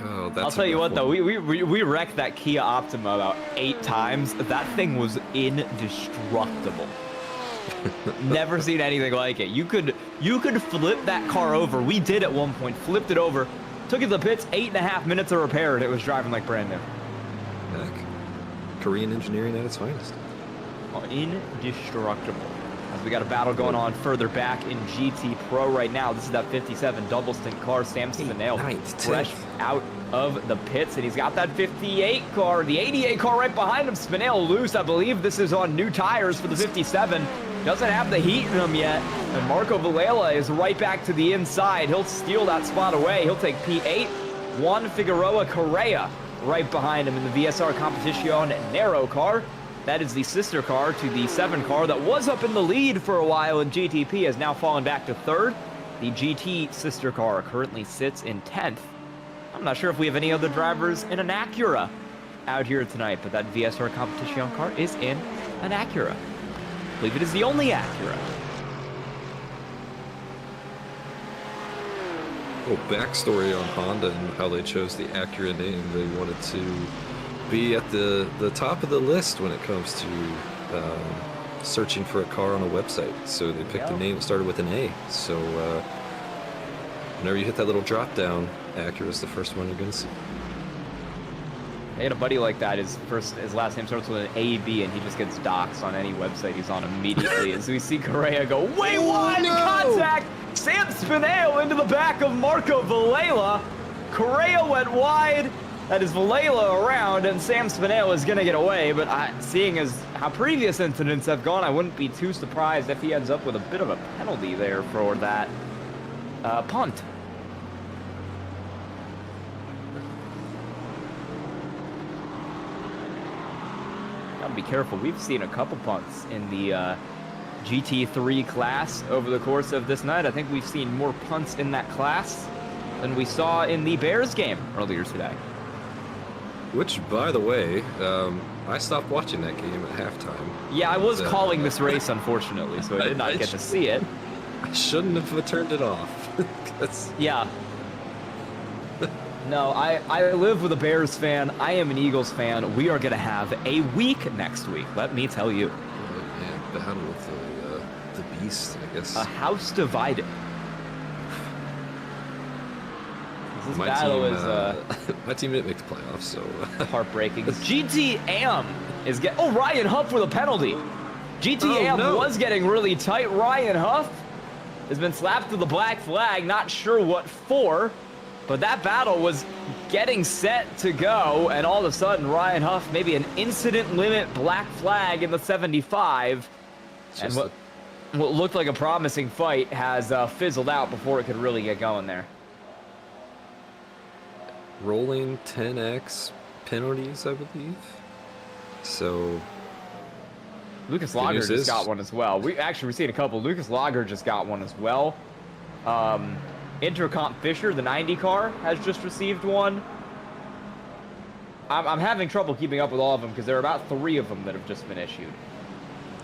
Oh, that's I'll tell you what, though. We wrecked that Kia Optima about 8 times. That thing was indestructible. Never seen anything like it. You could flip that car over. We did at one point. Flipped it over. Took it to the pits, 8.5 minutes of repair, and it was driving like brand new. Heck. Korean engineering at its finest. Oh, indestructible. As we got a battle going on further back in GT Pro right now. This is that 57 double stint car. Sam Spinell fresh out of the pits, and he's got that 58 car, the 88 car right behind him. Spinell loose. I believe this is on new tires for the 57. Doesn't have the heat in him yet. And Marco Villela is right back to the inside. He'll steal that spot away. He'll take P8. Juan Figueroa Correa right behind him in the VSR Competition narrow car. That is the sister car to the 7 car that was up in the lead for a while in GTP, has now fallen back to 3rd. The GT sister car currently sits in 10th. I'm not sure if we have any other drivers in an Acura out here tonight, but that VSR Competition car is in an Acura. I believe it is the only Acura. Oh, backstory on Honda and how they chose the Acura name. They wanted to be at the top of the list when it comes to searching for a car on a website. So they picked a name that started with an A. So whenever you hit that little drop down, Acura is the first one you're going to see. I had a buddy like that. His last name starts with an A-B, and he just gets doxxed on any website he's on immediately. As we see Correa go way wide in contact. Sam Spinell into the back of Marco Villela. Correa went wide. That is Villela around, and Sam Spinell is going to get away. But seeing as how previous incidents have gone, I wouldn't be too surprised if he ends up with a bit of a penalty there for that punt. Gotta be careful. We've seen a couple punts in the GT3 class over the course of this night. I think we've seen more punts in that class than we saw in the Bears game earlier today. Which, by the way, I stopped watching that game at halftime. Yeah, I was calling this race, unfortunately, so I did not get to see it. I shouldn't have turned it off. Yeah. No, I live with a Bears fan. I am an Eagles fan. We are going to have a week next week, let me tell you. Oh, yeah, battle of the beast, I guess. A house divided. This my battle team, is my team didn't make the playoffs, so heartbreaking. GT Am is Ryan Huff with a penalty. GT Am was getting really tight. Ryan Huff has been slapped to the black flag. Not sure what for, but that battle was getting set to go, and all of a sudden Ryan Huff, maybe an incident limit black flag in the 75, and what looked like a promising fight has fizzled out before it could really get going there. rolling 10x penalties, I believe. So Lucas Lager just got one as well. We've seen a couple. Lucas Lager just got one as well. Intercomp Fisher, the 90 car, has just received one. I'm having trouble keeping up with all of them because there are about 3 of them that have just been issued.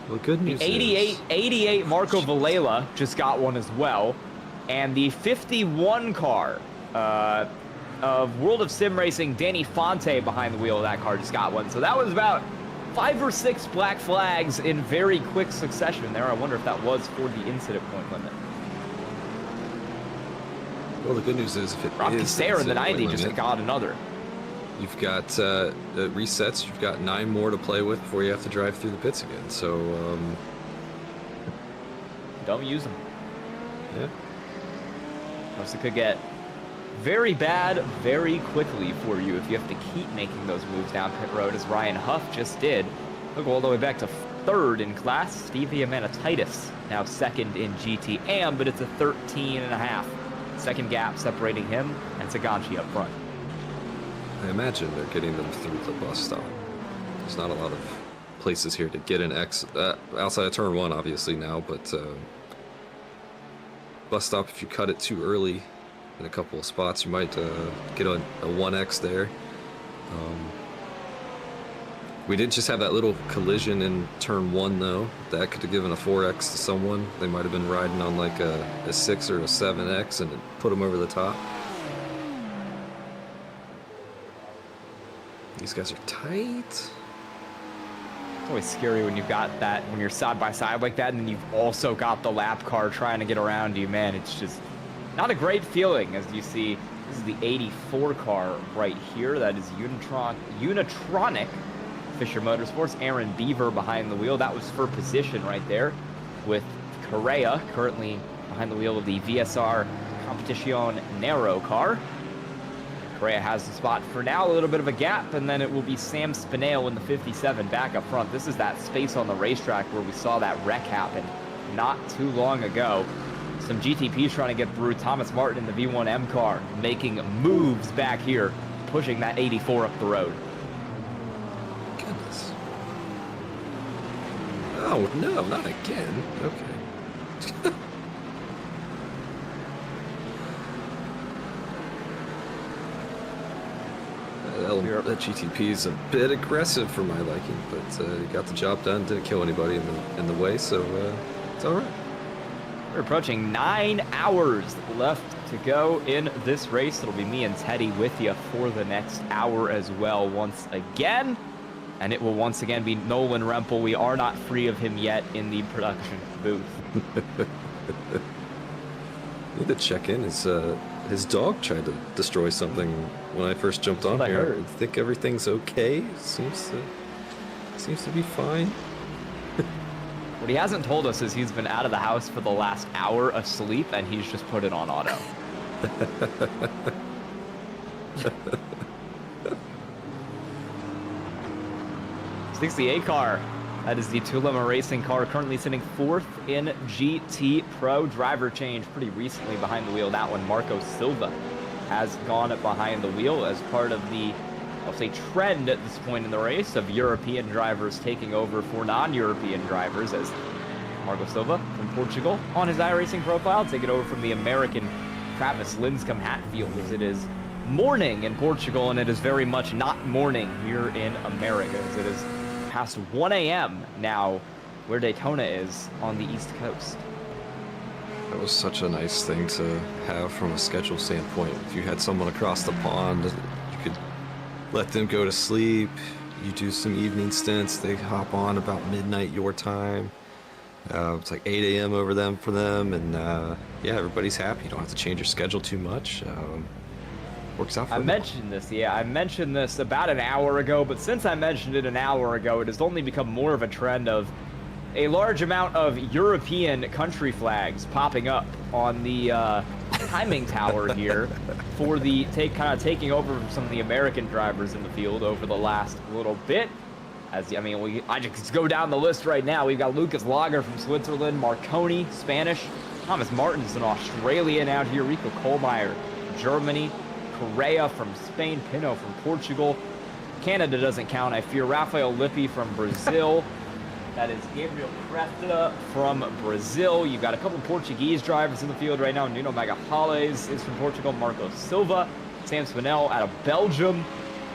Well, good news. The 88 Marco Vallela just got one as well. And the 51 car of World of Sim Racing, Danny Fonte behind the wheel of that car just got one. So that was about 5 or 6 black flags in very quick succession there. I wonder if that was for the incident point limit. Well, the good news is if it Rocky is Sayre in the 90 limit, just got another. You've got resets. You've got 9 more to play with before you have to drive through the pits again. So don't use them. Yeah. Plus it could get very bad very quickly for you if you have to keep making those moves down pit road, as Ryan Huff just did. He'll go all the way back to 3rd in class. Stevie Amanatitis now 2nd in GT Am, but it's a 13.5 second gap separating him and Saganchi up front. I imagine they're getting them through the bus stop. There's not a lot of places here to get an X outside of turn 1, obviously now, but bus stop, if you cut it too early in a couple of spots, you might get a 1X there. We did just have that little collision in turn 1, though. That could have given a 4X to someone. They might have been riding on like a 6 or a 7X and it put them over the top. These guys are tight. It's always scary when you've got that, when you're side by side like that, and then you've also got the lap car trying to get around you. Man, it's just not a great feeling. As you see, this is the 84 car right here. That is Unitronic Fisher Motorsports. Aaron Beaver behind the wheel. That was for position right there, with Correa currently behind the wheel of the VSR Competition Nero car. Correa has the spot for now, a little bit of a gap, and then it will be Sam Spinale in the 57 back up front. This is that space on the racetrack where we saw that wreck happen not too long ago. Some GTPs trying to get through. Thomas Martin in the V1M car making moves back here, pushing that 84 up the road. Goodness. Oh, no, not again. Okay. That GTP is a bit aggressive for my liking, but he got the job done, didn't kill anybody in the way, so it's all right. We're approaching 9 hours left to go in this race. It'll be me and Teddy with you for the next hour as well once again. And it will once again be Nolan Rempel. We are not free of him yet in the production booth. I need to check in. His dog tried to destroy something when I first jumped on here. I think everything's okay. Seems to be fine. What he hasn't told us is he's been out of the house for the last hour asleep, and he's just put it on auto. 68 car. That is the Tulima Racing car, currently sitting 4th in GT Pro. Driver change pretty recently behind the wheel. That one, Marco Silva, has gone behind the wheel as part of the, I'll say, trend at this point in the race of European drivers taking over for non-European drivers, as Marco Silva from Portugal on his iRacing profile taking over from the American Travis Linscomb Hatfield, as it is morning in Portugal, and it is very much not morning here in America, as it is past 1 a.m. now where Daytona is on the East Coast. That was such a nice thing to have from a schedule standpoint. If you had someone across the pond, you could let them go to sleep. You do some evening stints. They hop on about midnight your time. It's like 8 a.m. over them for them, and yeah, everybody's happy. You don't have to change your schedule too much. Works out for them. I mentioned this about an hour ago, but since I mentioned it an hour ago, it has only become more of a trend of a large amount of European country flags popping up on the timing tower here for the taking over from some of the American drivers in the field over the last little bit. I just go down the list right now. We've got Lucas Lager from Switzerland, Marconi, Spanish, Thomas Martins, an Australian out here, Rico Kohlmeier, Germany, Correa from Spain, Pino from Portugal. Canada doesn't count, I fear. Rafael Lippi from Brazil. That is Gabriel Presta from Brazil. You've got a couple Portuguese drivers in the field right now. Nuno Magalhães is from Portugal. Marco Silva, Sam Spinell out of Belgium.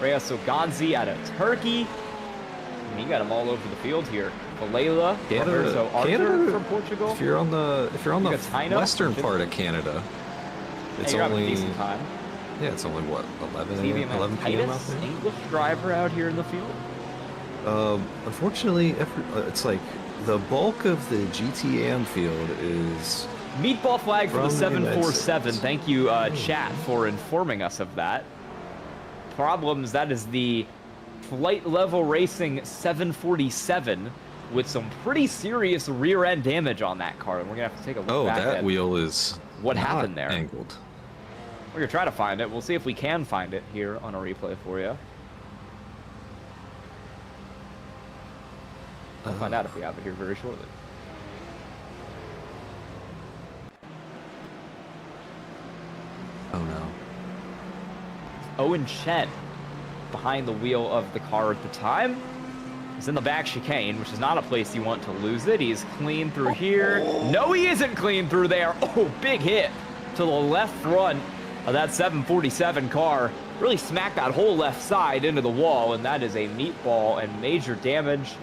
Reyes Oganzi out of Turkey. And you got them all over the field here. Valela, Roberto Arthur from Portugal. If you're on the western part of Canada, it's only a decent time. Yeah, it's only what, 11 p.m. out there? English driver out here in the field. Unfortunately, it's like the bulk of the GTM field is meatball flag for the from the 747. Thank you, chat, for informing us of that. Problems, that is the Flight Level Racing 747 with some pretty serious rear end damage on that car. And we're gonna have to take a look back that at wheel is what happened there. Angled. We're gonna try to find it. We'll see if we can find it here on a replay for you. We'll find out if we have it here very shortly. Oh no. Owen Chen behind the wheel of the car at the time. He's in the back chicane, which is not a place you want to lose it. He's clean through here. No, he isn't clean through there. Oh, big hit to the left front of that 747 car. Really smacked that whole left side into the wall, and that is a meatball and major damage.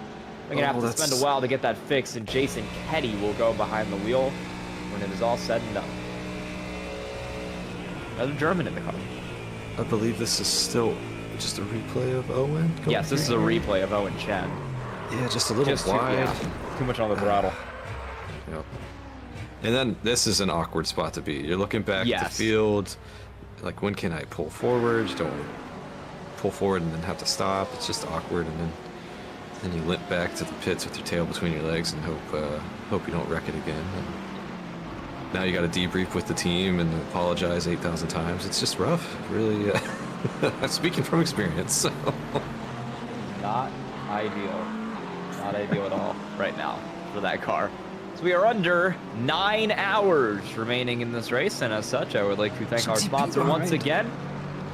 We're going to have to spend a while to get that fixed, and Jason Ketty will go behind the wheel when it is all said and done. Another German in the car. I believe this is still just a replay of Owen? Yes, this is a replay of Owen Chen. Yeah, just a little wide. Too much on the throttle. Yep. And then this is an awkward spot to be. You're looking back at the field. Like, when can I pull forward? You don't want to pull forward and then have to stop. It's just awkward. And then you limp back to the pits with your tail between your legs and hope you don't wreck it again. And now you got to debrief with the team and apologize 8,000 times. It's just rough. Really, I'm speaking from experience. So. Not ideal. Not ideal at all right now for that car. So we are under 9 hours remaining in this race, and as such, I would like to thank our sponsor once again,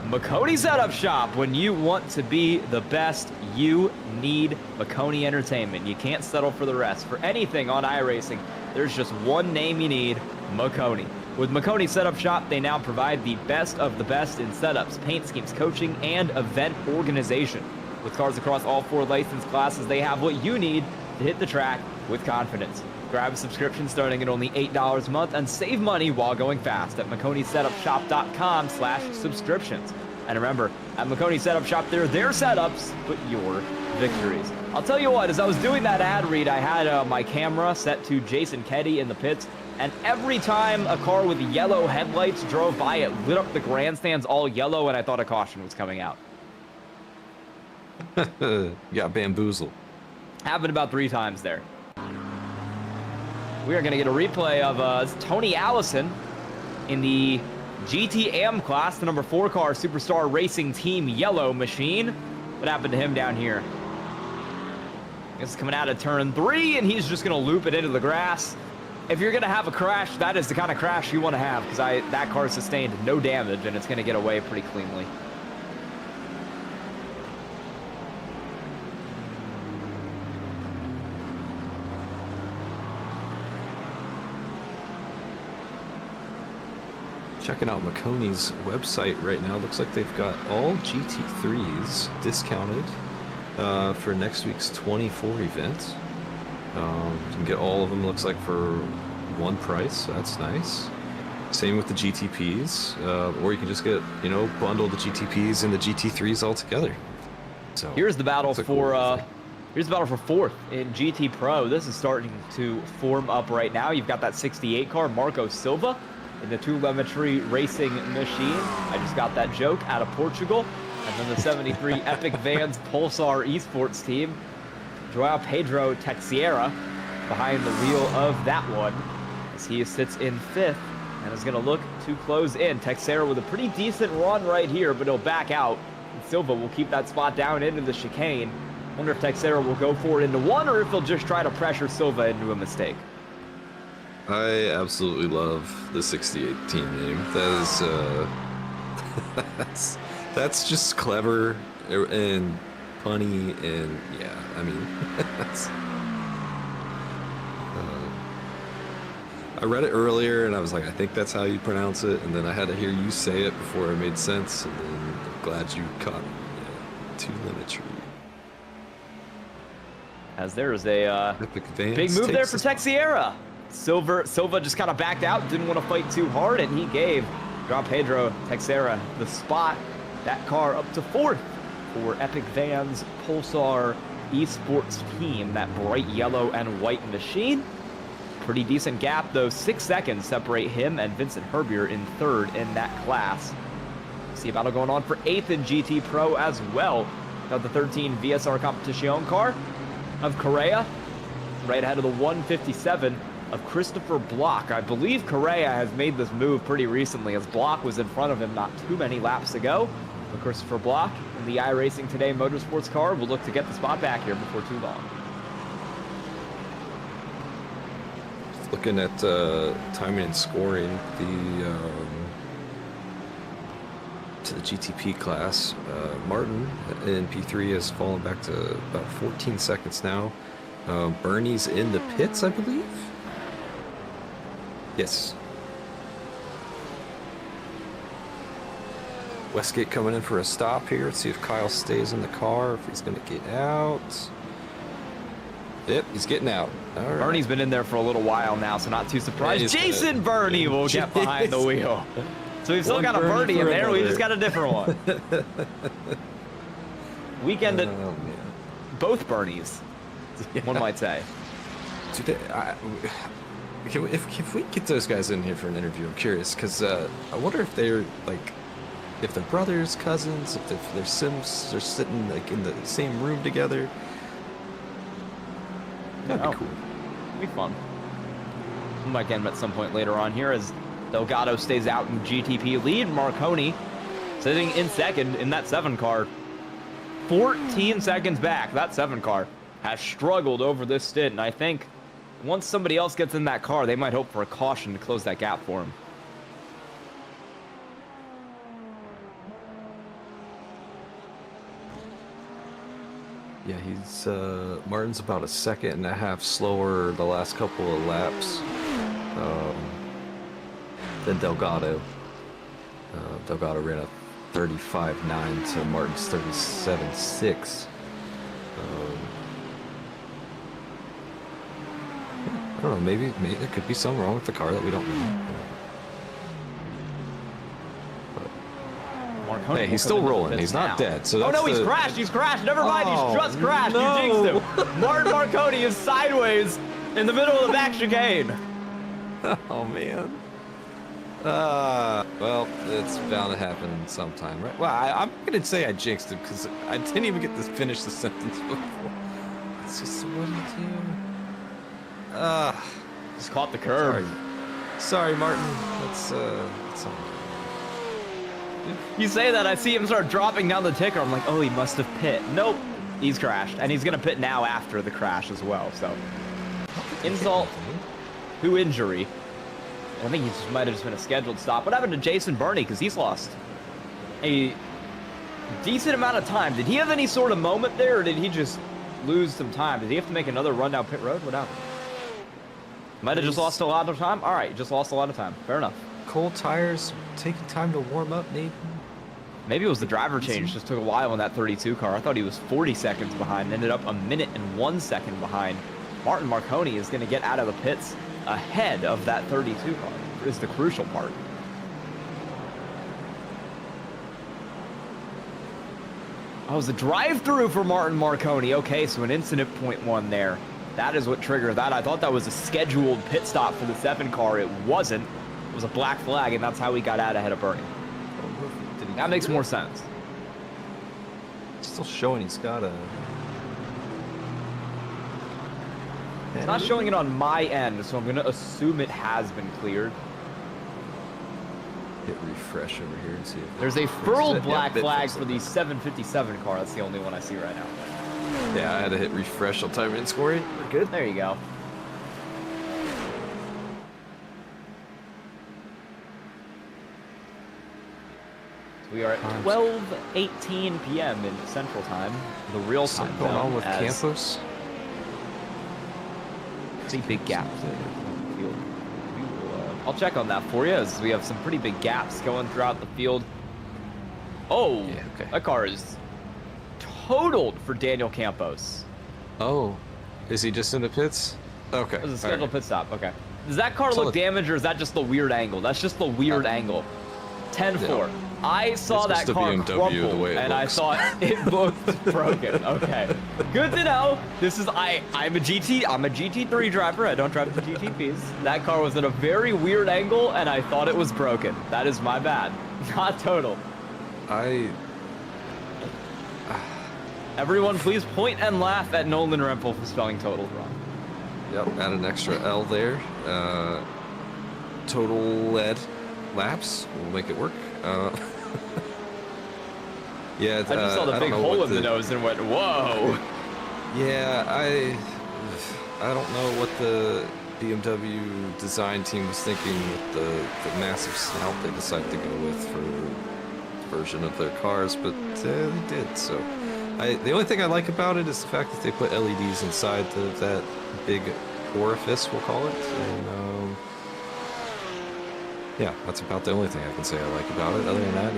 Maconi Setup Shop. When you want to be the best, you need Maconi Entertainment. You can't settle for the rest. For anything on iRacing, there's just one name you need, Maconi. With Maconi Setup Shop, they now provide the best of the best in setups, paint schemes, coaching, and event organization. With cars across all 4 license classes, they have what you need to hit the track with confidence. Grab a subscription starting at only $8 a month and save money while going fast at MaconiSetupShop.com/subscriptions. And remember, at Maconi Setup Shop, they're their setups, but your victories. I'll tell you what, as I was doing that ad read, I had my camera set to Jason Ketty in the pits, and every time a car with yellow headlights drove by, it lit up the grandstands all yellow, and I thought a caution was coming out. Yeah, bamboozled. Happened about 3 times there. We are going to get a replay of Tony Allison in the GTM class, the number 4 car, Superstar Racing Team Yellow Machine. What happened to him down here? This is coming out of turn 3, and he's just going to loop it into the grass. If you're going to have a crash, that is the kind of crash you want to have, because that car sustained no damage, and it's going to get away pretty cleanly. checking out Maconi's website right now. Looks like they've got all GT3s discounted for next week's 24 event. You can get all of them, looks like, for one price, so that's nice. Same with the GTPs, or you can just get, you know, bundle the GTPs and the GT3s all together. So here's the battle that's a for cool thing. here's the battle for fourth in GT Pro. This is starting to form up right now. You've got that 68 car, Marco Silva, in the telemetry racing machine. I just got that joke out of Portugal. And then the 73 Epic Vans Pulsar Esports team, Joao Pedro Teixeira behind the wheel of that one as he sits in fifth and is going to look to close in. Teixeira with a pretty decent run right here, but he'll back out. And Silva will keep that spot down into the chicane. Wonder if Teixeira will go for it into one or if he'll just try to pressure Silva into a mistake. I absolutely love the 68 team name. That is, that's just clever and funny, and yeah, I mean, that's. I read it earlier and I was like, I think that's how you pronounce it, and then I had to hear you say it before it made sense, and then I'm glad you caught it. Yeah, telemetry. As there is a big move there for Teixeira. Silva just kind of backed out, didn't want to fight too hard, and he gave Joao Pedro Teixeira the spot. That car up to fourth for Epic Vans Pulsar Esports team, that bright yellow and white machine. Pretty decent gap, though. 6 seconds separate him and Vincent Herbier in third in that class. See a battle going on for eighth in GT Pro as well. Got the 13 VSR Competition car of Correa, right ahead of the 157 of Christopher Block. I believe Correa has made this move pretty recently, as Block was in front of him not too many laps ago. But Christopher Block in the iRacing Today Motorsports car will look to get the spot back here before too long. Looking at timing and scoring, to the GTP class, Martin in P3 has fallen back to about 14 seconds now. Bernie's in the pits, I believe. Yes. Westgate coming in for a stop here. Let's see if Kyle stays in the car, if he's going to get out. Yep, he's getting out. All right. Bernie's been in there for a little while now, so not too surprised. Jason Bernie will get behind the wheel. So we've still got a Bernie in there. We just got a different one. Weekend at both Bernies, one might say. Dude, if we get those guys in here for an interview, I'm curious, because I wonder if they're like, if they're brothers, cousins, if they're Sims, they're sitting like in the same room together. That'd be cool. It'd be fun. We might get him at some point later on here as Delgado stays out in GTP lead. Marconi sitting in second in that 7 car. 14 seconds back. That 7 car has struggled over this stint, and I think once somebody else gets in that car, they might hope for a caution to close that gap for him. Yeah, he's Martin's about a second and a half slower the last couple of laps than Delgado. Delgado ran a 35.9 to Martin's 37.6. I don't know, maybe there could be something wrong with the car that we don't know. Hey, he's still rolling. He's not dead. So that's he's crashed. He's crashed. Never mind. He's just crashed. No. You jinxed him. Martin Marconi is sideways in the middle of the back chicane. Oh, man. Well, it's bound to happen sometime, right? Well, I'm going to say I jinxed him because I didn't even get to finish the sentence before. It's just, what do you do? Just caught the curb. Sorry, Martin. That's all. You say that, I see him start dropping down the ticker. I'm like, oh, he must have pit. Nope, he's crashed. And he's going to pit now after the crash as well. So, insult to injury. I think he just might have just been a scheduled stop. What happened to Jason Bernie? Because he's lost a decent amount of time. Did he have any sort of moment there, or did he just lose some time? Did he have to make another run down pit road? What happened? Might have just lost a lot of time? All right, just lost a lot of time. Fair enough. cold tires, taking time to warm up, maybe. Maybe it was the driver change. Just took a while in that 32 car. I thought he was 40 seconds behind. Ended up a minute and 1 second behind. Martin Marconi is going to get out of the pits ahead of that 32 car. Is the crucial part. Oh, it was a drive-through for Martin Marconi. Okay, so an incident .1 there. That is what triggered that. I thought that was a scheduled pit stop for the 7 car. It wasn't. It was a black flag, and that's how he got out ahead of Bernie. That makes more sense. Still showing he's got a... It's not showing it on my end, so I'm going to assume it has been cleared. Hit refresh over here and see if... There's a furled black flag for the 757 car. That's the only one I see right now. Yeah, I had to hit refresh. I'll type it in, Scory. We're good. There you go. We are at 12:18 p.m. in Central Time, the real time Something going on with Campos? Pretty big gaps in the field. I'll check on that for you, as we have some pretty big gaps going throughout the field. Oh, Yeah, okay. that car is totaled for Daniel Campos. Oh, is he just in the pits? Okay. It was a all scheduled right. pit stop. Okay. Does that car look damaged, or is that just the weird angle? That's just the weird angle. 10-4. I saw It's that just a car BMW crumple, the way it and I looks. thought it looked broken. Okay, good to know. This is I'm a GT3 driver. I don't drive the GTPs. That car was at a very weird angle, and I thought it was broken. That is my bad. Not total. Everyone, please point and laugh at Nolan Rempel for spelling total wrong. Yep, add an extra L there. Total lead laps. We'll make it work. Yeah, I just saw the big hole in the nose and went, whoa. Yeah, I don't know what the BMW design team was thinking with the massive snout they decided to go with for the version of their cars, but they did. So, the only thing I like about it is the fact that they put LEDs inside that big orifice, we'll call it. And, yeah, that's about the only thing I can say I like about it. Other than that,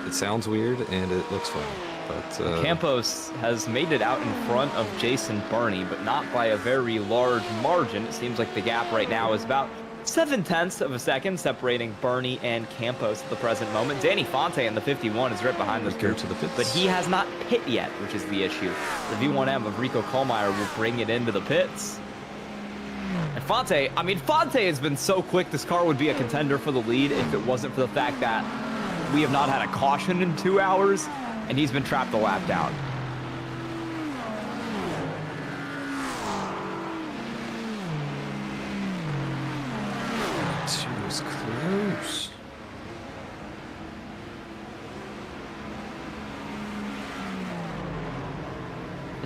it sounds weird and it looks fun. But Campos has made it out in front of Jason Burney, but not by a very large margin. It seems like the gap right now is about 0.7 of a second separating Burney and Campos at the present moment. Danny Fonte in the 51 is right behind this group, but he has not pit yet, which is the issue. The V1M of Rico Kohlmeyer will bring it into the pits. And Fonte has been so quick, this car would be a contender for the lead if it wasn't for the fact that we have not had a caution in 2 hours, and he's been trapped a lap down. She was close.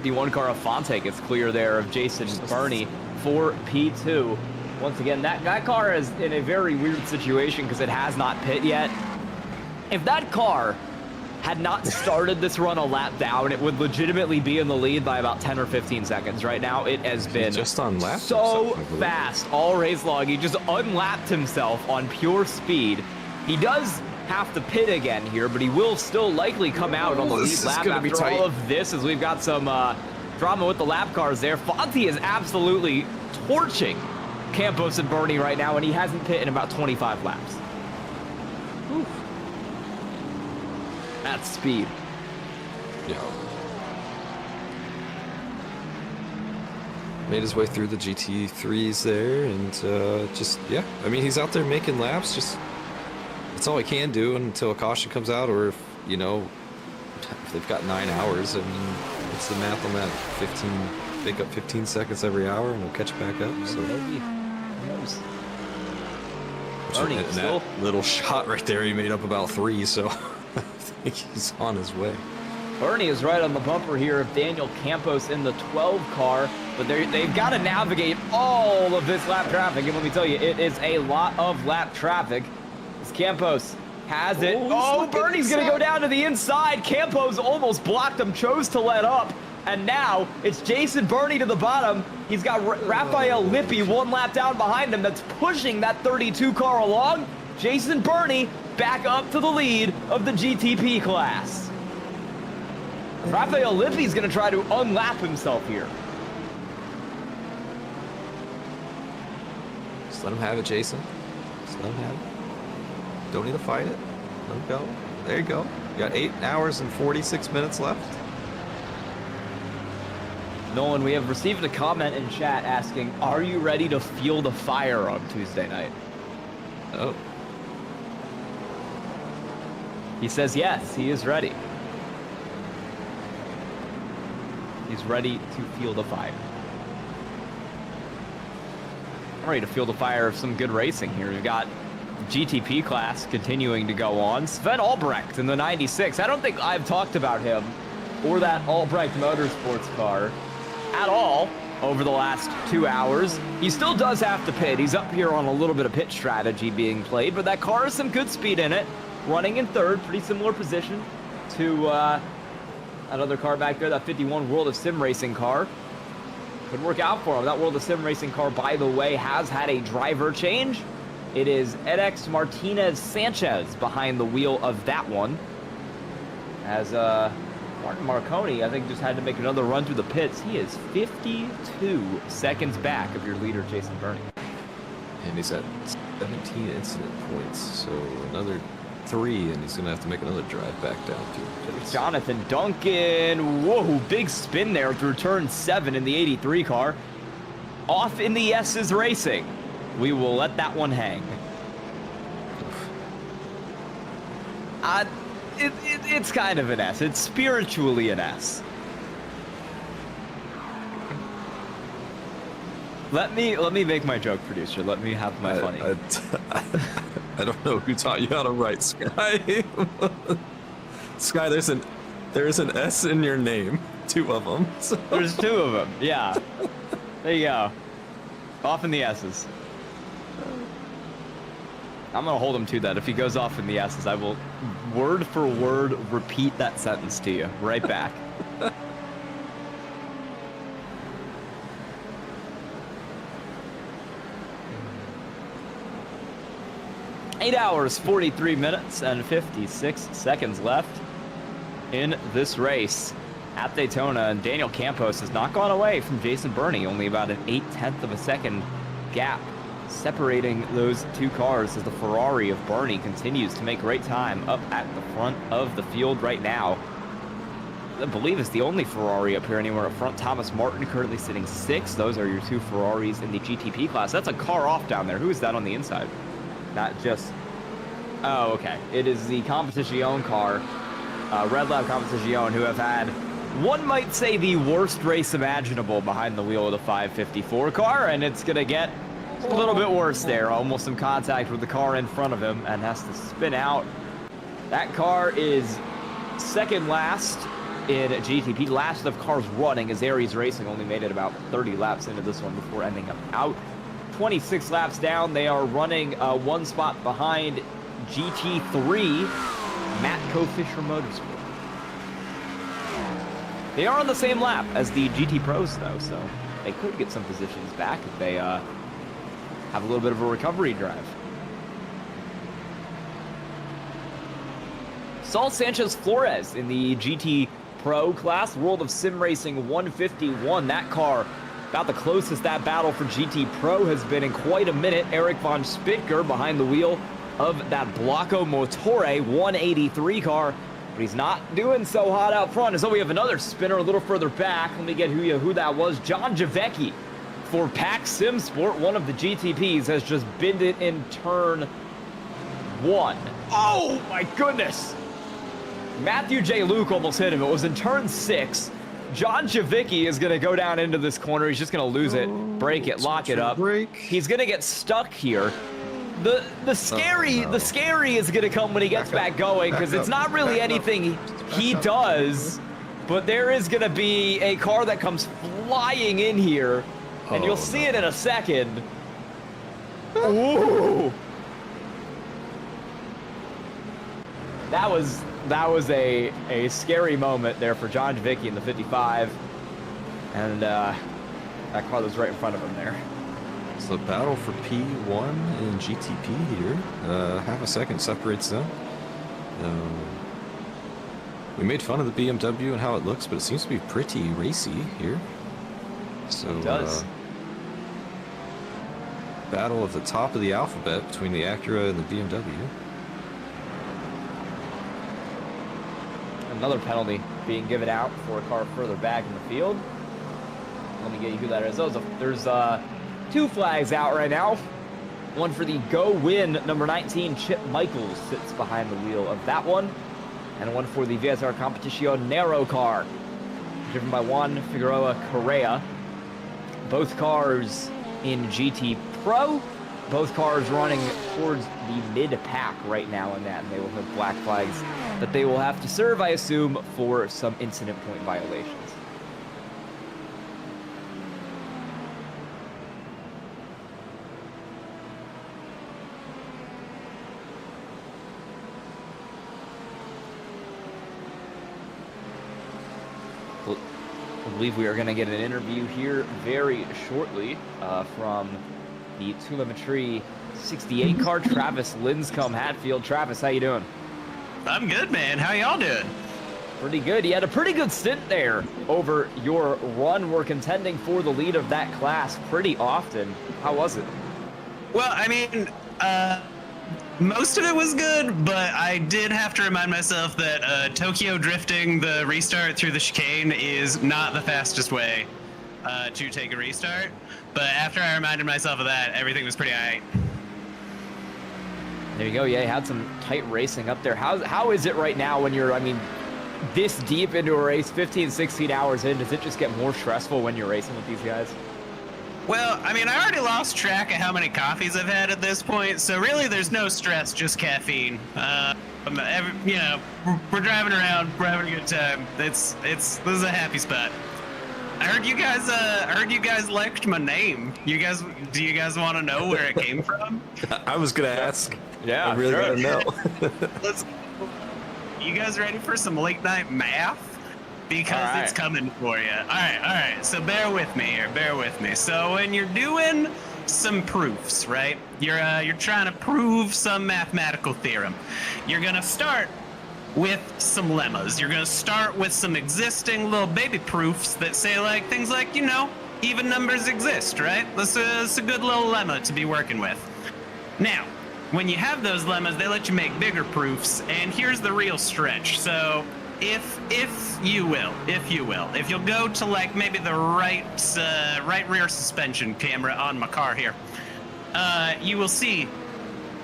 The 1 car of Fonte gets clear there of Jason Burney for P2. Once again, that car is in a very weird situation because it has not pit yet. If that car had not started this run a lap down, it would legitimately be in the lead by about 10 or 15 seconds. Right now, it has been just on lap so fast all race long. He just unlapped himself on pure speed. He does have to pit again here, but he will still likely come out on the lead lap after all of this, as we've got some drama with the lap cars there. Fonte is absolutely torching Campos and Burney right now, and he hasn't pit in about 25 laps. Whew. That's speed. Yeah. Made his way through the GT3s there, and yeah. I mean, he's out there making laps. Just that's all he can do until a caution comes out, or if if they've got 9 hours. I mean, what's the math on that? 15. Make up 15 seconds every hour, and we'll catch back up. So. Maybe. Who knows? Bernie, that little shot right there, he made up about 3. So. I think he's on his way. Bernie is right on the bumper here of Daniel Campos in the 12 car, but they've got to navigate all of this lap traffic, and let me tell you, it is a lot of lap traffic. As Campos has it. Oh, Bernie's going to go down to the inside. Campos almost blocked him, chose to let up, and now it's Jason Burney to the bottom. He's got Raphael Lippi 1 lap down behind him that's pushing that 32 car along. Jason Burney back up to the lead of the GTP class. Rafael Lippi's going to try to unlap himself here. Just let him have it, Jason. Just let him have it. Don't need to fight it. Let him go. There you go. You got 8 hours and 46 minutes left. Nolan, we have received a comment in chat asking, are you ready to feel the fire on Tuesday night? Oh. He says yes, he is ready. He's ready to feel the fire. I'm ready to feel the fire of some good racing here. We've got GTP class continuing to go on. Sven Albrecht in the 96. I don't think I've talked about him or that Albrecht Motorsports car at all over the last 2 hours. He still does have to pit. He's up here on a little bit of pit strategy being played, but that car has some good speed in it. Running in third, pretty similar position to another car back there, that 51 World of Sim Racing car. Could work out for him. That World of Sim Racing car, by the way, has had a driver change. It is Edex Martinez Sanchez behind the wheel of that one. As Martin Marconi, I think, just had to make another run through the pits. He is 52 seconds back of your leader, Jason Burney. And he's at 17 incident points, so another 3, and he's going to have to make another drive back down to the pits. Jonathan Duncan, whoa, big spin there through turn 7 in the 83 car. Off in the S's Racing. We will let that one hang. It's kind of an S. It's spiritually an S. Let me make my joke, producer. Let me have my funny. I don't know who taught you how to write, Sky. Sky, there's an S in your name. 2 of them. So. There's 2 of them. Yeah. There you go. Off in the S's. I'm going to hold him to that. If he goes off in the S's, I will word for word repeat that sentence to you right back. 8 hours, 43 minutes, and 56 seconds left in this race at Daytona. And Daniel Campos has not gone away from Jason Burney, only about an 0.8 of a second gap separating those 2 cars as the Ferrari of Burney continues to make great time up at the front of the field right now. I believe it's the only Ferrari up here anywhere up front. Thomas Martin currently sitting 6th. Those are your 2 Ferraris in the GTP class. That's a car off down there. Who is that on the inside? Not just... Oh, okay. It is the Competition car, Red Lab Competition, who have had, one might say, the worst race imaginable behind the wheel of the 554 car, and it's going to get a little bit worse there. Almost some contact with the car in front of him and has to spin out. That car is second last in GTP. Last of cars running, as Aries Racing only made it about 30 laps into this one before ending up out. 26 laps down, they are running 1 spot behind GT3, Matco Fisher Motorsport. They are on the same lap as the GT Pros, though, so they could get some positions back if they have a little bit of a recovery drive. Saul Sanchez Flores in the GT Pro class, World of Sim Racing 151. That car about the closest that battle for GT Pro has been in quite a minute. Eric von Spitker behind the wheel of that Blocco Motore 183 car, but he's not doing so hot out front. So we have another spinner a little further back. Let me get who that was. John Javecki for Pack Sim Sport, one of the GTPs, has just binned it in turn 1. Oh my goodness! Matthew J. Luke almost hit him. It was in turn 6. John Javicki is going to go down into this corner. He's just going to lose it, break it, lock it up. He's going to get stuck here. The scary is going to come when he gets back going, because it's not really anything he does, but there is going to be a car that comes flying in here, and you'll see it in a second. Ooh. That was a scary moment there for John Javicki in the 55, and that car was right in front of him there. It's the battle for P1 in GTP here. Half a second separates them. We made fun of the BMW and how it looks, but it seems to be pretty racy here. So, It does. Battle at the top of the alphabet between the Acura and the BMW. Another penalty being given out for a car further back in the field. Let me get you who that is. There's 2 flags out right now. One for the Go Win, number 19, Chip Michaels sits behind the wheel of that one. And one for the VSR Competición Narrow car, driven by Juan Figueroa Correa. Both cars in GT Pro. Both cars running towards the mid-pack right now in that, and they will have black flags that they will have to serve, I assume, for some incident point violations. I believe we are going to get an interview here very shortly from the Telemetry 68 car, Travis Linscomb Hatfield. Travis, how you doing? I'm good, man. How y'all doing? Pretty good. You had a pretty good stint there over your run. We're contending for the lead of that class pretty often. How was it? Well, I mean, most of it was good, but I did have to remind myself that Tokyo drifting the restart through the chicane is not the fastest way to take a restart. But after I reminded myself of that, everything was pretty alright. There you go. Yeah, you had some tight racing up there. How is it right now when you're, I mean, this deep into a race, 15, 16 hours in? Does it just get more stressful when you're racing with these guys? Well, I mean, I already lost track of how many coffees I've had at this point, so really there's no stress, just caffeine. You know, we're driving around, we're having a good time. This is a happy spot. I heard you guys liked my name. Do you guys want to know where it came from? I was gonna ask. Yeah, I really sure. want to know. Let's. You guys ready for some late night math? Because it's coming for you. All right. So bear with me here. Bear with me. So when you're doing some proofs, right? You're trying to prove some mathematical theorem. You're gonna start with some lemmas. You're gonna start with some existing little baby proofs that say like things like, you know, even numbers exist, right? That's a good little lemma to be working with. Now, when you have those lemmas, they let you make bigger proofs, and here's the real stretch. So if you'll go to like maybe the right rear suspension camera on my car here, you will see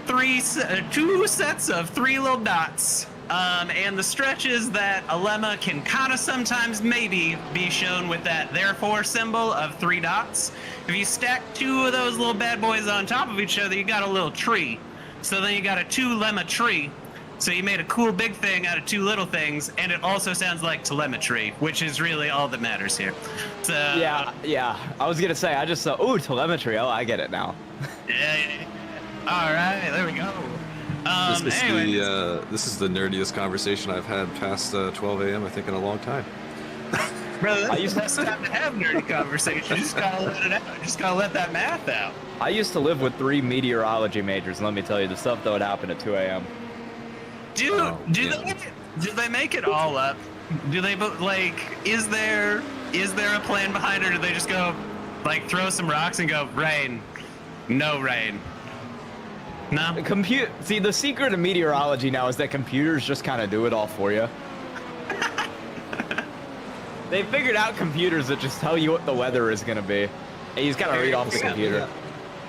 two sets of 3 little dots. And the stretch is that a lemma can kind of sometimes maybe be shown with that therefore symbol of 3 dots. If you stack 2 of those little bad boys on top of each other, you got a little tree. So then you got a 2 lemma tree. So you made a cool big thing out of 2 little things, and it also sounds like telemetry, which is really all that matters here. So Yeah. I was gonna say, I just saw, ooh, telemetry. Oh, I get it now. yeah. All right, there we go. This is the nerdiest conversation I've had past 12 a.m. I think in a long time. Brother, I used to have nerdy conversations. You just gotta let it out. You just gotta let that math out. I used to live with 3 meteorology majors, and let me tell you, the stuff that would happen at 2 a.m. Do they make it all up? Do they like? Is there a plan behind it, or do they just go like throw some rocks and go rain? No rain. No. See, the secret of meteorology now is that computers just kind of do it all for you. They figured out computers that just tell you what the weather is going to be. And you just got to read off the computer.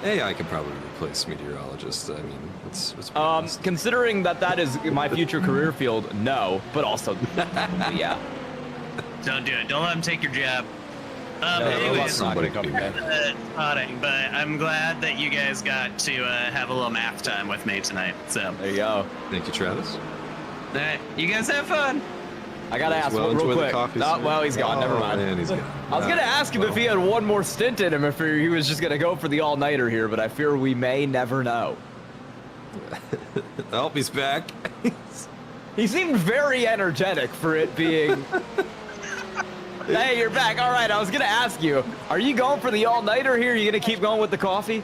AI could probably replace meteorologists. I mean, it's considering that is my future career field, no. But also, yeah. Don't do it. Don't let them take your job. Anyways, but I'm glad that you guys got to have a little math time with me tonight. So there you go. Thank you, Travis. All right, you guys have fun. I gotta ask real quick. Well, he's gone. Never mind. Man, he's gone. I was gonna ask him if he had one more stint in him, if he was just gonna go for the all-nighter here, but I fear we may never know. I hope he's back. He seemed very energetic for it being Hey, you're back. All right, I was gonna ask you, are you going for the all-nighter here? Are you gonna keep going with the coffee?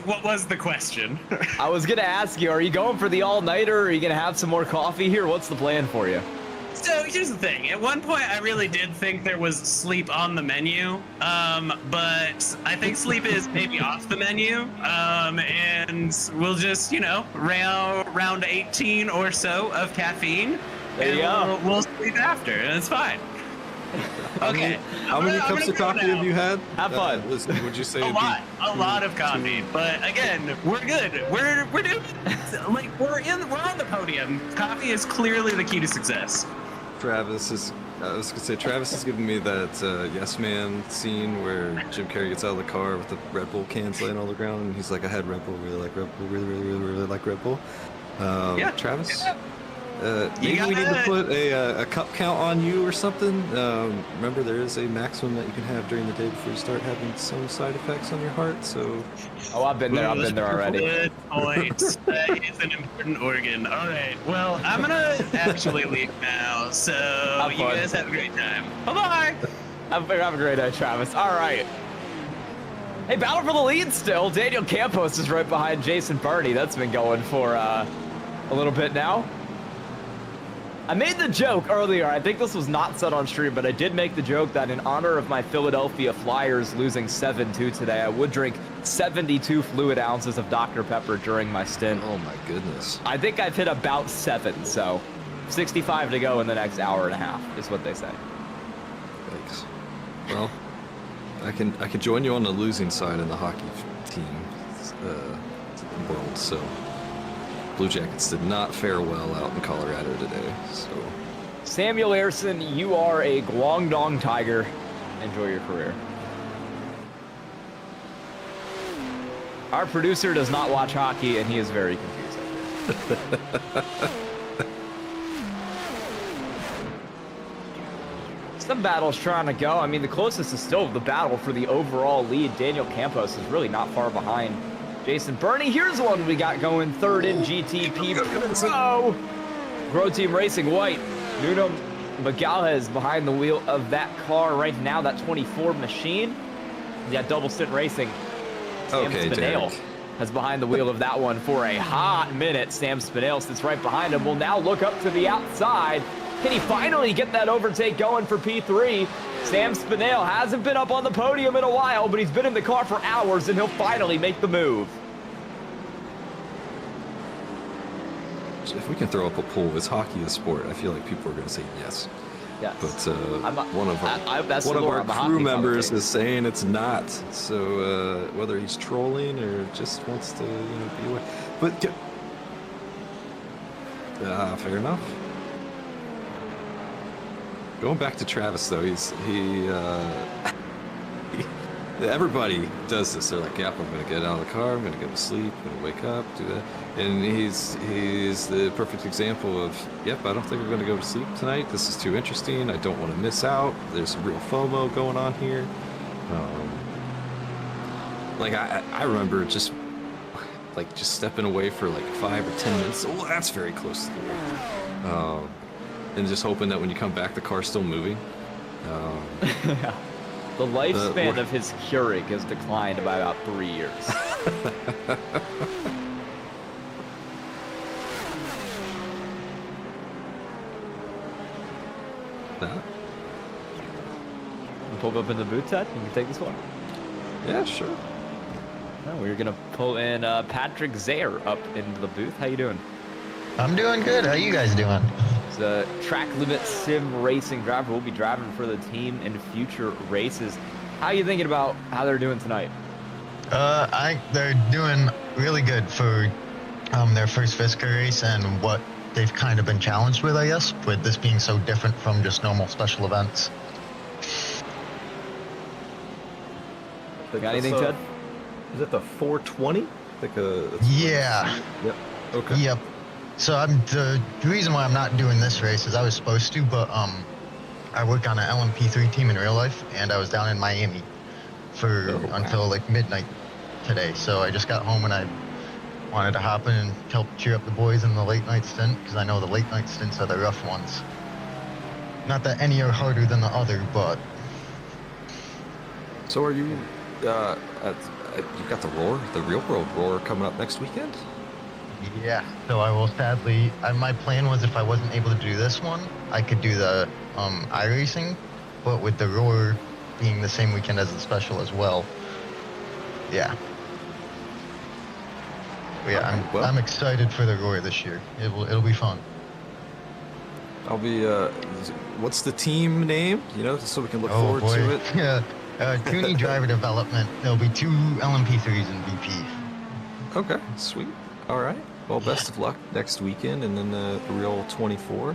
What was the question? I was gonna ask you, are you going for the all-nighter, or are you gonna have some more coffee here? What's the plan for you? So here's the thing. At one point, I really did think there was sleep on the menu, but I think sleep is maybe off the menu, and we'll just, round 18 or so of caffeine, There you go. We'll sleep after, and it's fine. Okay. How many cups of coffee have you had? Have fun. Would you say A lot of coffee, but again, we're good. We're doing like we're on the podium. Coffee is clearly the key to success. Travis is giving me that Yes Man scene where Jim Carrey gets out of the car with the Red Bull cans laying on the ground, and he's like, I had Red Bull, really like Red Bull, really like Red Bull. Yeah. Travis, Yeah. maybe we need to put a cup count on you or something. Remember, there is a maximum that you can have during the day before you start having some side effects on your heart. So, Oh, I've been there already. Good point. That is an important organ. All right. Well, I'm gonna actually leave now. So Have you fun. guys have a great time. Bye-bye. Have a great day, Travis. All right. Hey, battle for the lead still. Daniel Campos is right behind Jason Barney. That's been going for a little bit now. I made the joke earlier, I think this was not said on stream, but I did make the joke that in honor of my Philadelphia Flyers losing 7-2 today, I would drink 72 fluid ounces of Dr. Pepper during my stint. oh my goodness. I think I've hit about 7, so 65 to go in the next hour and a half is what they say. Thanks. Well, I can join you on the losing side in the hockey team world. So, Blue Jackets did not fare well out in Colorado today. So, Samuel Ayerson, you are a Guangdong Tiger. Enjoy your career. Our producer does not watch hockey, and he is very confused. Some battles trying to go. I mean, the closest is still the battle for the overall lead. Daniel Campos is really not far behind Jason Burney. Here's one we got going third in GTP Pro. Grow Team Racing White. Nuno Magalhaes behind the wheel of that car right now, that 24 machine. You got Double Stint Racing. Sam okay, Spinell Derek. has behind the wheel of that one for a hot minute. Sam Spinell sits right behind him. Will now look up to the outside. Can he finally get that overtake going for P3? Sam Spinell hasn't been up on the podium in a while, but he's been in the car for hours, and he'll finally make the move. If we can throw up a poll, is hockey a sport? I feel like people are going to say yes. Yes. But one of that's our I'm a hockey crew members commentator. is saying it's not. So whether he's trolling or just wants to be away, but fair enough. Going back to Travis though, everybody does this. They're like, yep, I'm gonna get out of the car, I'm gonna go to sleep, I'm gonna wake up, do that. And he's the perfect example of, yep, I don't think I'm gonna go to sleep tonight. This is too interesting. I don't want to miss out. There's some real FOMO going on here. Like I remember just stepping away for like 5 or 10 minutes. Oh, that's very close to the wall. And just hoping that when you come back, the car's still moving. The lifespan of his Keurig has declined by about 3 years. Pull up in the booth, Ted? You can take this one. Yeah, sure. No, we're gonna pull in Patrick Zaire up into the booth. How you doing? I'm doing good. How you guys doing? He's a track limit sim racing driver. Will be driving for the team in future races. How you thinking about how they're doing tonight? They're doing really good for their first Fisker race and what they've kind of been challenged with, I guess, with this being so different from just normal special events. Got anything, Ted? Is it the 420? Yeah. Yep. Okay. Yep. So the reason why I'm not doing this race is I was supposed to, but I work on an LMP3 team in real life, and I was down in Miami until like midnight today. So I just got home and I wanted to hop in and help cheer up the boys in the late night stint, because I know the late night stints are the rough ones. Not that any are harder than the other, but So are you, you got the real world roar coming up next weekend? yeah. So I will sadly, my plan was if I wasn't able to do this one, I could do the iRacing, but with the roar being the same weekend as the special as well. Yeah. But yeah, Okay, well. I'm excited for the roar this year. It'll be fun. I'll be, what's the team name? You know, so we can look forward to it. Yeah. Cooney Driver Development. There'll be 2 LMP3s in VP. Okay, sweet. All right. Well, best of luck next weekend, and then the real 24.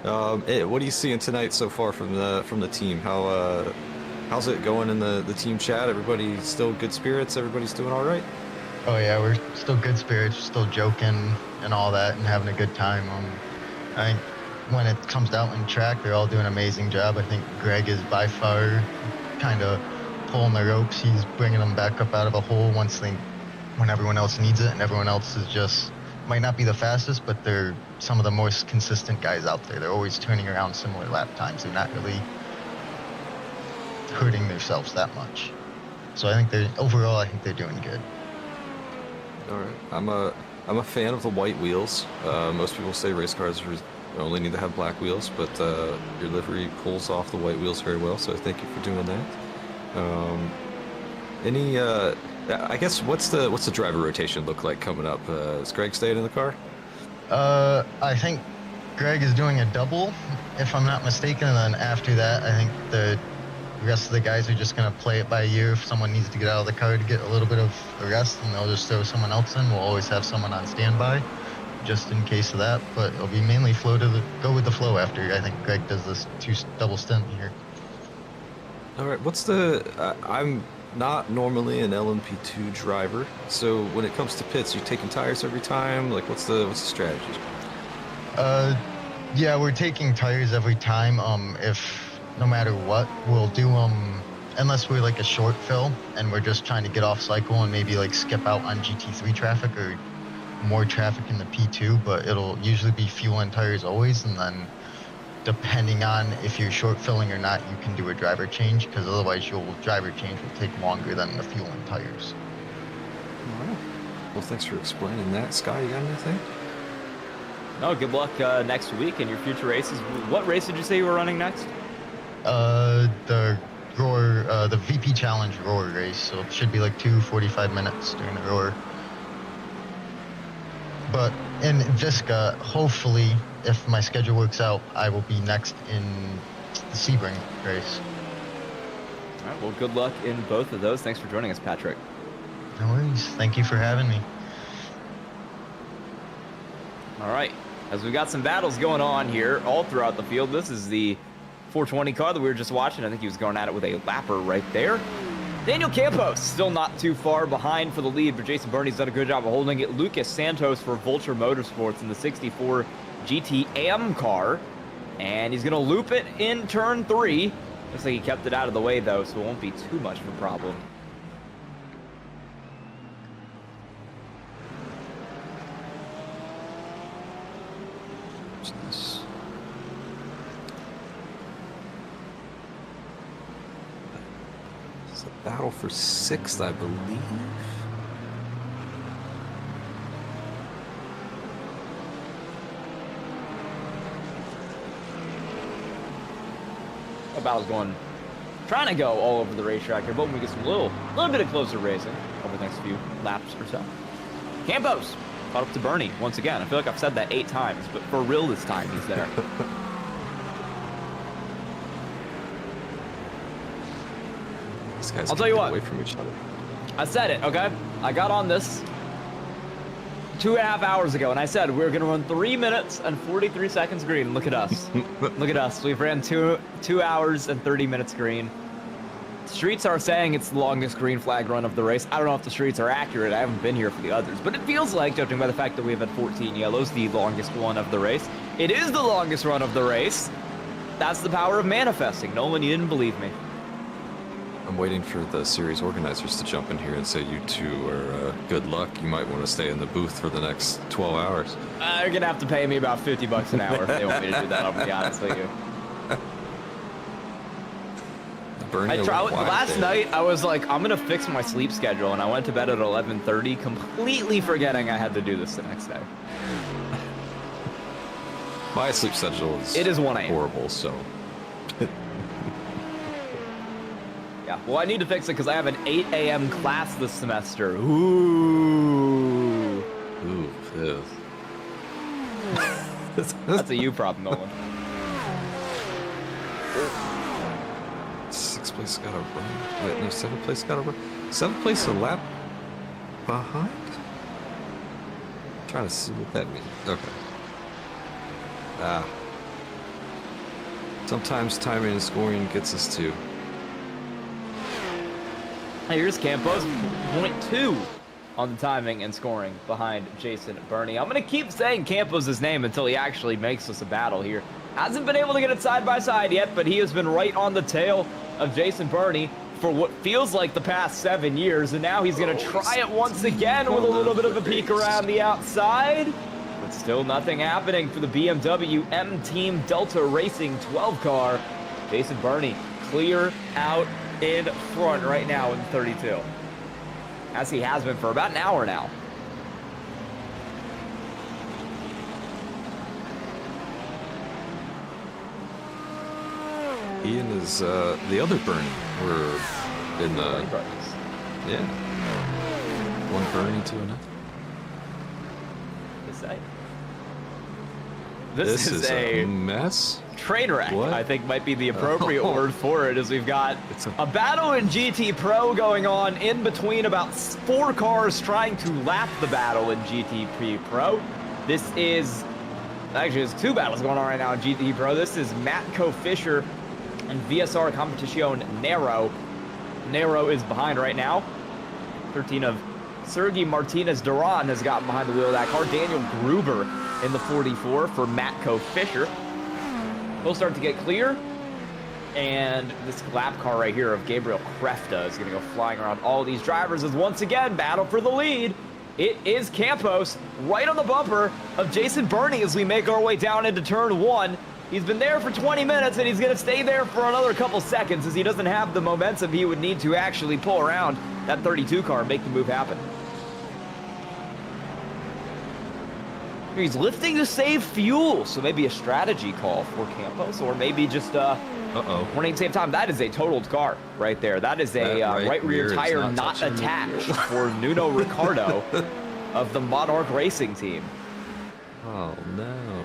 What are you seeing tonight so far from the team? How's it going in the team chat? Everybody still good spirits? Everybody's doing all right? Oh yeah, we're still good spirits, still joking and all that, and having a good time. I think when it comes out in track, they're all doing an amazing job. I think Greg is by far kind of pulling the ropes. He's bringing them back up out of a hole when everyone else needs it, and everyone else is just might not be the fastest, but they're some of the most consistent guys out there. They're always turning around similar lap times. They're not really hurting themselves that much. So I think they're doing good. All right. I'm a fan of the white wheels. Most people say race cars only need to have black wheels, but your livery pulls off the white wheels very well. So thank you for doing that. I guess what's the driver rotation look like coming up? Is Greg staying in the car? I think Greg is doing a double, if I'm not mistaken. And then after that, I think the rest of the guys are just going to play it by ear. If someone needs to get out of the car to get a little bit of a rest, then they'll just throw someone else in. We'll always have someone on standby, just in case of that. But it'll be mainly go with the flow after. I think Greg does this double stint here. All right. I'm not normally an LMP2 driver, so when it comes to pits, you taking tires every time? Like, what's the strategy? Yeah, we're taking tires every time. If no matter what, we'll do unless we're like a short fill and we're just trying to get off cycle and maybe like skip out on GT3 traffic or more traffic in the P2, but it'll usually be fuel and tires always, and then depending on if you're short filling or not, you can do a driver change, because otherwise your driver change will take longer than the fuel and tires. All right. Well, thanks for explaining that. Scott, you got anything? No, good luck next week in your future races. What race did you say you were running next? The Roar, the VP Challenge Roar race, so it should be like 45 minutes during the Roar. But in Visca, hopefully, if my schedule works out, I will be next in the Sebring race. All right, well, good luck in both of those. Thanks for joining us, Patrick. No worries. Thank you for having me. All right, as we got some battles going on here all throughout the field. This is the 420 car that we were just watching. I think he was going at it with a lapper right there. Daniel Campos still not too far behind for the lead, but Jason Burney's done a good job of holding it. Lucas Santos for Vulture Motorsports in the 64 GT AM car, and he's going to loop it in turn 3. Looks like he kept it out of the way, though, so it won't be too much of a problem. It's a battle for 6th, I believe. Battle's trying to go all over the racetrack here, but we get some little bit of closer racing over the next few laps or so. Campos caught up to Bernie once again. I feel like I've said that 8 times, but for real this time he's there. These guys I'll tell you get what. away from each other. I said it, okay? I got on this 2.5 hours ago, and I said we were going to run 3 minutes and 43 seconds green. Look at us. Look at us. We've ran 2 hours and 30 minutes green. Streets are saying it's the longest green flag run of the race. I don't know if the streets are accurate. I haven't been here for the others, but it feels like, judging by the fact that we've had 14 yellows, the longest one of the race. It is the longest run of the race. That's the power of manifesting. Nolan, you didn't believe me. I'm waiting for the series organizers to jump in here and say you two are good luck. You might want to stay in the booth for the next 12 hours. They're gonna have to pay me about $50 an hour if they want me to do that. I'm gonna be honest with you. Last night I was like, I'm gonna fix my sleep schedule, and I went to bed at 11:30, completely forgetting I had to do this the next day. My sleep schedule is 1 a.m. horrible, so. Yeah, well, I need to fix it because I have an 8 a.m. class this semester. Ooh. Ooh, ew. That's a you problem, Nolan. 6th place got a run. Wait, no, 7th place got a run. 7th place a lap behind? I'm trying to see what that means. Okay. Sometimes timing and scoring gets us too. Here's Campos, 0.2 on the timing and scoring behind Jason Burney. I'm going to keep saying Campos' name until he actually makes us a battle here. Hasn't been able to get it side by side yet, but he has been right on the tail of Jason Burney for what feels like the past 7 years, and now he's going to try it once again with a little bit of a peek around the outside. But still nothing happening for the BMW M Team Delta Racing 12 car. Jason Burney clear out in front right now in 32, as he has been for about an hour now. He and his, the other Bernie were in the, yeah, one Bernie to another. This is a mess. Train wreck, What? I think might be the appropriate word for it, as we've got a battle in GT Pro going on in between about 4 cars trying to lap the battle in GT Pro. This is, actually there's 2 battles going on right now in GT Pro. This is Matco Fisher and VSR Competition Nero. Nero is behind right now. 13 of Sergey Martinez Duran has gotten behind the wheel of that car. Daniel Gruber in the 44 for Matco Fisher. He'll start to get clear, and this lap car right here of Gabriel Krefta is going to go flying around all these drivers as once again battle for the lead. It is Campos right on the bumper of Jason Burney as we make our way down into turn 1. He's been there for 20 minutes, and he's going to stay there for another couple seconds as he doesn't have the momentum he would need to actually pull around that 32 car and make the move happen. He's lifting to save fuel, so maybe a strategy call for Campos, or maybe just running save time. That is a totaled car right there. That is a right rear tire not attached for Nuno Ricardo of the Monarch Racing team. Oh no.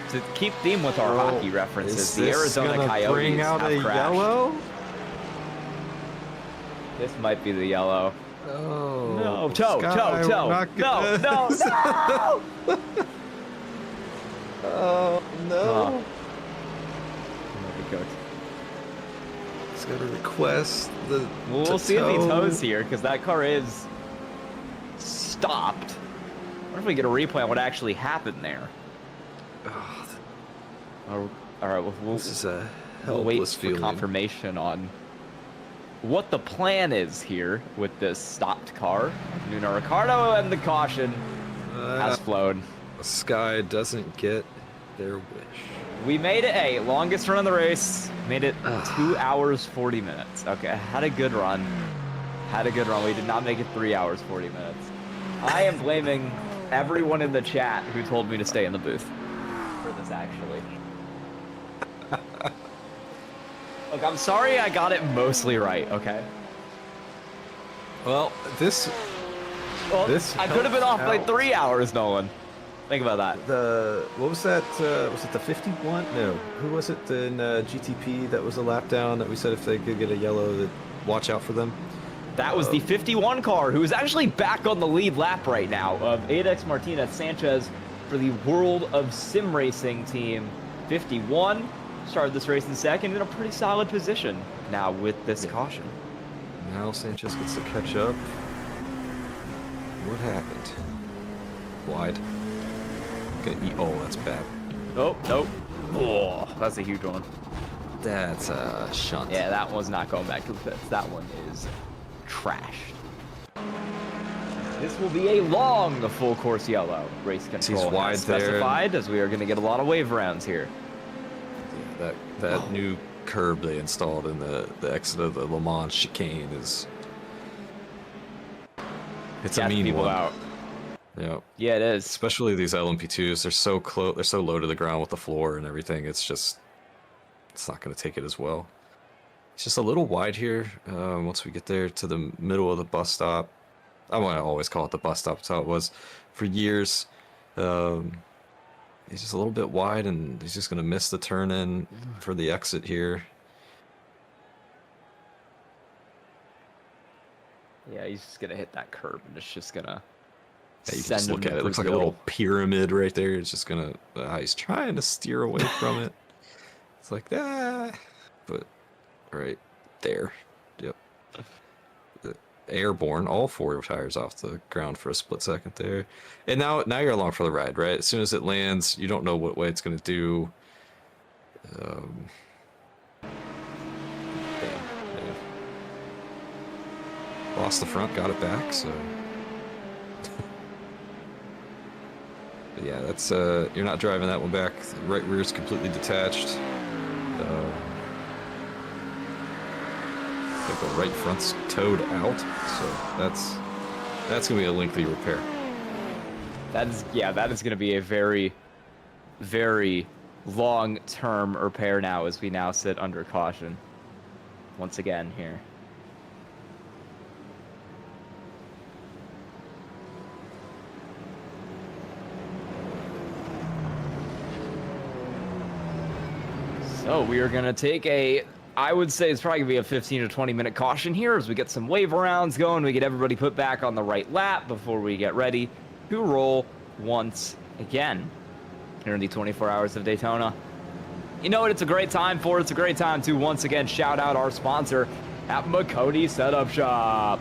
To keep theme with our hockey references, the Arizona Coyotes bring out have a crashed. yellow? This might be the yellow. Oh, No, toe. No. Oh no. Oh. He's got to request the. We'll see if he tows here, because that car is stopped. What if we get a replay on what actually happened there? All right, This is a we'll wait helpless for feeling. confirmation on what the plan is here with this stopped car. Nuno Ricardo and the caution has flown. Sky doesn't get their wish. We made it, hey, longest run of the race. Made it 2 hours, 40 minutes. Okay, had a good run. We did not make it 3 hours, 40 minutes. I am blaming everyone in the chat who told me to stay in the booth for this, actually. Look, I'm sorry I got it mostly right, okay? Well, this I could have been off by 3 hours, Nolan. Think about that. What was that? Was it the 51? No. Who was it in GTP that was a lap down that we said if they could get a yellow, that watch out for them? That was the 51 car, who is actually back on the lead lap right now of Adex Martinez Sanchez for the World of Sim Racing team. 51 started this race in second in a pretty solid position now with this caution. Now Sanchez gets to catch up. What happened? Wide. Okay, oh, that's bad. Oh, nope. Oh, that's a huge one. That's a shunt. Yeah, that one's not going back to the pits. That one is trashed. This will be a long full course yellow. Race control wide has specified, as we are going to get a lot of wave rounds here. Yeah, that new curb they installed in the exit of the Le Mans chicane is... It's a mean people one. out. Yeah. Yeah, it is. Especially these LMP2s. They're so close. They're so low to the ground with the floor and everything. It's just... It's not going to take it as well. It's just a little wide here. Once we get there to the middle of the bus stop. I want to always call it the bus stop. That's how it was for years. He's just a little bit wide, and he's just going to miss the turn in for the exit here. Yeah, he's just going to hit that curb, and it's just going to you can just look at it. It looks like a little pyramid right there. It's just going to... he's trying to steer away from it. It's like, but right there. Yep. Airborne, all four tires off the ground for a split second there. And now you're along for the ride, right? As soon as it lands, you don't know what way it's going to do. Yeah. Lost the front, got it back, so... But yeah, that's, you're not driving that one back. The right rear is completely detached. The right front's towed out, so that's gonna be a lengthy repair. That is gonna be a very, very long-term repair now, as we now sit under caution once again here. So we are gonna take I would say it's probably going to be a 15 to 20 minute caution here as we get some wave rounds going. We get everybody put back on the right lap before we get ready to roll once again here in the 24 hours of Daytona. You know what it's a great time for? It's a great time to once again shout out our sponsor at Maconi Setup Shop.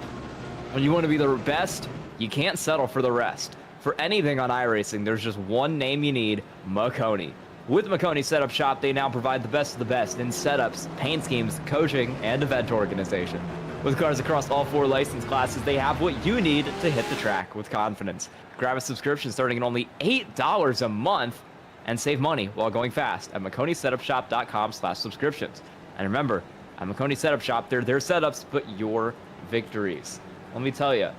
When you want to be the best, you can't settle for the rest. For anything on iRacing, there's just one name you need, Maconi. With Maconi Setup Shop, they now provide the best of the best in setups, paint schemes, coaching, and event organization. With cars across all 4 license classes, they have what you need to hit the track with confidence. Grab a subscription starting at only $8 a month and save money while going fast at MaconiSetupShop.com/subscriptions. And remember, at Maconi Setup Shop, they're their setups, but your victories. Let me tell you,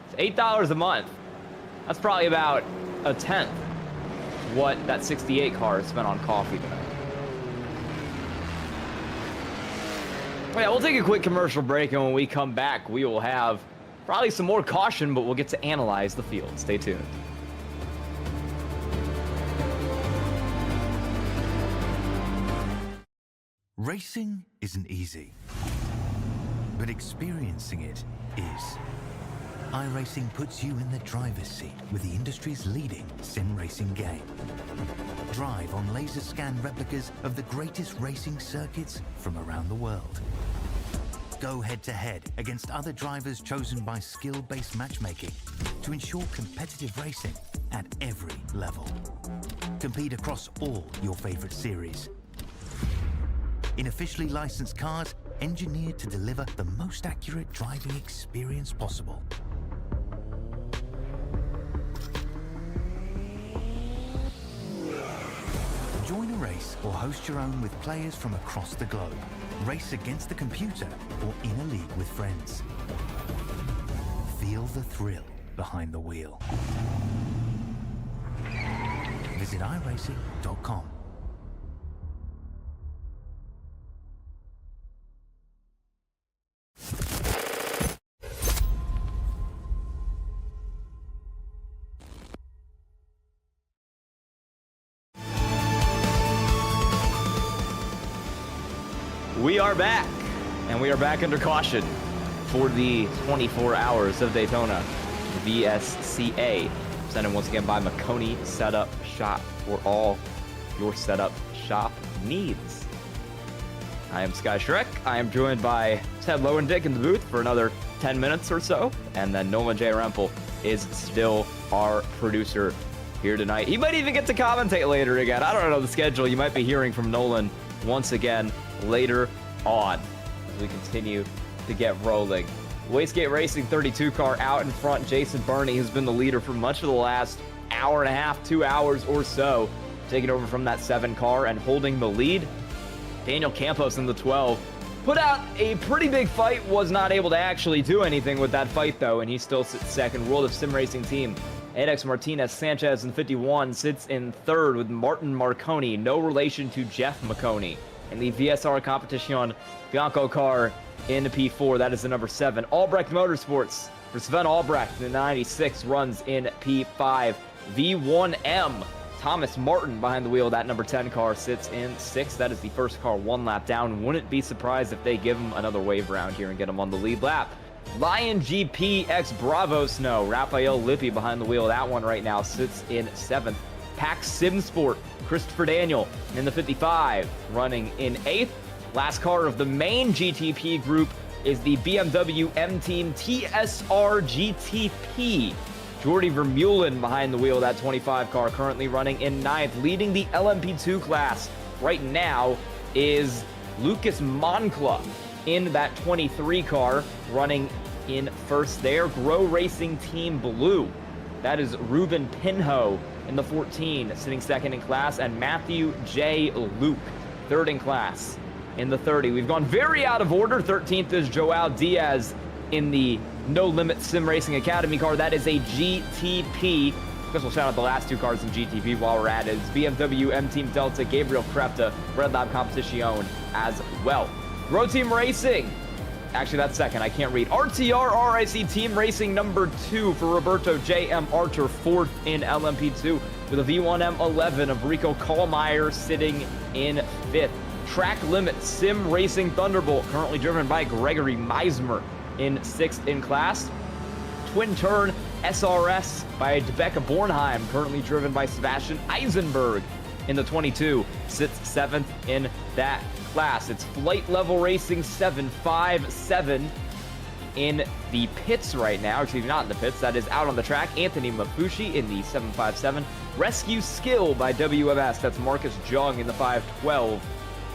it's $8 a month. That's probably about a tenth what that 68 car spent on coffee tonight. Yeah, we'll take a quick commercial break, and when we come back, we will have probably some more caution, but we'll get to analyze the field. Stay tuned. Racing isn't easy, but experiencing it is. iRacing puts you in the driver's seat with the industry's leading sim racing game. Drive on laser scan replicas of the greatest racing circuits from around the world. Go head to head against other drivers chosen by skill-based matchmaking to ensure competitive racing at every level. Compete across all your favorite series. In officially licensed cars, engineered to deliver the most accurate driving experience possible. Join a race or host your own with players from across the globe. Race against the computer or in a league with friends. Feel the thrill behind the wheel. Visit iRacing.com. We are back, and we are back under caution for the 24 hours of Daytona VSCA, presented once again by Maconi Setup Shop for all your setup shop needs. I am Sky Shrek. I am joined by Ted Lowendick in the booth for another 10 minutes or so, and then Nolan J. Rempel is still our producer here tonight. He might even get to commentate later again. I don't know the schedule. You might be hearing from Nolan once again later on as we continue to get rolling. Wastegate Racing 32 car out in front. Jason Burney has been the leader for much of the last hour and a half, 2 hours or so, taking over from that 7 car and holding the lead. Daniel Campos in the 12 put out a pretty big fight, was not able to actually do anything with that fight though, and he still sits second. World of Sim Racing team, Edex Martinez Sanchez in 51 sits in third with Martin Marconi, no relation to Jeff Maconi. In the VSR Competition Bianco car in the P4, that is the number 7. Albrecht Motorsports for Sven Albrecht, the 96 runs in P5. V1M, Thomas Martin behind the wheel of that number 10 car sits in 6th. That is the first car 1 lap down. Wouldn't be surprised if they give him another wave round here and get him on the lead lap. Lion GP X Bravo Snow, Raphael Lippi behind the wheel of that one right now sits in 7th. Pax Sim Sport, Christopher Daniel in the 55, running in 8th. Last car of the main GTP group is the BMW M Team TSR GTP. Jordy Vermeulen behind the wheel of that 25 car, currently running in 9th. Leading the LMP2 class right now is Lucas Moncla in that 23 car, running in 1st there. Grow Racing Team Blue, that is Ruben Pinho in the 14, sitting 2nd in class, and Matthew J. Luke, 3rd in class in the 30. We've gone very out of order. 13th is Joao Diaz in the No Limit Sim Racing Academy car. That is a GTP. I guess we'll shout out the last 2 cars in GTP while we're at it. It's BMW M Team Delta, Gabriel Krepta, Red Lab Competition as well. Road Team Racing. Actually, that's 2nd. I can't read. RTR RIC Team Racing number 2 for Roberto J.M. Archer, 4th in LMP2 with a V1M11 of Rico Kallmeyer sitting in 5th. Track Limit Sim Racing Thunderbolt, currently driven by Gregory Meismer in 6th in class. Twin Turn SRS by Rebecca Bornheim, currently driven by Sebastian Eisenberg in the 22, sits 7th in that class. It's Flight Level Racing 757 in the pits right now. Excuse me, not in the pits. That is out on the track. Anthony Mafushi in the 757. Rescue Skill by WMS. That's Marcus Jung in the 512.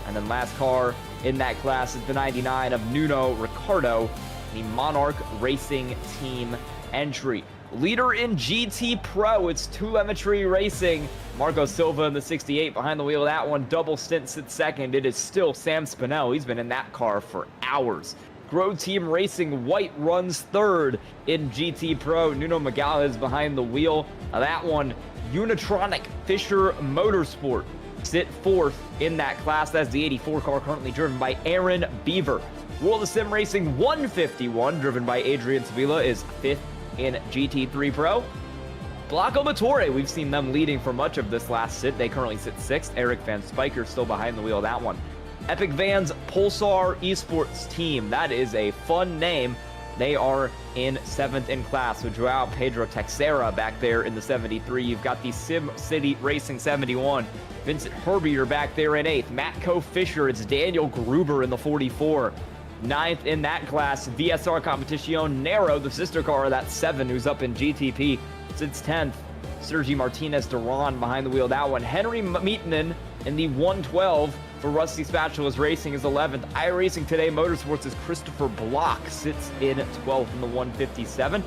And then last car in that class is the 99 of Nuno Ricardo, the Monarch Racing Team entry. Leader in GT Pro, it's Telemetry Racing. Marco Silva in the 68 behind the wheel of that one. Double stint sits 2nd. It is still Sam Spinell. He's been in that car for hours. Grow Team Racing White runs 3rd in GT Pro. Nuno Magalhães behind the wheel of that one. Unitronic Fisher Motorsport sit 4th in that class. That's the 84 car, currently driven by Aaron Beaver. World of Sim Racing 151, driven by Adrian Sevilla, is 5th in GT3 Pro. Blocco Motore, we've seen them leading for much of this last sit. They currently sit 6th. Eric Van Spiker still behind the wheel of that one. Epic Vans Pulsar Esports team, that is a fun name. They are in 7th in class with Joao Pedro Texera back there in the 73. You've got the Sim City Racing 71. Vincent Herbier back there in 8th. Matco Fisher, it's Daniel Gruber in the 44. 9th in that class, VSR Competition Nero, the sister car of that 7 who's up in GTP, sits 10th. Sergi Martinez Duran behind the wheel of that one. Henry Meetinen in the 112 for Rusty Spatulas Racing is 11th. iRacing Today Motorsports' Christopher Block sits in 12th in the 157.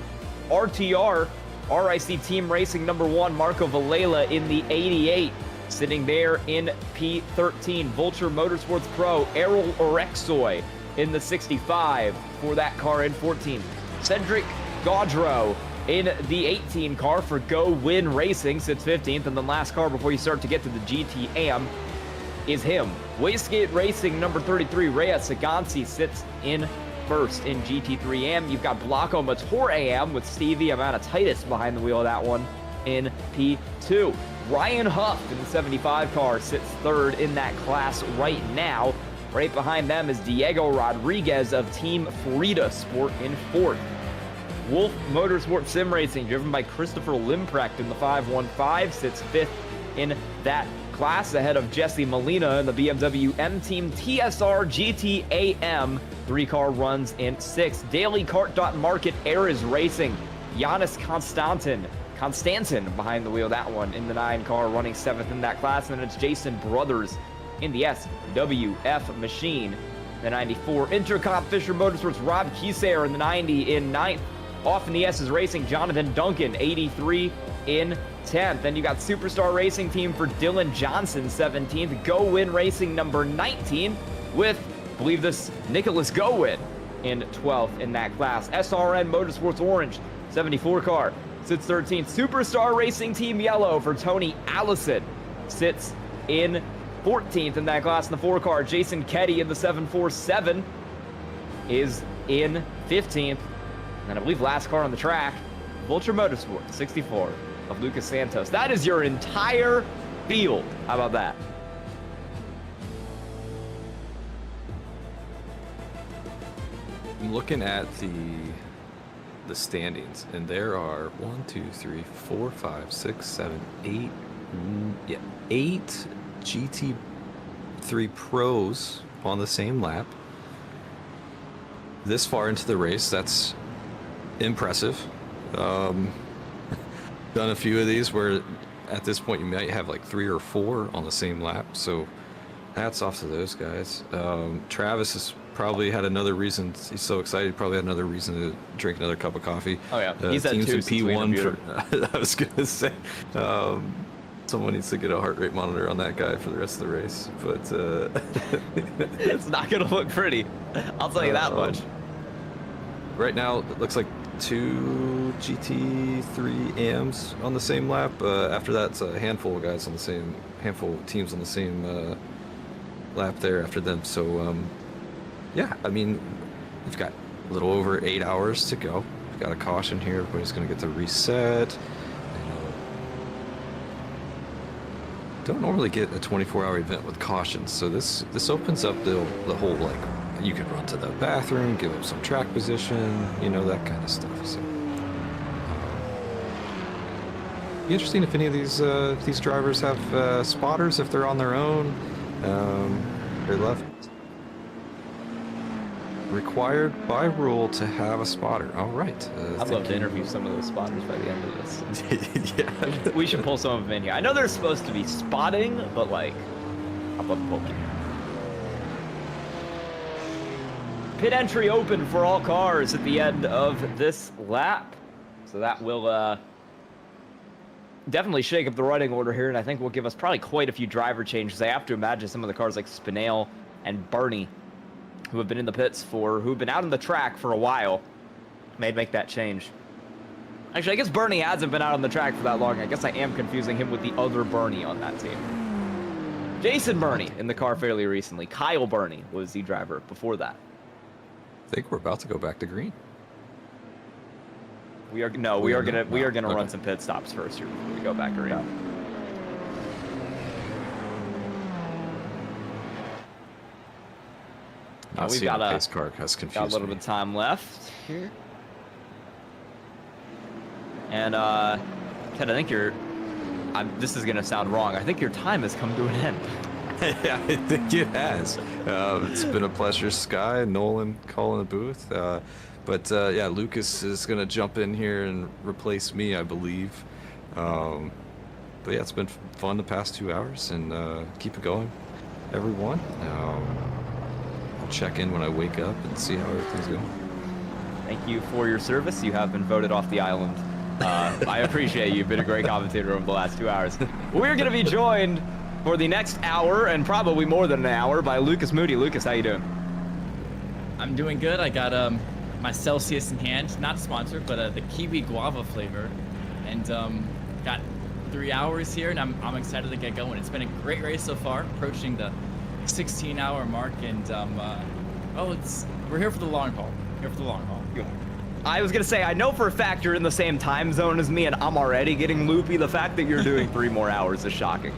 RTR RIC Team Racing number 1, Marco Valela in the 88. Sitting there in P13. Vulture Motorsports Pro, Errol Orexoy in the 65 for that car in 14. Cedric Gaudreau in the 18 car for Go Win Racing sits 15th. And the last car before you start to get to the GT AM is him. Wastegate Racing number 33, Reyes Sagansi sits in 1st in GT3 AM. You've got Blocco Motore AM with Stevie Amanatitis behind the wheel of that one in P2. Ryan Huff in the 75 car sits 3rd in that class right now. Right behind them is Diego Rodriguez of Team Frida Sport in 4th. Wolf Motorsport Sim Racing, driven by Christopher Limprecht in the 515, sits 5th in that class, ahead of Jesse Molina in the BMW M Team TSR GT AM. 3-car runs in 6th. Daily Kart Market Ares Racing, Giannis Constantin behind the wheel of that one in the 9 car, running 7th in that class. And then it's Jason Brothers in the SWF Machine. The 94, Intercom Fisher Motorsports, Rob Kiesair in the 90 in 9th. Off in the S's Racing, Jonathan Duncan, 83 in 10th. Then you got Superstar Racing Team for Dylan Johnson, 17th. Go Win Racing number 19 with, believe this, Nicholas Go Win in 12th in that class. SRN Motorsports Orange, 74 car, sits 13th. Superstar Racing Team Yellow for Tony Allison sits in 14th in that class in the 4 car. Jason Ketty in the 747 is in 15th. And I believe last car on the track, Vulture Motorsport, 64 of Lucas Santos. That is your entire field. How about that? I'm looking at the standings, and there are 1, 2, 3, 4, 5, 6, 7, 8, 8 GT3 Pros on the same lap. This far into the race, that's impressive. Done a few of these where at this point you might have like 3 or 4 on the same lap, so hats off to those guys. Travis has probably had another reason. He's so excited. Probably had another reason to drink another cup of coffee. Oh yeah, he's at 2 some since we P1 interviewed for. I was gonna say, someone needs to get a heart rate monitor on that guy for the rest of the race. But it's not gonna look pretty. I'll tell you that much. Right now, it looks like 2 GT3 AMs on the same lap. After that, it's a handful of guys on the same, handful of teams on the same lap there after them. So, yeah, I mean, we've got a little over 8 hours to go. We've got a caution here. Everybody's going to get to reset. Don't normally get a 24-hour event with cautions, so this opens up the whole, like, you could run to the bathroom, give up some track position, you know, that kind of stuff. So, be interesting if any of these drivers have spotters, if they're on their own. They're left required by rule to have a spotter. All right. I'd love to interview some of those spotters by the end of this. Yeah. We should pull some of them in here. I know they're supposed to be spotting, but like, I'd love to pull them in here. Pit entry open for all cars at the end of this lap. So that will definitely shake up the running order here, and I think will give us probably quite a few driver changes. I have to imagine some of the cars like Spinell and Bernie, who have been in the pits who've been out on the track for a while, may make that change. Actually, I guess Bernie hasn't been out on the track for that long. I guess I am confusing him with the other Bernie on that team. Jason Bernie in the car fairly recently. Kyle Bernie was the driver before that. I think we're about to go back to green. We are gonna Okay. run some pit stops first here before we go back around. We've got pace car has confused got a little me. bit of time left here. And Ted, I think this is gonna sound wrong. I think your time has come to an end. Yeah, I think it has. It's been a pleasure, Sky, Nolan calling the booth. Yeah, Lucas is going to jump in here and replace me, I believe. But yeah, it's been fun the past 2 hours, and keep it going, everyone. I'll check in when I wake up and see how everything's going. Thank you for your service. You have been voted off the island. I appreciate you. You've been a great commentator over the last 2 hours. We're going to be joined for the next hour, and probably more than an hour, by Lucas Moody. Lucas, how you doing? I'm doing good. I got my Celsius in hand, not sponsored, but the kiwi guava flavor, and got 3 hours here, and I'm excited to get going. It's been a great race so far, approaching the 16-hour mark, and we're here for the long haul. Here for the long haul. I was gonna say, I know for a fact you're in the same time zone as me, and I'm already getting loopy. The fact that you're doing 3 more hours is shocking.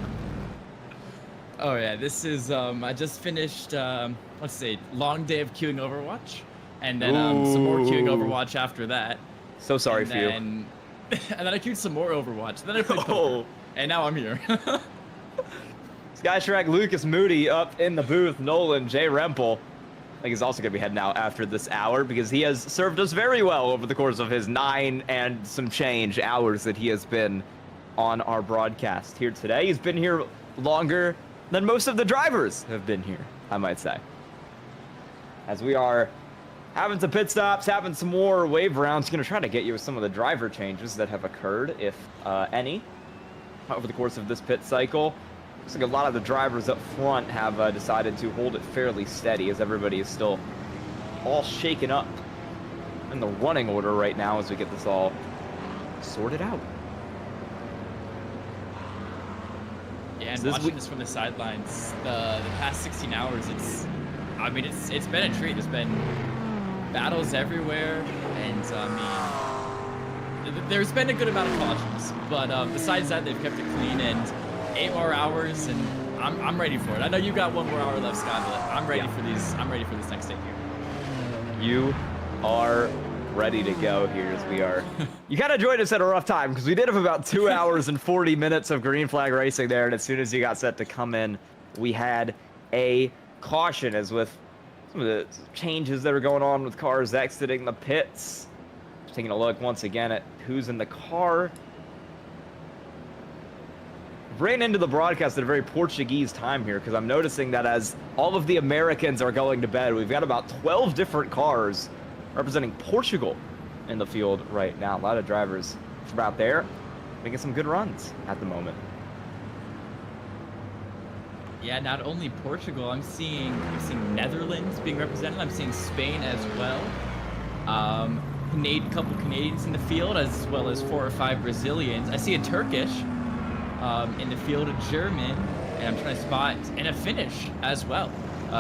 Oh yeah, this is I just finished let's see, long day of queuing Overwatch, and then some more queuing Overwatch after that. So sorry for you. And then I queued some more Overwatch. Then I played poker, and now I'm here. Sky Shrek, Lucas Moody up in the booth. Nolan, Jay Rempel, I think he's also gonna be heading out after this hour because he has served us very well over the course of his 9 and some change hours that he has been on our broadcast here today. He's been here longer than most of the drivers have been here, I might say. As we are having some pit stops, having some more wave rounds, going to try to get you with some of the driver changes that have occurred, if any, over the course of this pit cycle. Looks like a lot of the drivers up front have decided to hold it fairly steady, as everybody is still all shaken up in the running order right now as we get this all sorted out. Yeah, and watching this from the sidelines, the past 16 hours, it's been a treat. There's been battles everywhere, and there's been a good amount of cautions. But besides that, they've kept it clean, and 8 more hours, and I'm ready for it. I know you got 1 more hour left, Scott, but I'm ready for these. I'm ready for this next day here. You are ready to go here as we are. You kind of joined us at a rough time because we did have about 2 hours and 40 minutes of green flag racing there, and as soon as you got set to come in, we had a caution, as with some of the changes that are going on with cars exiting the pits. Just taking a look once again at who's in the car. Ran into the broadcast at a very Portuguese time here because I'm noticing that as all of the Americans are going to bed, we've got about 12 different cars representing Portugal in the field right now. A lot of drivers from out there making some good runs at the moment. Yeah, not only Portugal, I'm seeing Netherlands being represented. I'm seeing Spain as well. Couple Canadians in the field, as well as 4 or 5 Brazilians. I see a Turkish in the field, a German, and I'm trying to spot, and a Finnish as well.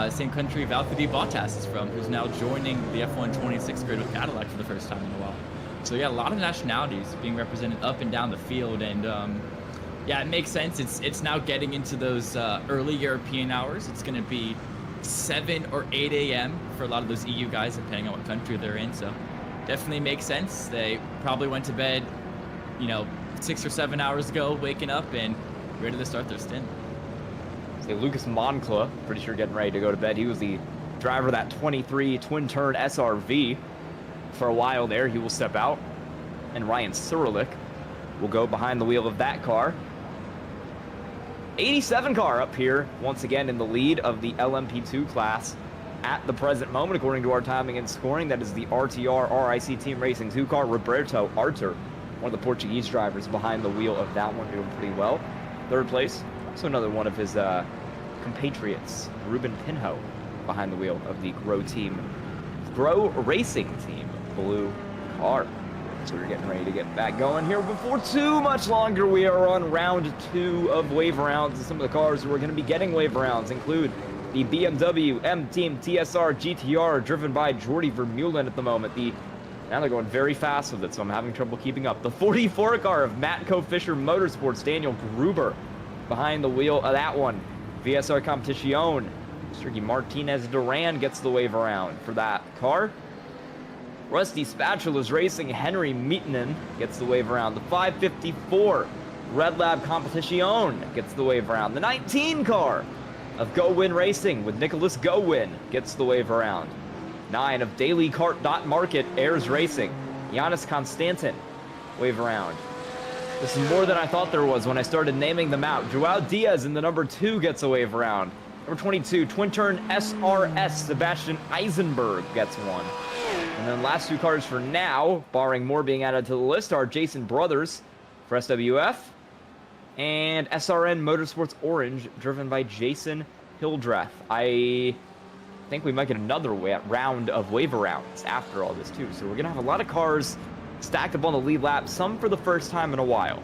Same country Valtteri Bottas is from, who's now joining the F1 26 grid with Cadillac for the first time in a while. So yeah, a lot of nationalities being represented up and down the field, and yeah, it makes sense. It's now getting into those early European hours. It's going to be 7 or 8 a.m. for a lot of those EU guys, depending on what country they're in. So definitely makes sense. They probably went to bed, 6 or 7 hours ago, waking up and ready to start their stint. Say Lucas Moncla, pretty sure getting ready to go to bed. He was the driver of that 23 twin-turn SRV for a while there. He will step out, and Ryan Surulik will go behind the wheel of that car. 87 car up here, once again in the lead of the LMP2 class at the present moment, according to our timing and scoring. That is the RTR RIC Team Racing 2 car, Roberto Artur, one of the Portuguese drivers behind the wheel of that one, doing pretty well. 3rd place, also another one of his compatriots, Ruben Pinho, behind the wheel of the Grow Racing Team blue car. So we're getting ready to get back going here. Before too much longer, we are on round 2 of wave rounds, and some of the cars who are going to be getting wave rounds include the BMW M Team TSR GTR, driven by Jordi Vermeulen at the moment. Now they're going very fast with it, so I'm having trouble keeping up. The 44 car of Matco Fisher Motorsports, Daniel Gruber, behind the wheel of that one. VSR Competición, Sergey Martinez Duran gets the wave around for that car. Rusty Spatulas Racing, Henry Mietinen gets the wave around. The 554 Red Lab Competición gets the wave around. The 19 car of Go Win Racing with Nicholas Go Win gets the wave around. 9 of Daily Kart Dot Market Airs Racing, Giannis Constantin wave around. This is more than I thought there was when I started naming them out. Joao Diaz in the number 2 gets a wave around. Number 22, Twin Turn SRS, Sebastian Eisenberg gets one. And then last 2 cars for now, barring more being added to the list, are Jason Brothers for SWF and SRN Motorsports Orange, driven by Jason Hildreth. I think we might get another round of wave rounds after all this too. So we're going to have a lot of cars stacked up on the lead lap, some for the first time in a while.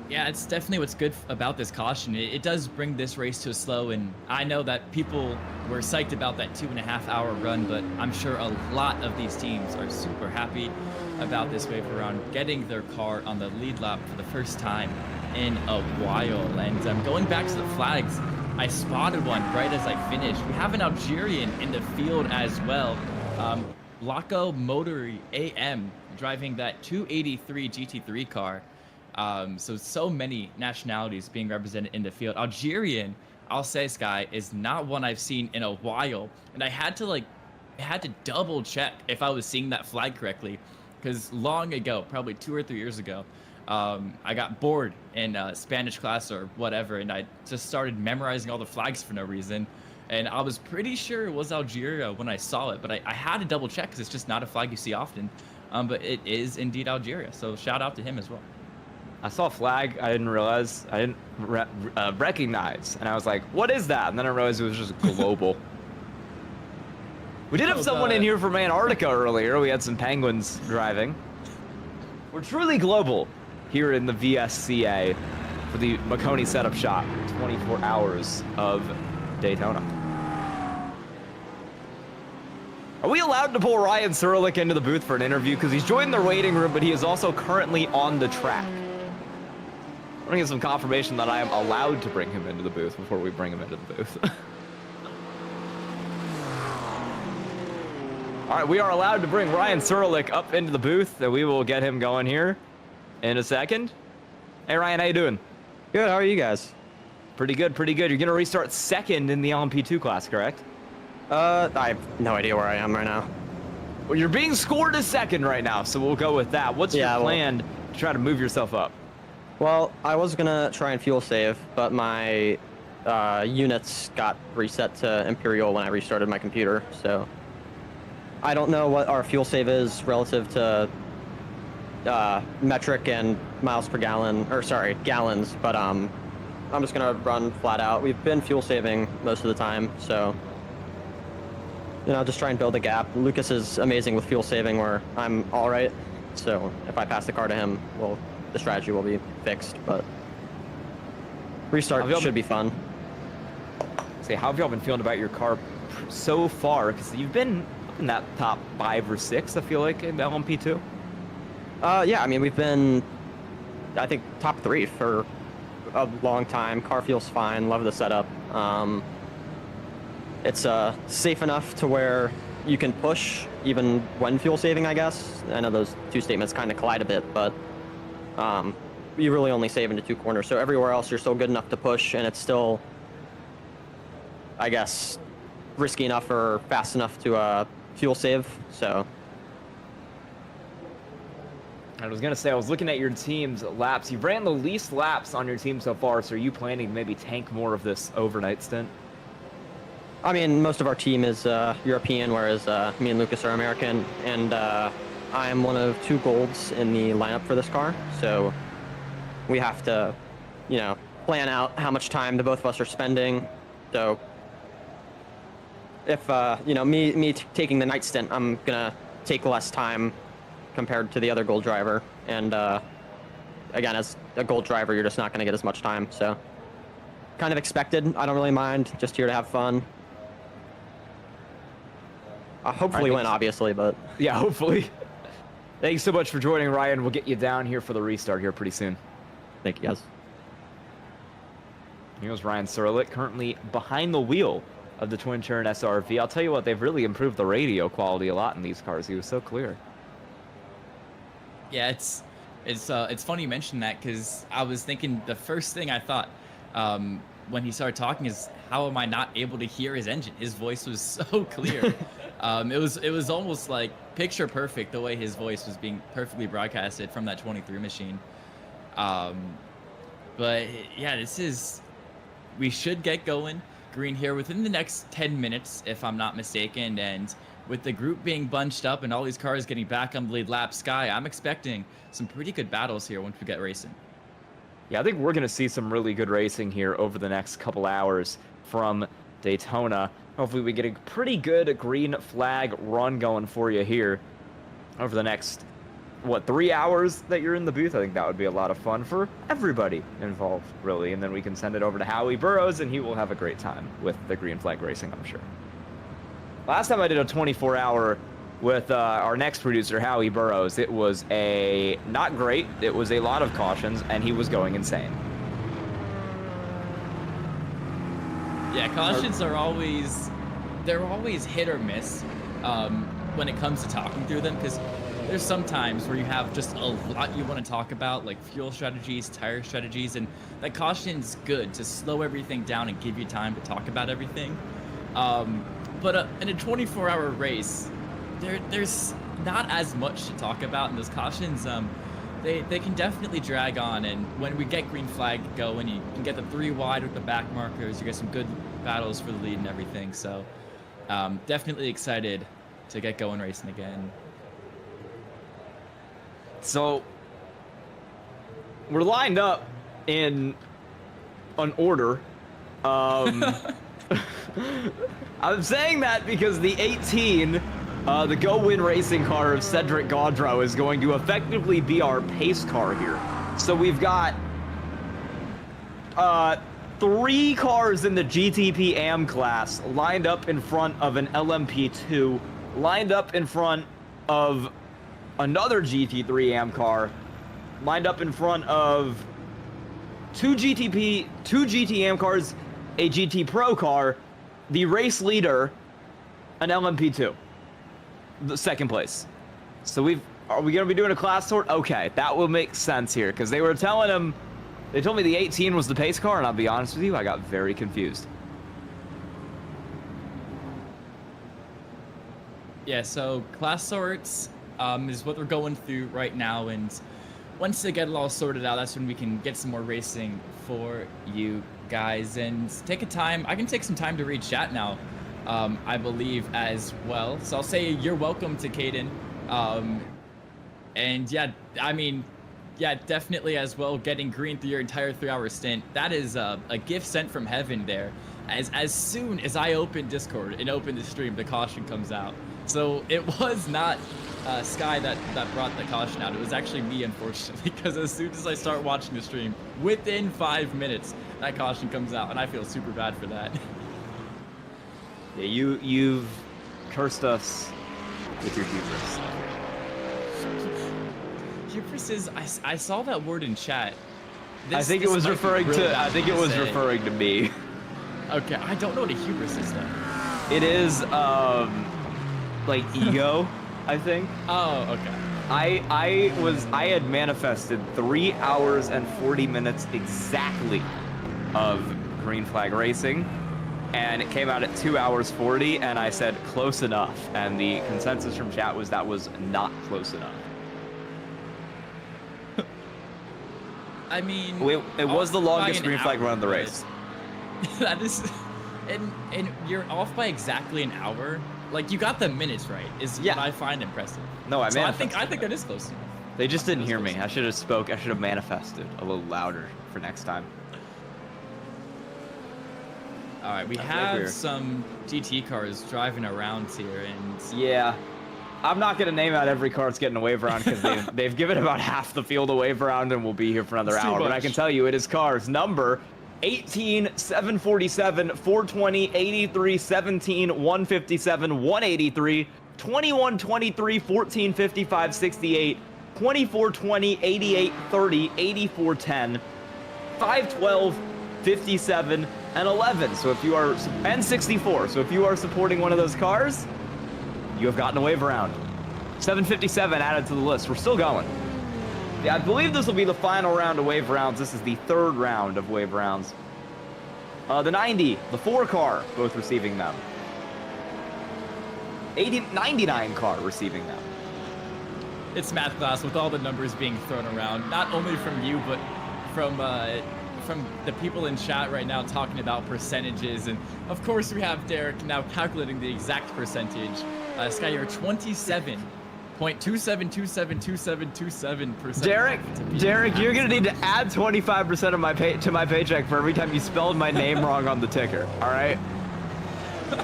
Yeah, it's definitely what's good about this caution. It does bring this race to a slow, and I know that people were psyched about that 2.5 hour run, but I'm sure a lot of these teams are super happy about this wave around, getting their car on the lead lap for the first time in a while. And going back to the flags, I spotted one right as I finished. We have an Algerian in the field as well. Laco Motori AM driving that 283 GT3 car. So many nationalities being represented in the field. Algerian, I'll say, Sky, is not one I've seen in a while, and I had to double check if I was seeing that flag correctly, because long ago, probably 2 or 3 years ago, I got bored in Spanish class or whatever, and I just started memorizing all the flags for no reason. And I was pretty sure it was Algeria when I saw it, but I had to double check because it's just not a flag you see often. But it is indeed Algeria, so shout out to him as well. I saw a flag I didn't realize, I didn't recognize, and I was like, what is that? And then I realized it was just global. We did have someone in here from Antarctica earlier. We had some penguins driving. We're truly global here in the VSCA for the Maconi setup shot. 24 hours of Daytona. Are we allowed to pull Ryan Surlick into the booth for an interview? Because he's joined the waiting room, but he is also currently on the track. I'm gonna get some confirmation that I am allowed to bring him into the booth before we bring him into the booth. All right, we are allowed to bring Ryan Surlick up into the booth, and we will get him going here in a second. Hey, Ryan, how you doing? Good, how are you guys? Pretty good, pretty good. You're gonna restart second in the LMP2 class, correct? I have no idea where I am right now. Well, you're being scored as second right now, so we'll go with that. What's your plan to try to move yourself up? Well, I was gonna try and fuel save, but my units got reset to Imperial when I restarted my computer, so I don't know what our fuel save is relative to metric and miles per gallon, or sorry, gallons, but I'm just gonna run flat out. We've been fuel saving most of the time, so you know, just try and build a gap. Lucas is amazing with fuel saving where I'm all right, so if I pass the car to him, well, the strategy will be fixed, but restart should be fun. Say, how have y'all been feeling about your car so far? Because you've been in that top 5 or 6, I feel like, in LMP2. Yeah, I mean, we've been, I think, top 3 for a long time. Car feels fine. Love the setup. It's safe enough to where you can push even when fuel saving, I guess. I know those two statements kind of collide a bit, but you really only save into 2 corners. So everywhere else, you're still good enough to push, and it's still, I guess, risky enough or fast enough to fuel save. So I was gonna say, I was looking at your team's laps. You ran the least laps on your team so far, so are you planning to maybe tank more of this overnight stint? I mean, most of our team is European, whereas me and Lucas are American, and I am one of 2 golds in the lineup for this car, so we have to, you know, plan out how much time the both of us are spending. So if, you know, me taking the night stint, I'm gonna take less time compared to the other gold driver, and again, as a gold driver, you're just not gonna get as much time, so kind of expected. I don't really mind, just here to have fun. Hopefully win, obviously, but yeah, hopefully. Thanks so much for joining, Ryan. We'll get you down here for the restart here pretty soon. thank you guys. Here's Ryan Surlick, currently behind the wheel of the twin-turn SRV. I'll tell you what, they've really improved the radio quality a lot in these cars. He was so clear. Yeah, it's funny you mentioned that, because I was thinking the first thing I thought when he started talking is, how am I not able to hear his engine? His voice was so clear. It was almost like picture perfect the way his voice was being perfectly broadcasted from that 23 machine. But yeah, we should get going green here within the next 10 minutes, if I'm not mistaken. And with the group being bunched up and all these cars getting back on the lead lap, Sky, I'm expecting some pretty good battles here once we get racing. Yeah, I think we're going to see some really good racing here over the next couple hours from Daytona. Hopefully we get a pretty good green flag run going for you here over the next, 3 hours that you're in the booth. I think that would be a lot of fun for everybody involved, really. And then we can send it over to Howie Burrows, and he will have a great time with the green flag racing, I'm sure. Last time I did a 24-hour with our next producer, Howie Burrows, it was not great. It was a lot of cautions, and he was going insane. Yeah, cautions are always hit or miss when it comes to talking through them, because there's some times where you have just a lot you want to talk about, like fuel strategies, tire strategies, and that caution's good to slow everything down and give you time to talk about everything. But in a 24-hour race, there's not as much to talk about, and those cautions, they can definitely drag on, and when we get green flag going, you can get the 3 wide with the back markers. You get some good battles for the lead and everything. So definitely excited to get going racing again. So we're lined up in an order. I'm saying that because the 18, the Go Win racing car of Cedric Gaudreau, is going to effectively be our pace car here. So we've got 3 cars in the GTP AM class lined up in front of an LMP2, lined up in front of another GT3 AM car, lined up in front of 2 GT AM cars, a GT Pro car, the race leader, an LMP2, the second place. So are we gonna be doing a class sort? Okay, that will make sense here, because they told me the 18 was the pace car, and I'll be honest with you, I got very confused. Yeah, so class sorts is what we're going through right now, and once they get it all sorted out, that's when we can get some more racing for you guys. And I can take some time to read chat now, I believe, as well. So I'll say you're welcome to Caden. And yeah, I mean, yeah, definitely as well, getting green through your entire 3-hour stint. That is a gift sent from heaven there. As soon as I open Discord and open the stream, the caution comes out. So it was not Sky that brought the caution out. It was actually me, unfortunately, because as soon as I start watching the stream, within 5 minutes, that caution comes out, and I feel super bad for that. Yeah, you've cursed us with your hubris. Hubris is, I saw that word in chat. I think it was referring to me. Okay, I don't know what a hubris is though. It is like ego, I think. Oh, okay. I had manifested 3 hours and 40 minutes exactly of green flag racing, and it came out at 2 hours 40, and I said close enough, and the consensus from chat was that was not close enough. I mean, it was the longest green flag run of the race. That is, and you're off by exactly an hour. Like, you got the minutes right, is what I find impressive. No, I think that is close enough. They just didn't hear me. I should have manifested a little louder for next time. All right, we have some GT cars driving around here, and yeah, I'm not gonna name out every car that's getting a wave around because they've given about half the field a wave around, and we'll be here for another hour. But I can tell you, it is cars number 18, 747, 420, 83, 17, 157, 183, 21, 23, 14, 55, 68, 24, 20, 88, 30, 84, 10, 512, 57, and 11. So if you are, and 64. So if you are supporting one of those cars, you have gotten a wave around. 757 added to the list. We're still going. Yeah, I believe this will be the final round of wave rounds. This is the 3rd round of wave rounds. The 90, the 4 car, both receiving them. 99 car receiving them. It's math class with all the numbers being thrown around, not only from you, but from the people in chat right now talking about percentages. And of course we have Derek now calculating the exact percentage. Sky, you're 27.27272727%. Derek, you're gonna need to add 25% of to my paycheck for every time you spelled my name wrong on the ticker. All right. Oh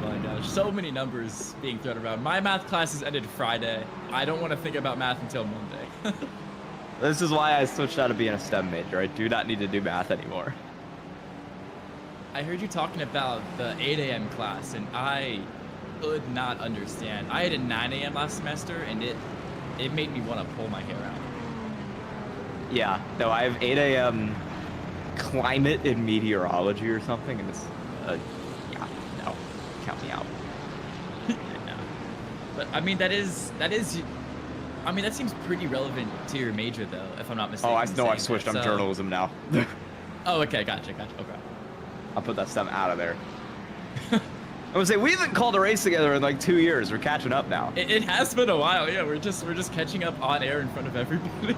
my gosh, so many numbers being thrown around. My math classes ended Friday. I don't want to think about math until Monday. This is why I switched out of being a STEM major. I do not need to do math anymore. I heard you talking about the 8 a.m. class, and I could not understand. I had a 9 a.m. last semester, and it made me want to pull my hair out. Yeah, no, I have 8 a.m. climate and meteorology or something, and it's, yeah, no, count me out. No. But I mean, that seems pretty relevant to your major, though, if I'm not mistaken. Oh, I know I've switched. I'm journalism now. Oh, okay, gotcha, okay. I'll put that STEM out of there. I would say we haven't called a race together in like 2 years. We're catching up now. It has been a while. Yeah, we're just catching up on air in front of everybody.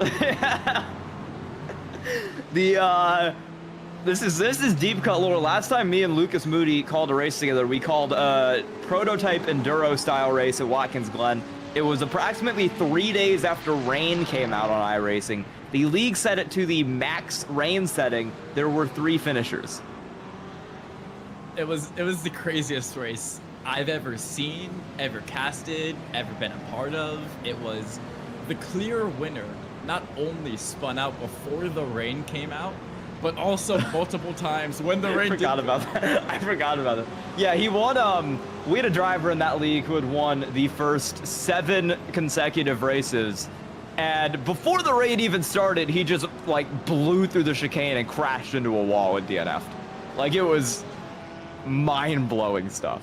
This is deep cut lore. Last time me and Lucas Moody called a race together, we called a prototype enduro style race at Watkins Glen. It was approximately 3 days after rain came out on iRacing. The league set it to the max rain setting. There were 3 finishers. It was the craziest race I've ever seen, ever casted, ever been a part of. It was the clear winner. Not only spun out before the rain came out, but also multiple times when the rain. I forgot about that. Yeah, he won. We had a driver in that league who had won the first 7 consecutive races, and before the rain even started, he just like blew through the chicane and crashed into a wall with DNF. Like, it was mind-blowing stuff.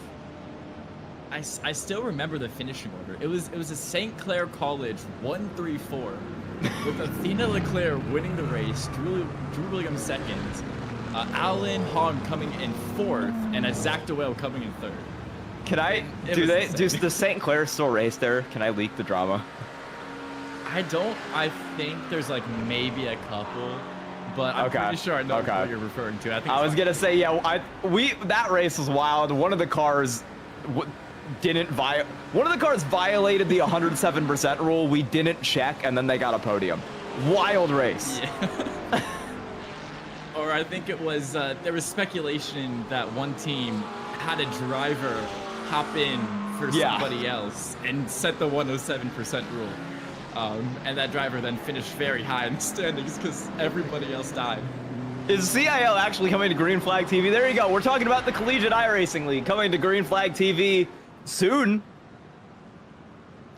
I still remember the finishing order. It was a St. Clair College 1-3-4 with Athena Leclerc winning the race, Drew Williams second, Alan Hong coming in 4th, and a Zach DeWale coming in 3rd. Can I? Does the St. Clair still race there? Can I leak the drama? I think there's like maybe a couple, but I'm pretty sure I know what you're referring to. I was gonna say, yeah, that race was wild. One of the cars violated the 107% rule. We didn't check, and then they got a podium. Wild race. Yeah. Or I think it was there was speculation that one team had a driver hop in for somebody else and set the 107% rule. And that driver then finished very high in the standings because everybody else died. Is CIL actually coming to Green Flag TV? There you go. We're talking about the Collegiate iRacing League coming to Green Flag TV soon.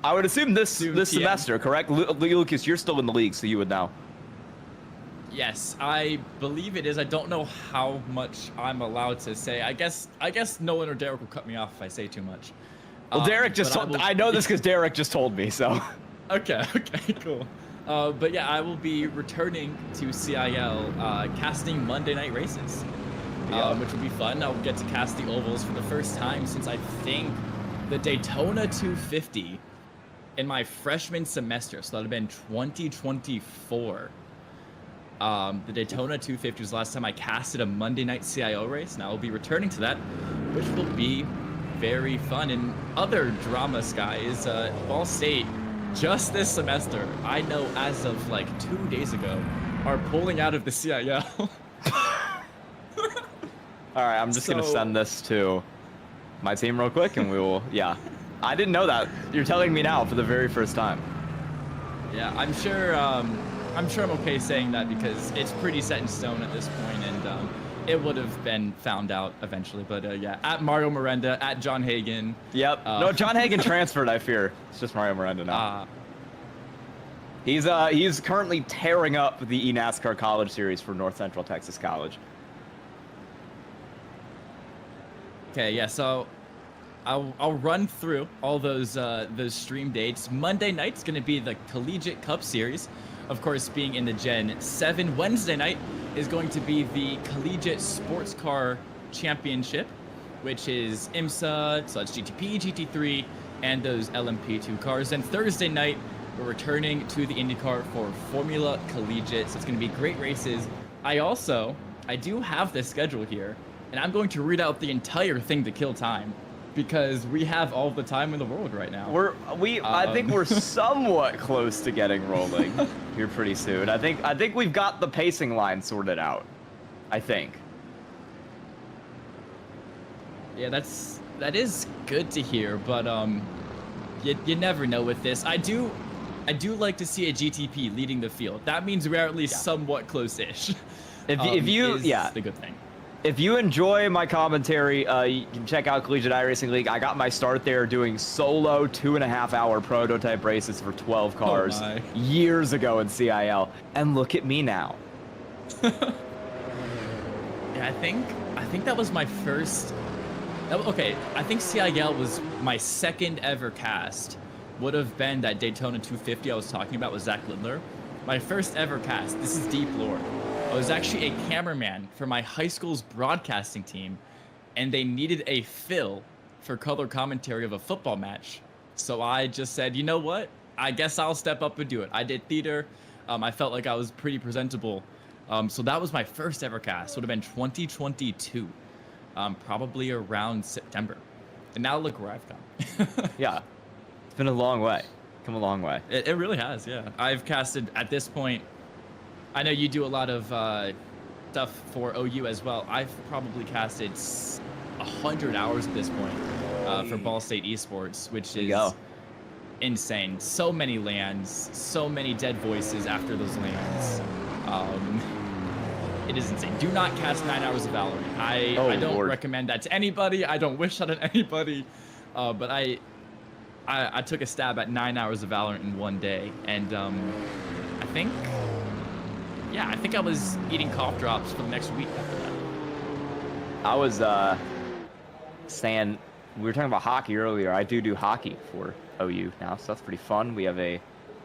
I would assume this semester, correct? Lucas, you're still in the league, so you would know. Yes, I believe it is. I don't know how much I'm allowed to say. I guess Nolan or Derek will cut me off if I say too much. Well, Derek just told, I know this because Derek just told me, so. Okay, cool. But yeah, I will be returning to CIL, casting Monday night races, which will be fun. I'll get to cast the ovals for the first time since I think the Daytona 250 in my freshman semester, so that would have been 2024. The Daytona 250 was the last time I casted a Monday night CIO race, and I will be returning to that, which will be very fun. And other drama skies, Ball State, just this semester, I know as of like 2 days ago, are pulling out of the CIL. All right, I'm just gonna send this to my team real quick, and we will. Yeah, I didn't know that. You're telling me now for the very first time. Yeah, I'm sure I'm okay saying that because it's pretty set in stone at this point, and it would have been found out eventually. But yeah, at Mario Miranda, at John Hagan. Yep. No, John Hagan transferred, I fear. It's just Mario Miranda now. He's currently tearing up the eNASCAR College Series for North Central Texas College. Okay, yeah, so I'll run through all those stream dates. Monday night's going to be the Collegiate Cup Series, of course, being in the Gen 7. Wednesday night is going to be the Collegiate Sports Car Championship, which is IMSA, so that's GTP, GT3, and those LMP2 cars. And Thursday night, we're returning to the IndyCar for Formula Collegiate, so it's going to be great races. I do have this schedule here, and I'm going to read out the entire thing to kill time, because we have all the time in the world right now. I think we're somewhat close to getting rolling here pretty soon. I think we've got the pacing line sorted out. I think. Yeah, that is good to hear, but you never know with this. I do like to see a GTP leading the field. That means we're at least somewhat close-ish. If you the good thing. If you enjoy my commentary, you can check out Collegiate iRacing League. I got my start there doing solo 2.5-hour prototype races for 12 cars years ago in CIL. And look at me now. Yeah, I think that was my first. Okay, I think CIL was my second ever cast. Would have been that Daytona 250 I was talking about with Zach Lindler. My first ever cast. This is deep lore. I was actually a cameraman for my high school's broadcasting team, and they needed a fill for color commentary of a football match. So I just said, you know what? I guess I'll step up and do it. I did theater. I felt like I was pretty presentable. So that was my first ever cast. Would have been 2022, probably around September. And now look where I've come. Yeah, it's been a long way. Come a long way. It really has, yeah. I've casted at this point. I know you do a lot of stuff for OU as well. I've probably casted 100 hours at this point for Ball State Esports, which is insane. So many lands, so many dead voices after those lands. It is insane. Do not cast 9 hours of Valorant. I don't recommend that to anybody. I don't wish that on anybody. But I took a stab at 9 hours of Valorant in one day, and I think I was eating cough drops for the next week after that. I was saying, we were talking about hockey earlier. I do hockey for OU now, so that's pretty fun. We have a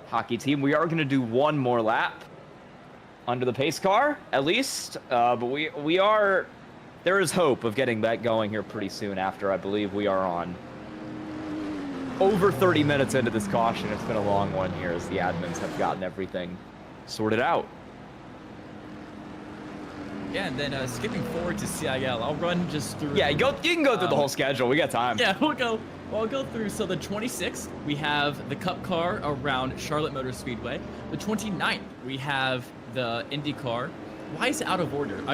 hockey team. We are going to do one more lap under the pace car, at least. But we are, there is hope of getting that going here pretty soon after. I believe we are on over 30 minutes into this caution. It's been a long one here as the admins have gotten everything sorted out. Yeah, and then skipping forward to CIL, I'll run just through. Yeah, you can go through the whole schedule. We got time. Yeah, I'll go through. So the 26th, we have the Cup car around Charlotte Motor Speedway. The 29th, we have the IndyCar. Why is it out of order? I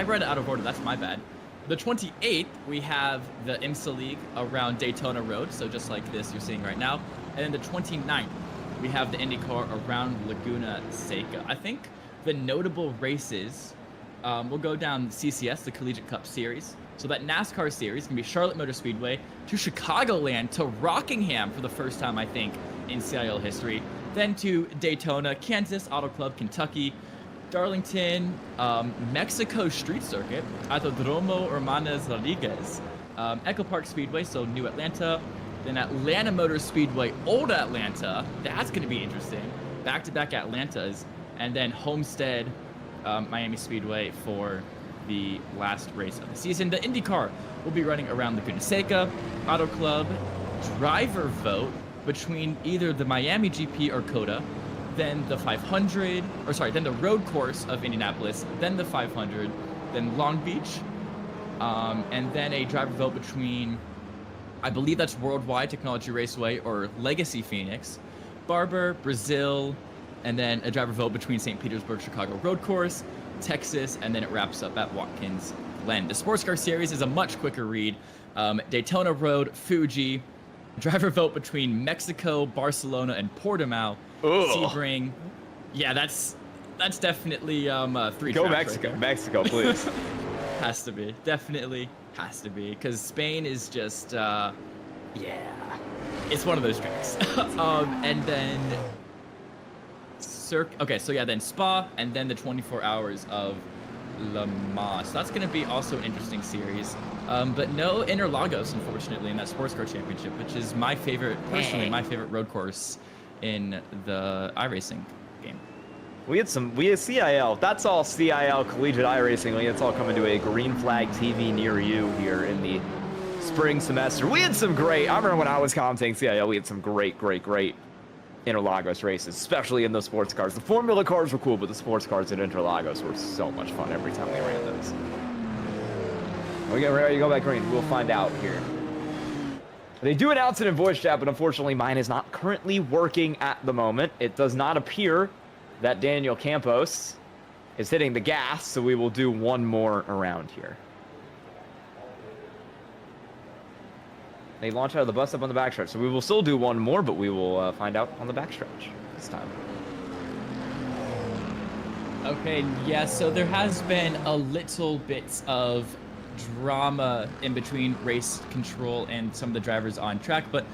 read it out of order. That's my bad. The 28th, we have the IMSA League around Daytona Road. So just like this you're seeing right now. And then the 29th, we have the IndyCar around Laguna Seca. I think the notable races. We'll go down CCS, the Collegiate Cup Series. So that NASCAR series can be Charlotte Motor Speedway to Chicagoland to Rockingham for the first time, I think, in CIL history. Then to Daytona, Kansas Auto Club, Kentucky, Darlington, Mexico Street Circuit, Autodromo Hermanas Rodriguez, Echo Park Speedway, so New Atlanta, then Atlanta Motor Speedway, Old Atlanta. That's going to be interesting. Back-to-back Atlantas, and then Homestead, Miami Speedway for the last race of the season. The IndyCar will be running around Laguna Seca, Auto Club, driver vote between either the Miami GP or COTA, then the 500, then the road course of Indianapolis, then the 500, then Long Beach, and then a driver vote between, I believe that's Worldwide Technology Raceway or Legacy Phoenix, Barber, Brazil, and then a driver vote between St. Petersburg, Chicago Road Course, Texas, and then it wraps up at Watkins Glen. The Sports Car Series is a much quicker read. Daytona Road, Fuji, driver vote between Mexico, Barcelona, and Portimao. Sebring. Yeah, that's definitely 3 Go tracks Mexico, right Mexico, please. Has to be, definitely has to be, because Spain is just, it's one of those tracks. And then. Then Spa, and then the 24 hours of Le Mans. So that's going to be also an interesting series. But no Interlagos, unfortunately, in that Sports Car Championship, which is my favorite road course in the iRacing game. We had CIL. That's all CIL Collegiate iRacing. It's all coming to a Green Flag TV near you here in the spring semester. We had some great, I remember when I was commentating CIL, we had some great Interlagos races, especially in those sports cars. The Formula cars were cool, but the sports cars at Interlagos were so much fun every time we ran those. We get ready to go back green. We'll find out here. They do announce it in voice chat, but unfortunately mine is not currently working at the moment. It does not appear that Daniel Campos is hitting the gas, so we will do one more around here. They launch out of the bus up on the backstretch, so we will still do one more, but we will find out on the backstretch this time. Okay, yeah, so there has been a little bit of drama in between race control and some of the drivers on track, but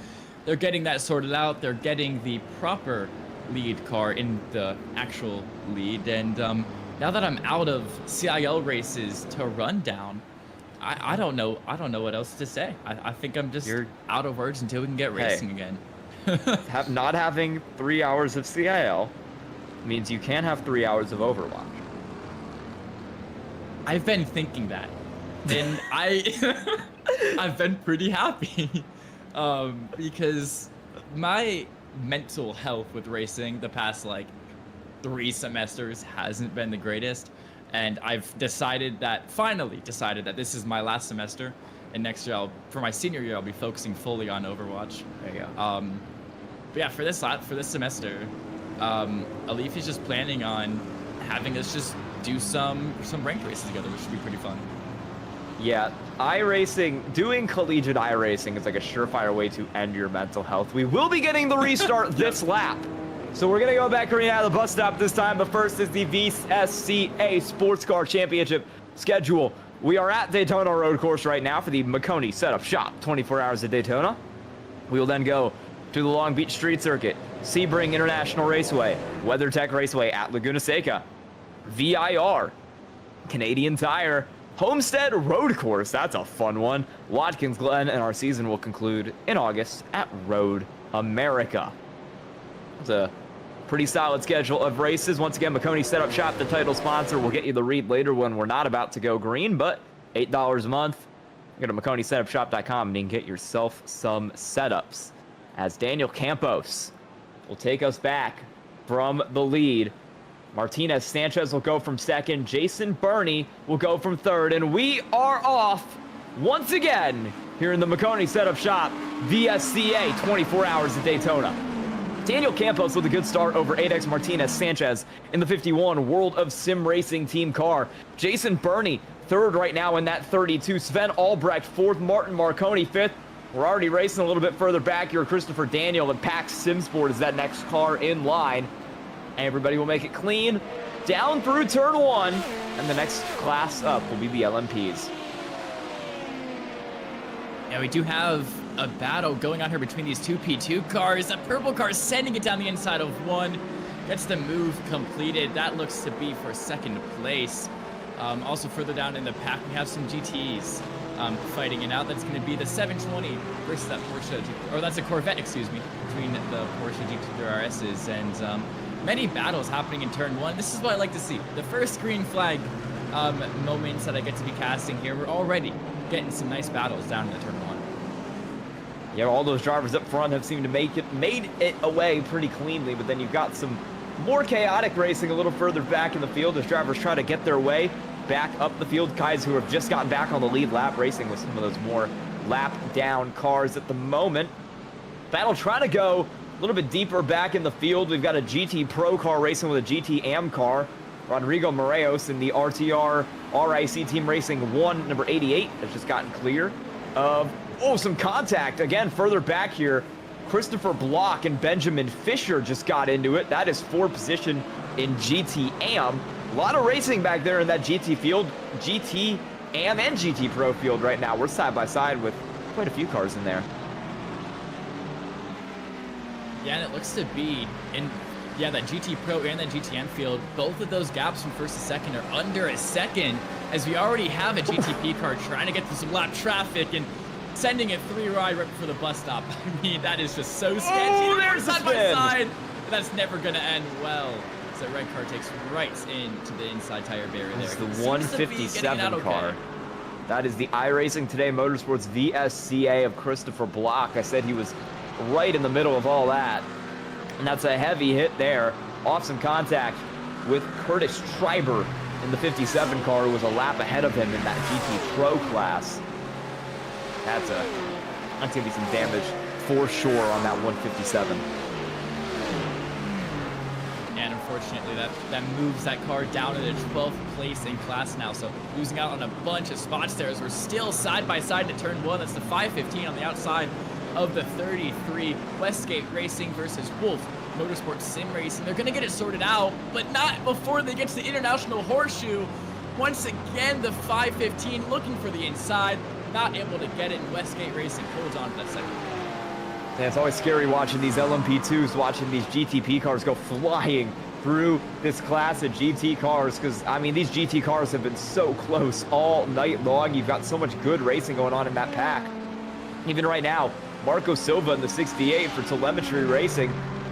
they're getting that sorted out. They're getting the proper lead car in the actual lead, and now that I'm out of CIL races to run down, I don't know what else to say. I think I'm just out of words until we can get racing again. Not having 3 hours of CIL means you can't have 3 hours of Overwatch. I've been thinking that. And I've been pretty happy because my mental health with racing the past like 3 semesters hasn't been the greatest, and I've finally decided that this is my last semester, and next year for my senior year I'll be focusing fully on Overwatch. There you go. But yeah, for this semester, Alif is just planning on having us just do some ranked races together, which should be pretty fun. Yeah, iRacing, doing collegiate iRacing is like a surefire way to end your mental health. We will be getting the restart this lap. So we're gonna go back around out of the bus stop this time, but first is the VSCA Sports Car Championship schedule. We are at Daytona Road Course right now for the Maconi Setup Shop, 24 hours at Daytona. We will then go to the Long Beach Street Circuit, Sebring International Raceway, WeatherTech Raceway at Laguna Seca, VIR, Canadian Tire, Homestead Road Course, that's a fun one, Watkins Glen, and our season will conclude in August at Road America. It's a pretty solid schedule of races. Once again, Maconi Setup Shop, the title sponsor. We'll get you the read later when we're not about to go green, but $8 a month. Go to MaconiSetupShop.com and you can get yourself some setups. As Daniel Campos will take us back from the lead. Martinez Sanchez will go from second. Jason Burney will go from third. And we are off once again here in the Maconi Setup Shop, VSCA 24 hours at Daytona. Daniel Campos with a good start over 8X Martinez Sanchez in the 51 World of Sim Racing team car. Jason Burney third right now in that 32. Sven Albrecht fourth. Martin Marconi fifth. We're already racing a little bit further back here. Christopher Daniel and Pax Simsport is that next car in line. Everybody will make it clean down through turn 1, and the next class up will be the LMPs. Yeah, we do have a battle going on here between these two P2 cars. That purple car is sending it down the inside of 1. Gets the move completed. That looks to be for second place. Also further down in the pack, we have some GTs fighting it out. That's going to be the 720 versus that Porsche, or that's a Corvette, excuse me, between the Porsche GT3 RSs. And many battles happening in turn 1. This is what I like to see. The first green flag moments that I get to be casting here, we're already getting some nice battles down in the turn 1. Yeah, all those drivers up front have seemed to made it away pretty cleanly, but then you've got some more chaotic racing a little further back in the field as drivers try to get their way back up the field. Guys who have just gotten back on the lead lap racing with some of those more lap down cars at the moment. Battle trying to go a little bit deeper back in the field. We've got a GT Pro car racing with a GT Am car. Rodrigo Moreos in the RTR RIC Team Racing 1, number 88, has just gotten clear of, some contact. Again, further back here, Christopher Block and Benjamin Fisher just got into it. That is 4th position in GT Am. A lot of racing back there in that GT field, GT Am and GT Pro field right now. We're side by side with quite a few cars in there. Yeah, and it looks to be in, that GT Pro and that GTM field, both of those gaps from first to second are under a second, as we already have a GTP car trying to get through some lap traffic and sending it 3 right before the bus stop. I mean, that is just so sketchy. Oh, there's side the by spin. side. That's never going to end well. So red car takes right into the inside tire barrier there. It's the 157 car. Okay. That is the iRacing Today Motorsports VSCA of Christopher Block. I said he was right in the middle of all that. And that's a heavy hit there. Off some contact with Curtis Schreiber in the 57 car, who was a lap ahead of him in that GT Pro class. That's going to be some damage for sure on that 157. And unfortunately, that moves that car down to the 12th place in class now. So losing out on a bunch of spots there as we're still side by side to turn 1. That's the 515 on the outside of the 33. Westgate Racing versus Wolf Motorsports Sim Racing. They're going to get it sorted out, but not before they get to the International Horseshoe. Once again, the 515 looking for the inside, not able to get it, and Westgate Racing holds on to that second. Yeah, it's always scary watching these LMP2s, watching these GTP cars go flying through this class of GT cars, because, I mean, these GT cars have been so close all night long. You've got so much good racing going on in that pack. Even right now, Marco Silva in the 68 for Telemetry Racing,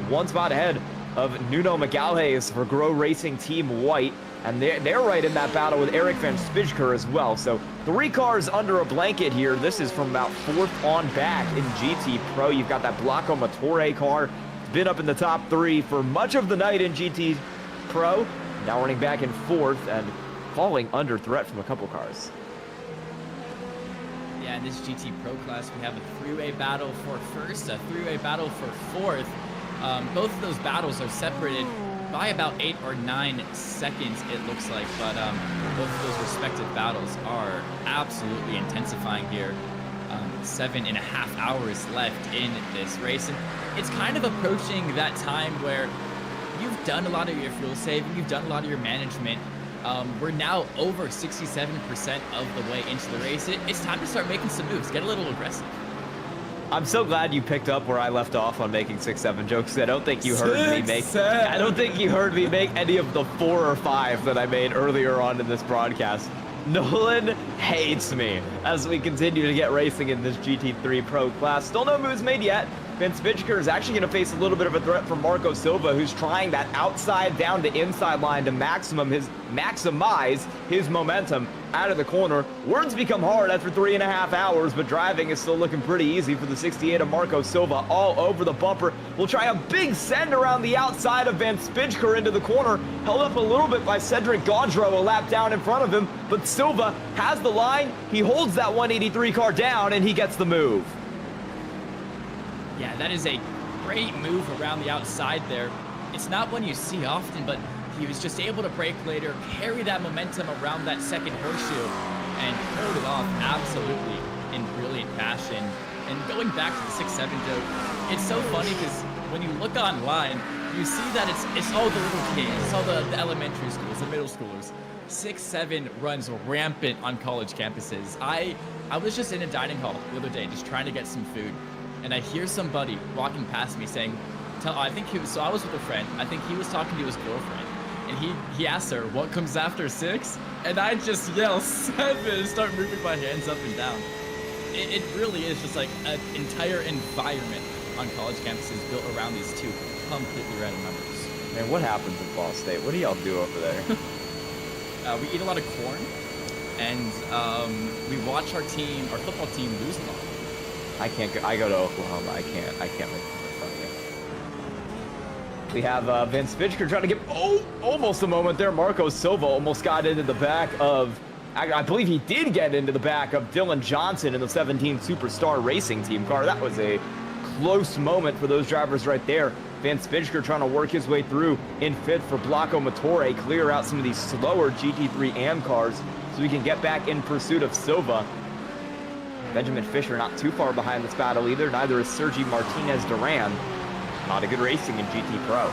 1 spot ahead of Nuno Magalhaes for Grow Racing Team White. And they're right in that battle with Eric Van Spijker as well. So 3 cars under a blanket here. This is from about 4th on back in GT Pro. You've got that Blocco Motore car. It's been up in the top 3 for much of the night in GT Pro. Now running back in 4th and falling under threat from a couple cars. Yeah, in this GT Pro class, we have a 3-way battle for 1st, a 3-way battle for 4th. Both of those battles are separated by about 8 or 9 seconds, it looks like, but both of those respective battles are absolutely intensifying here. 7.5 hours left in this race, and it's kind of approaching that time where you've done a lot of your fuel saving, you've done a lot of your management. We're now over 67% of the way into the race. It's time to start making some moves, get a little aggressive. I'm so glad you picked up where I left off on making 6-7 jokes. I don't think you heard me make. I don't think you heard me make any of the 4 or 5 that I made earlier on in this broadcast. Nolan hates me as we continue to get racing in this GT3 Pro class. Still no moves made yet. Van Spijker is actually going to face a little bit of a threat from Marco Silva, who's trying that outside down to inside line to maximize his momentum out of the corner. Words become hard after 3.5 hours, but driving is still looking pretty easy for the 68 of Marco Silva all over the bumper. We'll try a big send around the outside of Van Spijker into the corner, held up a little bit by Cedric Gaudreau a lap down in front of him, but Silva has the line. He holds that 183 car down, and he gets the move. Yeah, that is a great move around the outside there. It's not one you see often, but he was just able to brake later, carry that momentum around that second horseshoe, and pulled it off absolutely in brilliant fashion. And going back to the 6-7 joke, it's so funny because when you look online, you see that it's all the little kids, it's all the elementary schools, the middle schoolers. 6-7 runs rampant on college campuses. I was just in a dining hall the other day just trying to get some food, and I hear somebody walking past me saying, I was with a friend, I think he was talking to his girlfriend, and he asked her, what comes after 6? And I just yell 7, start moving my hands up and down. It really is just like an entire environment on college campuses built around these two completely random numbers. Man, what happens in Ball State? What do y'all do over there? We eat a lot of corn, and we watch our football team lose a lot. I go to Oklahoma. I can't make fun of you. We have Van Spijker trying to get almost a moment there. Marco Silva almost got into the back of, I believe he did get into the back of Dylan Johnson in the 17 Superstar Racing Team car. That was a close moment for those drivers right there. Van Spijker trying to work his way through in 5th for Blocco Motore, clear out some of these slower GT3 AM cars so we can get back in pursuit of Silva. Benjamin Fisher not too far behind this battle either. Neither is Sergi Martinez Duran. Not a good racing in GT Pro.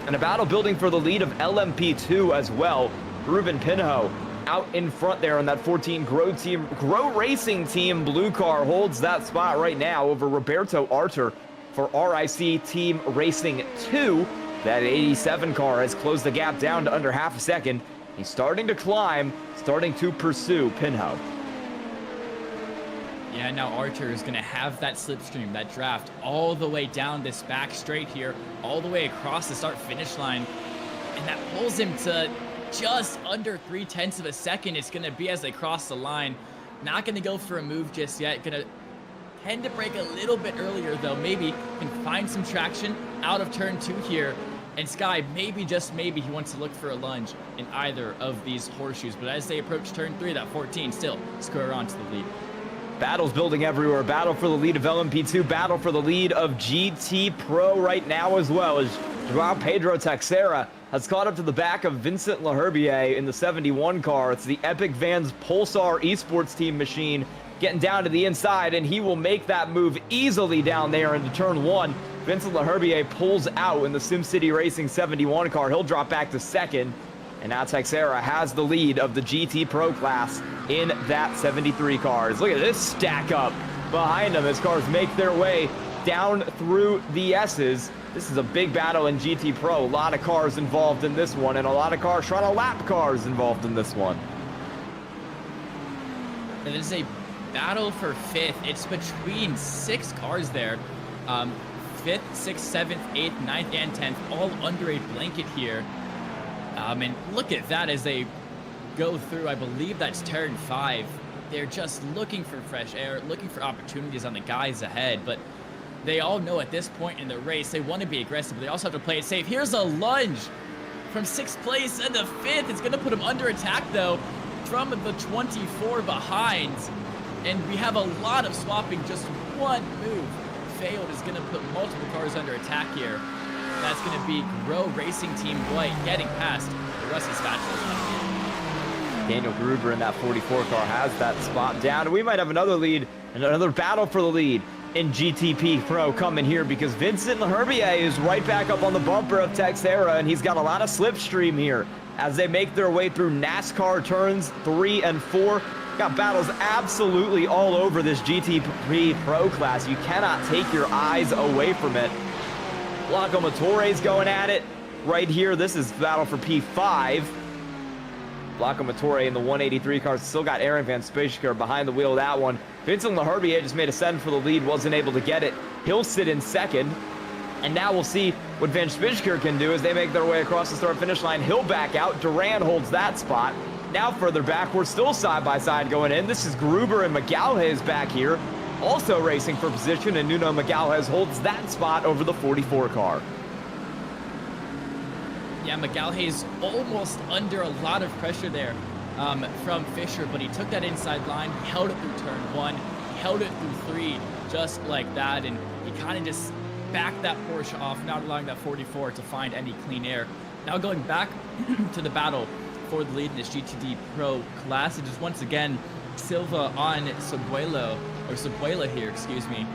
And a battle building for the lead of LMP2 as well. Ruben Pinho out in front there on that 14 Grow Racing Team blue car holds that spot right now over Roberto Arter for RIC Team Racing 2. That 87 car has closed the gap down to under half a second. He's starting to climb, starting to pursue Pinho. Yeah, now Archer is going to have that slipstream, that draft, all the way down this back straight here, all the way across the start-finish line, and that pulls him to just under 0.3 of a second. It's going to be as they cross the line. Not going to go for a move just yet. Going to tend to brake a little bit earlier, though. Maybe can find some traction out of turn 2 here. And Sky, maybe, just maybe, he wants to look for a lunge in either of these horseshoes. But as they approach turn 3, that 14 still square on to the lead. Battles building everywhere. Battle for the lead of LMP2. Battle for the lead of GT Pro right now as well, as Joao Pedro Texeira has caught up to the back of Vincent Laherbier in the 71 car. It's the Epic Vans Pulsar Esports Team machine getting down to the inside, and he will make that move easily down there into turn 1. Vincent Laherbier pulls out in the SimCity Racing 71 car. He'll drop back to 2nd. And now Texeira has the lead of the GT Pro class in that 73 cars. Look at this stack up behind them as cars make their way down through the S's. This is a big battle in GT Pro. A lot of cars involved in this one, and a lot of cars trying to lap cars involved in this one. And it is a battle for 5th. It's between 6 cars there. 5th, 6th, 7th, 8th, 9th, and 10th, all under a blanket here. And look at that as they go through, I believe that's turn 5. They're just looking for fresh air, looking for opportunities on the guys ahead, but they all know at this point in the race, they want to be aggressive, but they also have to play it safe. Here's a lunge from 6th place and the 5th. It's going to put him under attack, though, from the 24 behind. And we have a lot of swapping. Just one move failed is going to put multiple cars under attack here. That's going to be Grow Racing Team White getting past the Rusty Spatulas. Daniel Gruber in that 44 car has that spot down. We might have another lead, another battle for the lead in GTP Pro coming here, because Vincent Herbier is right back up on the bumper of Texera, and he's got a lot of slipstream here as they make their way through NASCAR turns 3 and 4. Got battles absolutely all over this GTP Pro class. You cannot take your eyes away from it. Blanco Motores going at it right here. This is battle for P5. Blanco Motore in the 183 car. Still got Aaron Van Spijker behind the wheel of that one. Vincent Leherbier just made a send for the lead. Wasn't able to get it. He'll sit in second. And now we'll see what Van Spijker can do as they make their way across the start-finish line. He'll back out. Duran holds that spot. Now further back, we're still side-by-side going in. This is Gruber and Magalhaes back here, also racing for position, and Nuno Magalhaes holds that spot over the 44 car. Yeah, Magalhaes almost under a lot of pressure there from Fisher, but he took that inside line, he held it through turn 1, he held it through 3, just like that, and he kind of just backed that Porsche off, not allowing that 44 to find any clean air. Now going back to the battle for the lead in this GTD Pro class, it is once again Silva on Cebuela here, excuse me,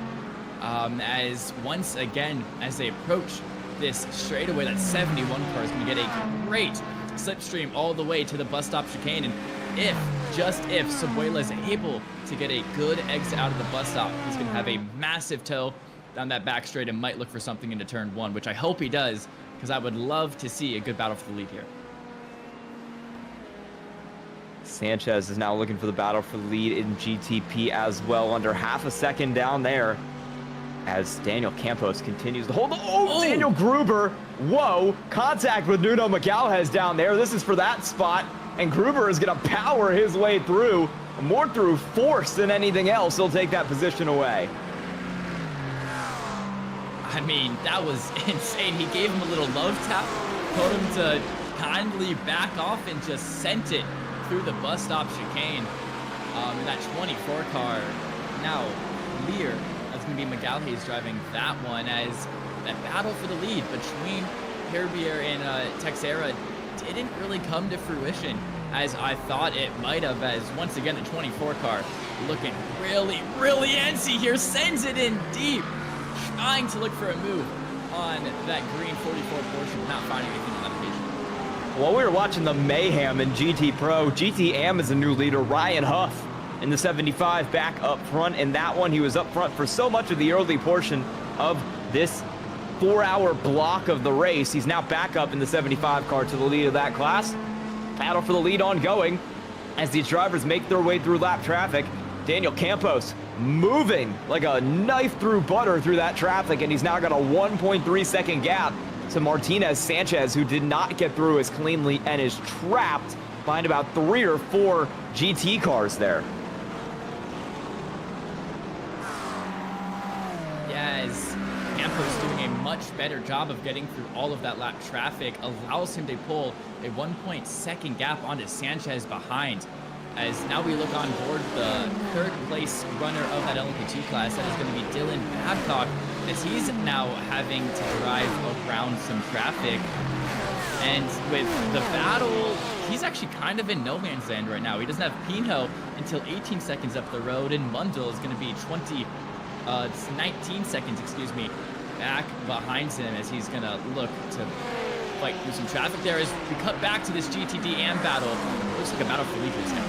as once again, as they approach this straightaway, that 71 car is going to get a great slipstream all the way to the bus stop chicane, and if Cebuela is able to get a good exit out of the bus stop, he's going to have a massive tow down that back straight and might look for something into turn 1, which I hope he does, because I would love to see a good battle for the lead here. Sanchez is now looking for the battle for the lead in GTP as well, under half a second down there, as Daniel Campos continues to hold. Oh, Daniel Gruber, whoa, contact with Nuno Magalhaes down there. This is for that spot, and Gruber is going to power his way through, more through force than anything else. He'll take that position away. I mean, that was insane. He gave him a little love tap, told him to kindly back off, and just sent it through the bus stop chicane. In that 24 car. Now, Lear, that's going to be Magalhaes driving that one, as that battle for the lead between Herbier and Texera didn't really come to fruition as I thought it might have, as once again the 24 car looking really, really antsy here, sends it in deep, trying to look for a move on that green 44 Porsche, not finding anything on that occasion. While we were watching the mayhem in GT Pro, GT Am is a new leader, Ryan Huff, in the 75 back up front. In that one, he was up front for so much of the early portion of this 4-hour block of the race. He's now back up in the 75 car to the lead of that class. Battle for the lead ongoing as these drivers make their way through lap traffic. Daniel Campos moving like a knife through butter through that traffic, and he's now got a 1.3 second gap to Martinez Sanchez, who did not get through as cleanly and is trapped behind about 3 or 4 GT cars there. Yes, Campos doing a much better job of getting through all of that lap traffic, allows him to pull a 1 second gap onto Sanchez behind. As now we look on board the 3rd place runner of that LMP2 class, that is going to be Dylan Babcock, as he's now having to drive around some traffic. And with the battle, he's actually kind of in no man's land right now. He doesn't have Pinho until 18 seconds up the road, and Mundell is going to be 19 seconds, excuse me, back behind him, as he's going to look to fight through some traffic there. As we cut back to this GTD Am battle, looks like a battle for lead race now.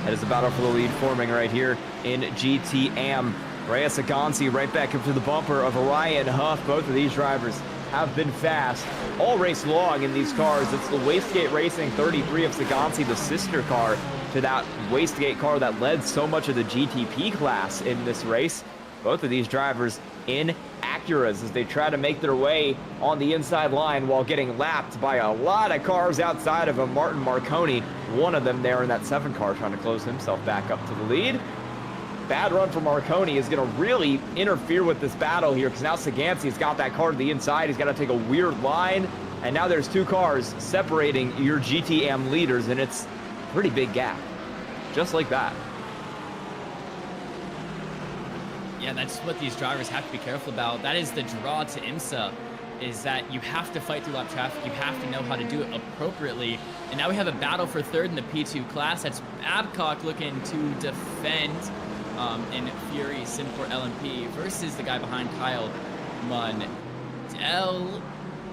That is a battle for the lead forming right here in GT Am. Reyes Agansi right back up to the bumper of Ryan Huff. Both of these drivers have been fast all race long in these cars. It's the Wastegate Racing 33 of Sagansi, the sister car to that Wastegate car that led so much of the GTP class in this race. Both of these drivers in action Acuras as they try to make their way on the inside line while getting lapped by a lot of cars outside of a Martin Marconi. One of them there in that 7 car trying to close himself back up to the lead. Bad run for Marconi is going to really interfere with this battle here because now Saganski's got that car to the inside. He's got to take a weird line. And now there's 2 cars separating your GTM leaders, and it's a pretty big gap. Just like that. Yeah, that's what these drivers have to be careful about. That is the draw to IMSA, is that you have to fight through lap traffic. You have to know how to do it appropriately. And now we have a battle for 3rd in the P2 class. That's Babcock looking to defend in Fury Simport LMP versus the guy behind Kyle Mundell,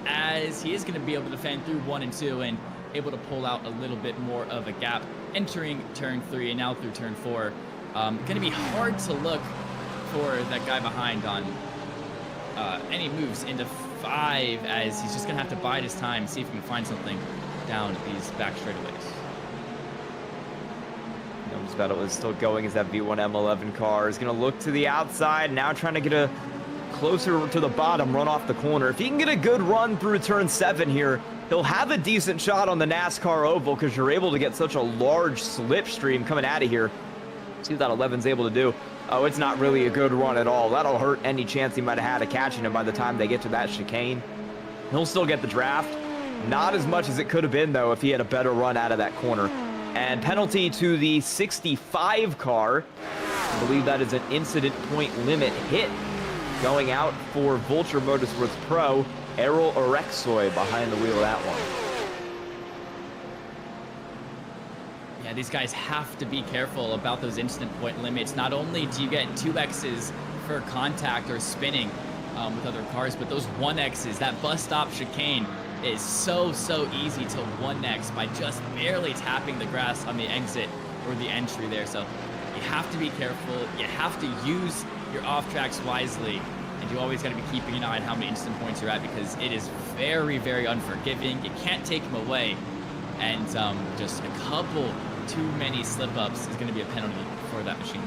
as he is going to be able to defend through 1 and 2 and able to pull out a little bit more of a gap entering turn 3 and now through turn 4. Going to be hard to look for that guy behind on any moves into 5, as he's just going to have to bide his time, see if he can find something down these back straightaways. This battle is still going as that V1 M11 car is going to look to the outside, now trying to get a closer to the bottom, run off the corner. If he can get a good run through turn 7 here, he'll have a decent shot on the NASCAR oval because you're able to get such a large slipstream coming out of here. See what that 11's able to do. Oh, it's not really a good run at all. That'll hurt any chance he might have had of catching him by the time they get to that chicane. He'll still get the draft. Not as much as it could have been, though, if he had a better run out of that corner. And penalty to the 65 car. I believe that is an incident point limit hit. Going out for Vulture Motorsports Pro, Errol Orexoy behind the wheel of that one. Yeah, these guys have to be careful about those instant point limits. Not only do you get 2 X's for contact or spinning with other cars, but those 1 X's, that bus stop chicane is so easy to 1X by just barely tapping the grass on the exit or the entry there. So you have to be careful. You have to use your off tracks wisely, and you always got to be keeping an eye on how many instant points you're at because it is very unforgiving. You can't take them away, and just a couple too many slip-ups is going to be a penalty for that machine.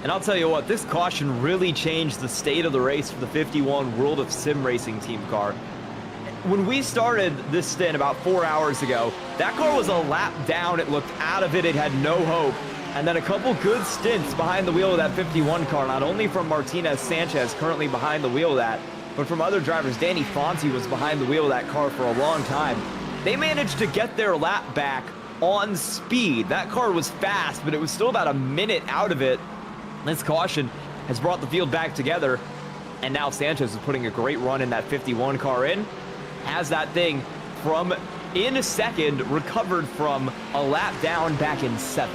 And I'll tell you what, this caution really changed the state of the race for the 51 World of Sim Racing team car. When we started this stint about 4 hours ago, that car was a lap down. It looked out of it. It had no hope. And then a couple good stints behind the wheel of that 51 car, not only from Martinez Sanchez, currently behind the wheel of that, but from other drivers. Danny Fonte was behind the wheel of that car for a long time. They managed to get their lap back on speed. That car was fast, but it was still about a minute out of it. This caution has brought the field back together, and now Sanchez is putting a great run in that 51 car in. Has that thing from in a second recovered from a lap down back in 7th.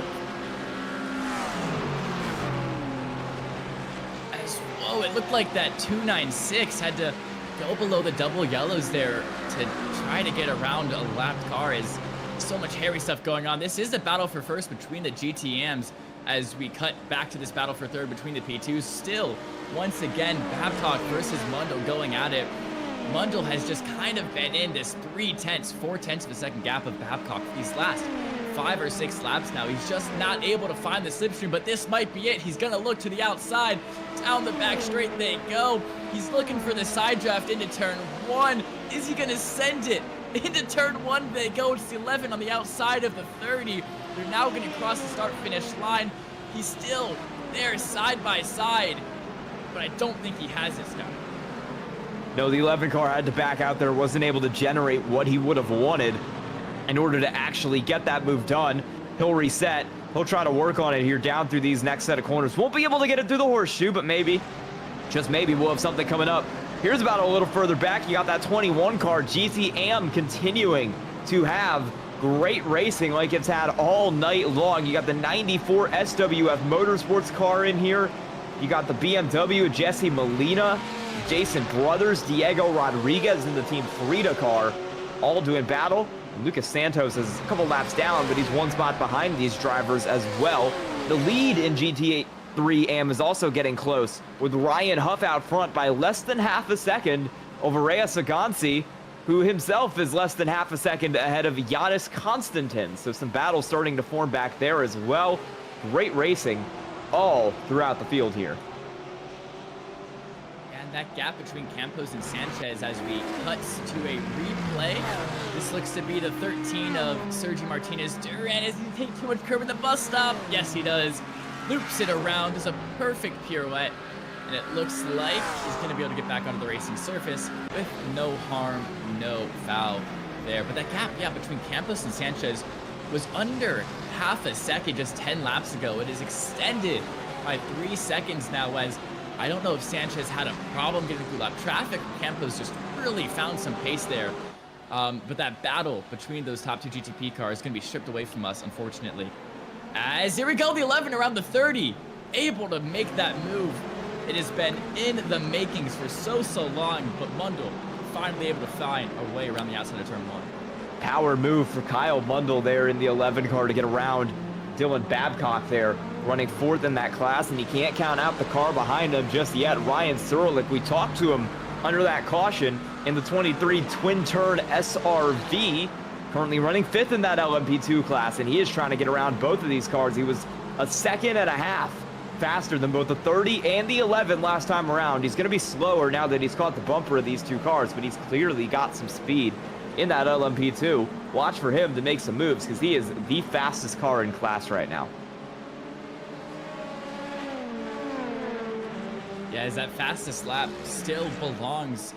Whoa, it looked like that 296 had to go below the double yellows there to try to get around a lapped car. Is so much hairy stuff going on. This is a battle for first between the GTMs as we cut back to this battle for 3rd between the P2s. Still, once again, Babcock versus Mundell going at it. Mundell has just kind of been in this 4/10 of a second gap of Babcock these last 5 or 6 laps now. He's just not able to find the slipstream, but this might be it. He's going to look to the outside. Down the back straight they go. He's looking for the side draft into turn 1. Is he going to send it? Into turn 1 they go. It's the 11 on the outside of the 30. They're now going to cross the start-finish line. He's still there side by side, but I don't think he has it, Scott. No, the 11 car had to back out there, wasn't able to generate what he would have wanted in order to actually get that move done. He'll reset. He'll try to work on it here down through these next set of corners. Won't be able to get it through the horseshoe, but maybe, just maybe, we'll have something coming up. Here's about a little further back. You got that 21 car, GTM, continuing to have great racing like it's had all night long. You got the 94 SWF Motorsports car in here. You got the BMW, Jesse Molina, Jason Brothers, Diego Rodriguez in the Team Frida car, all doing battle. Lucas Santos is a couple laps down, but he's 1 spot behind these drivers as well. The lead in GT3 AM is also getting close, with Ryan Huff out front by less than half a second over Reyes Agansi, who himself is less than half a second ahead of Giannis Konstantin. So some battles starting to form back there as well. Great racing all throughout the field here. And that gap between Campos and Sanchez as we cut to a replay. This looks to be the 13 of Sergio Martinez. Duran, is he taking too much curve at the bus stop? Yes, he does. Loops it around, does a perfect pirouette. And it looks like he's going to be able to get back onto the racing surface with no harm, no foul there. But that gap, yeah, between Campos and Sanchez was under half a second just 10 laps ago. It is extended by 3 seconds now, as I don't know if Sanchez had a problem getting through lap traffic. Campos just really found some pace there. But that battle between those top two GTP cars is going to be stripped away from us, unfortunately. As here we go, the 11 around the 30, able to make that move. It has been in the makings for so long, but Mundle finally able to find a way around the outside of turn 1. Power move for Kyle Mundle there in the 11 car to get around Dylan Babcock there, running 4th in that class, and he can't count out the car behind him just yet. Ryan Surlick, we talked to him under that caution in the 23 twin-turn SRV, currently running 5th in that LMP2 class, and he is trying to get around both of these cars. He was a second and a half faster than both the 30 and the 11 last time around. He's going to be slower now that he's caught the bumper of these two cars, but he's clearly got some speed in that LMP2. Watch for him to make some moves, because he is the fastest car in class right now. Yeah, as that fastest lap still belongs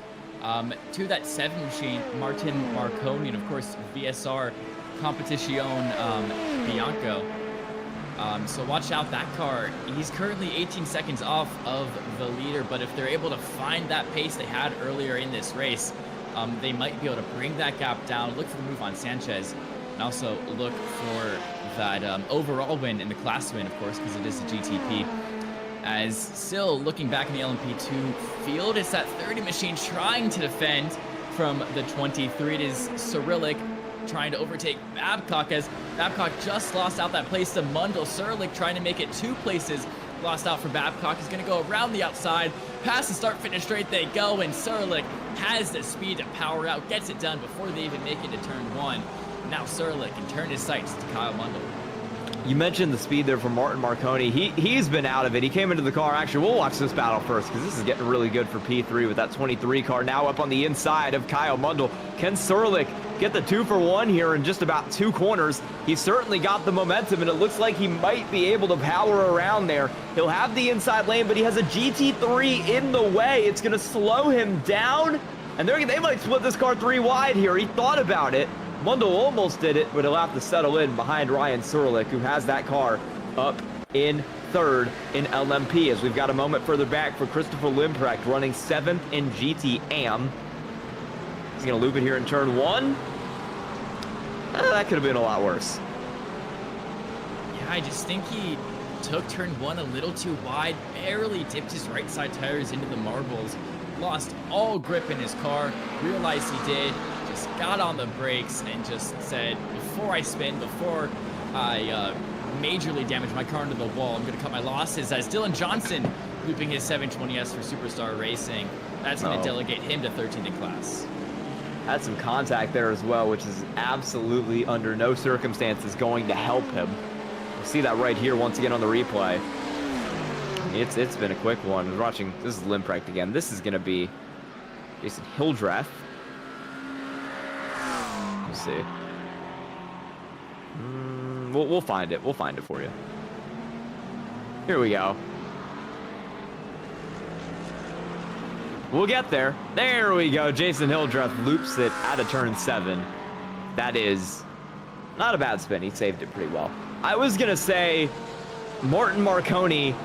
to that 7 machine, Martin Marconi, and of course VSR Competition Bianco. So watch out, that car, he's currently 18 seconds off of the leader, but if they're able to find that pace they had earlier in this race, they might be able to bring that gap down, look for the move on Sanchez, and also look for that overall win in the class win, of course, because it is a GTP. As still looking back in the LMP2 field, it's that 30 machine trying to defend from the 23. It is Cyrillic trying to overtake Babcock, as Babcock just lost out that place to Mundle. Cyrillic trying to make it 2 places lost out for Babcock. He's going to go around the outside, past the start finish straight they go, and Cyrillic has the speed to power out, gets it done before they even make it to turn 1. Now Cyrillic can turn his sights to Kyle Mundle. You mentioned the speed there from Martin Marconi. He's been out of it. He came into the car. Actually, we'll watch this battle first, because this is getting really good for P3 with that 23 car now up on the inside of Kyle Mundle. Can Cyrillic get the 2-for-1 here in just about 2 corners? He certainly got the momentum, and it looks like he might be able to power around there. He'll have the inside lane, but he has a GT3 in the way. It's going to slow him down, and they might split this car 3 wide here. He thought about it. Mundle almost did it, but he'll have to settle in behind Ryan Cyrillic, who has that car up in 3rd in LMP, as we've got a moment further back for Christopher Limprecht running 7th in GT AM. He's going to loop it here in turn 1. That could have been a lot worse. Yeah, I just think he took turn 1 a little too wide, barely dipped his right side tires into the marbles, lost all grip in his car, realized he did, just got on the brakes and just said, before I spin, before I majorly damage my car into the wall, I'm going to cut my losses, as Dylan Johnson looping his 720S for Superstar Racing. That's going to delegate him to 13th in class. Had some contact there as well, which is absolutely under no circumstances going to help him. We'll see that right here once again on the replay. It's been a quick one. We're watching, this is Limprecht again. This is going to be Jason Hildreth. Let's see. We'll find it. We'll find it for you. Here we go. We'll get there. There we go. Jason Hildreth loops it out of turn 7. That is not a bad spin. He saved it pretty well. I was going to say Martin Marconi,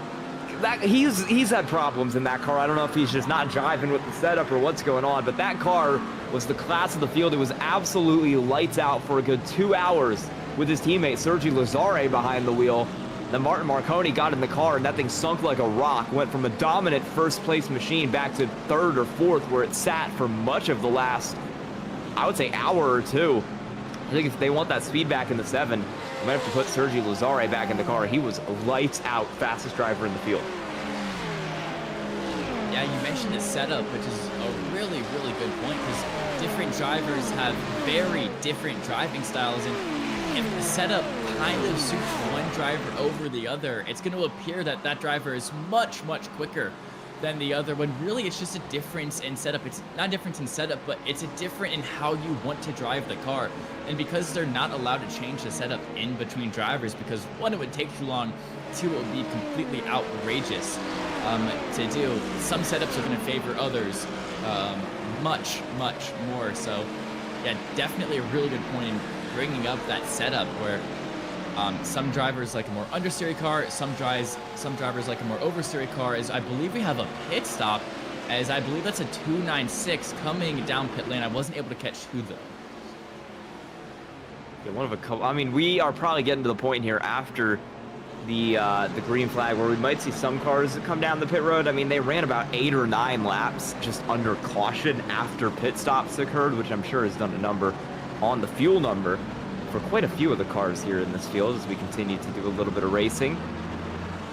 he's had problems in that car. I don't know if he's just not jiving with the setup or what's going on, but that car was the class of the field. It was absolutely lights out for a good 2 hours with his teammate Sergi Lazare behind the wheel. Then Martin Marconi got in the car, and that thing sunk like a rock. Went from a dominant first-place machine back to 3rd or 4th, where it sat for much of the last, I would say, hour or 2. I think if they want that speed back in the 7, they might have to put Sergi Lazare back in the car. He was lights out, fastest driver in the field. Yeah, you mentioned the setup, which is a really, really good point, because different drivers have very different driving styles, and if the setup kind of suits one driver over the other, it's going to appear that that driver is much, much quicker than the other, when really it's just a difference in setup. It's not a difference in setup, but it's a different in how you want to drive the car. And because they're not allowed to change the setup in between drivers, because one, it would take too long, two, it would be completely outrageous to do. Some setups are going to favor others much more. So yeah, definitely a really good point in bringing up that setup where some drivers like a more understeer car, some drivers like a more oversteer car. As I believe we have a pit stop, as I believe that's a 296 coming down pit lane. I wasn't able to catch who though. Yeah, one of a couple. I mean, we are probably getting to the point here after the green flag where we might see some cars come down the pit road. I mean, they ran about 8 or 9 laps just under caution after pit stops occurred, which I'm sure has done a number on the fuel number for quite a few of the cars here in this field as we continue to do a little bit of racing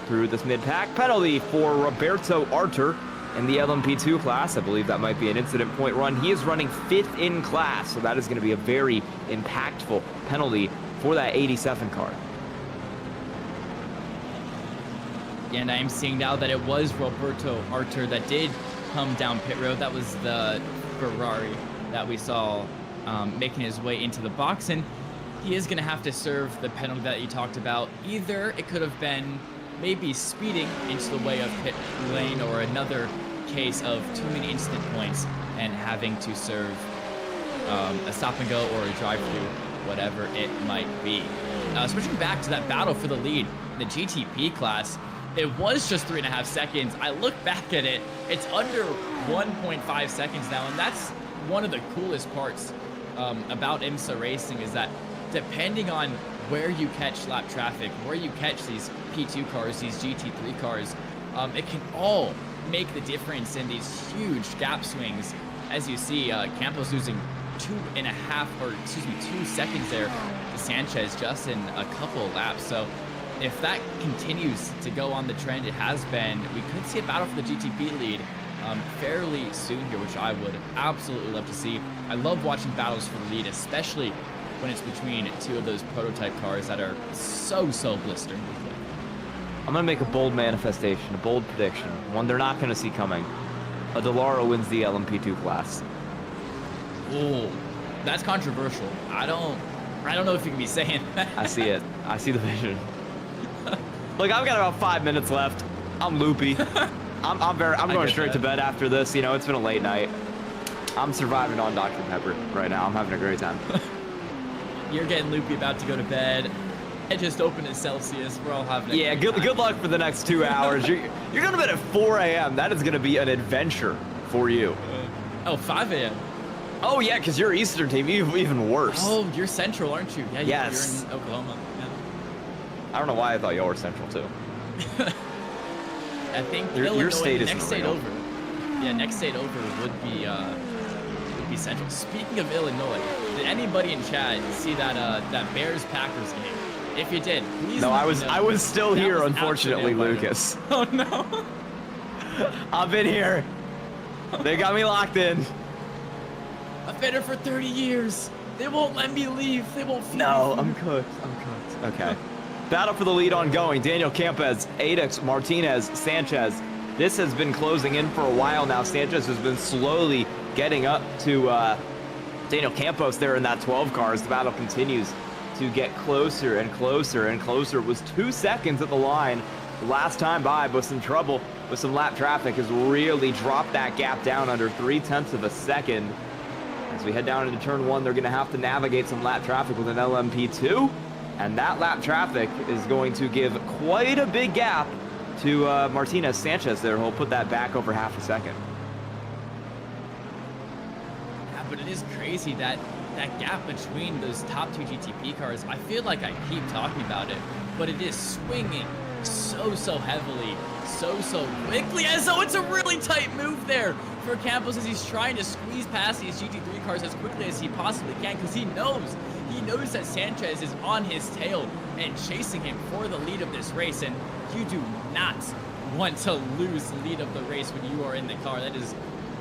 through this mid-pack. Penalty for Roberto Arter in the LMP2 class. I believe that might be an incident point run. He is running 5th in class, so that is going to be a very impactful penalty for that 87 car. And I'm seeing now that it was Roberto Arter that did come down pit road. That was the Ferrari that we saw making his way into the box, and he is going to have to serve the penalty that you talked about. Either it could have been maybe speeding into the way of pit lane, or another case of too many instant points and having to serve a stop and go or a drive-through, whatever it might be. Switching back to that battle for the lead, the GTP class, it was just 3.5 seconds. I look back at it, it's under 1.5 seconds now, and that's one of the coolest parts about IMSA racing, is that depending on where you catch lap traffic, where you catch these P2 cars, these GT3 cars, it can all make the difference in these huge gap swings. As you see, Campos losing 2 seconds there to Sanchez just in a couple of laps. So if that continues to go on the trend it has been, we could see a battle for the GTP lead fairly soon here, which I would absolutely love to see. I love watching battles for the lead, especially when it's between two of those prototype cars that are so blistering. I'm going to make a bold manifestation, a bold prediction, one they're not going to see coming. A Dallara wins the LMP2 class. Oh, that's controversial. I don't know if you can be saying that. I see it. I see the vision. Look, I've got about 5 minutes left. I'm loopy. I'm going straight to bed after this. You know, it's been a late night. I'm surviving on Dr. Pepper right now. I'm having a great time. You're getting loopy, about to go to bed. It just opened in Celsius. We're all having a good luck for the next 2 hours. You're going to bed at 4 a.m. That is going to be an adventure for you. 5 a.m. Oh, yeah, because you're Eastern team. Even worse. Oh, you're Central, aren't you? Yeah, yes. You're in Oklahoma. Yeah. I don't know why I thought y'all were Central, too. I think your state is next state over. Yeah, next state over would be Central. Speaking of Illinois, did anybody in chat see that Bears Packers game? If you did, please. No, I was still here, unfortunately, Lucas. Oh no. I've been here. They got me locked in. I've been here for 30 years. They won't let me leave. They won't feed me. I'm cooked. Okay. Battle for the lead ongoing. Daniel Campos, Adix, Martinez, Sanchez. This has been closing in for a while now. Sanchez has been slowly getting up to Daniel Campos there in that 12 car as the battle continues to get closer and closer and closer. It was 2 seconds at the line last time by, but some trouble with some lap traffic has really dropped that gap down under 0.3 of a second. As we head down into turn 1, they're going to have to navigate some lap traffic with an LMP2. And that lap traffic is going to give quite a big gap to Martinez Sanchez there. He'll put that back over half a second. Yeah, but it is crazy that gap between those top 2 GTP cars. I feel like I keep talking about it, but it is swinging so heavily, so quickly, as though it's a really tight move there for Campos as he's trying to squeeze past these GT3 cars as quickly as he possibly can, because he knows that Sanchez is on his tail and chasing him for the lead of this race, and you do not want to lose the lead of the race when you are in the car. That is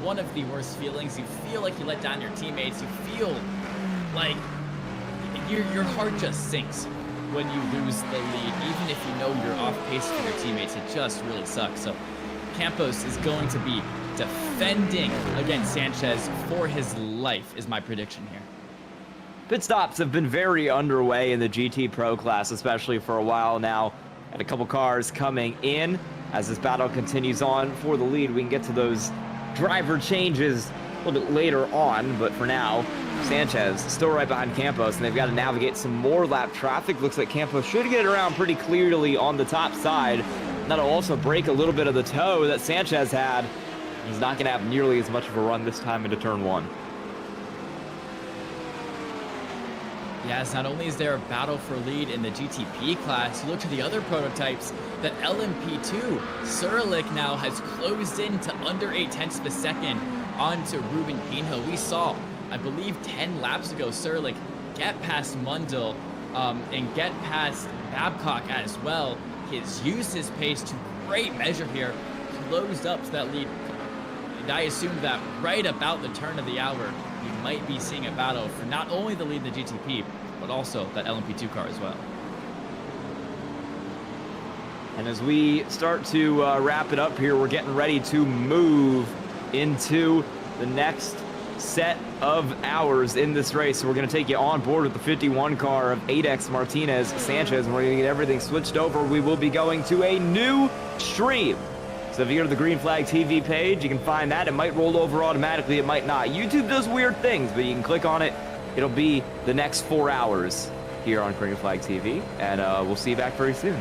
one of the worst feelings. You feel like you let down your teammates. You feel like your heart just sinks when you lose the lead, even if you know you're off pace for your teammates. It just really sucks. So Campos is going to be defending against Sanchez for his life, is my prediction here. Pit stops have been very underway in the GT Pro class, especially for a while now. And a couple cars coming in as this battle continues on for the lead. We can get to those driver changes a little bit later on, but for now, Sanchez still right behind Campos, and they've got to navigate some more lap traffic. Looks like Campos should get around pretty clearly on the top side. That'll also break a little bit of the toe that Sanchez had. He's not going to have nearly as much of a run this time into turn 1. Yes, not only is there a battle for lead in the GTP class, you look to the other prototypes, the LMP2, Surlik now has closed in to under 0.8 of a second onto Ruben Pinho. We saw, I believe 10 laps ago, Surlik get past Mundell and get past Babcock as well. He's used his pace to great measure here, closed up to that lead. And I assume that right about the turn of the hour, we might be seeing a battle for not only the lead in the GTP, but also that LMP2 car as well. And as we start to wrap it up here, we're getting ready to move into the next set of hours in this race. So we're going to take you on board with the 51 car of 8X Martinez Sanchez, and we're going to get everything switched over. We will be going to a new stream. So if you go to the Green Flag TV page, you can find that. It might roll over automatically, it might not. YouTube does weird things, but you can click on it. It'll be the next 4 hours here on Green Flag TV, and we'll see you back very soon.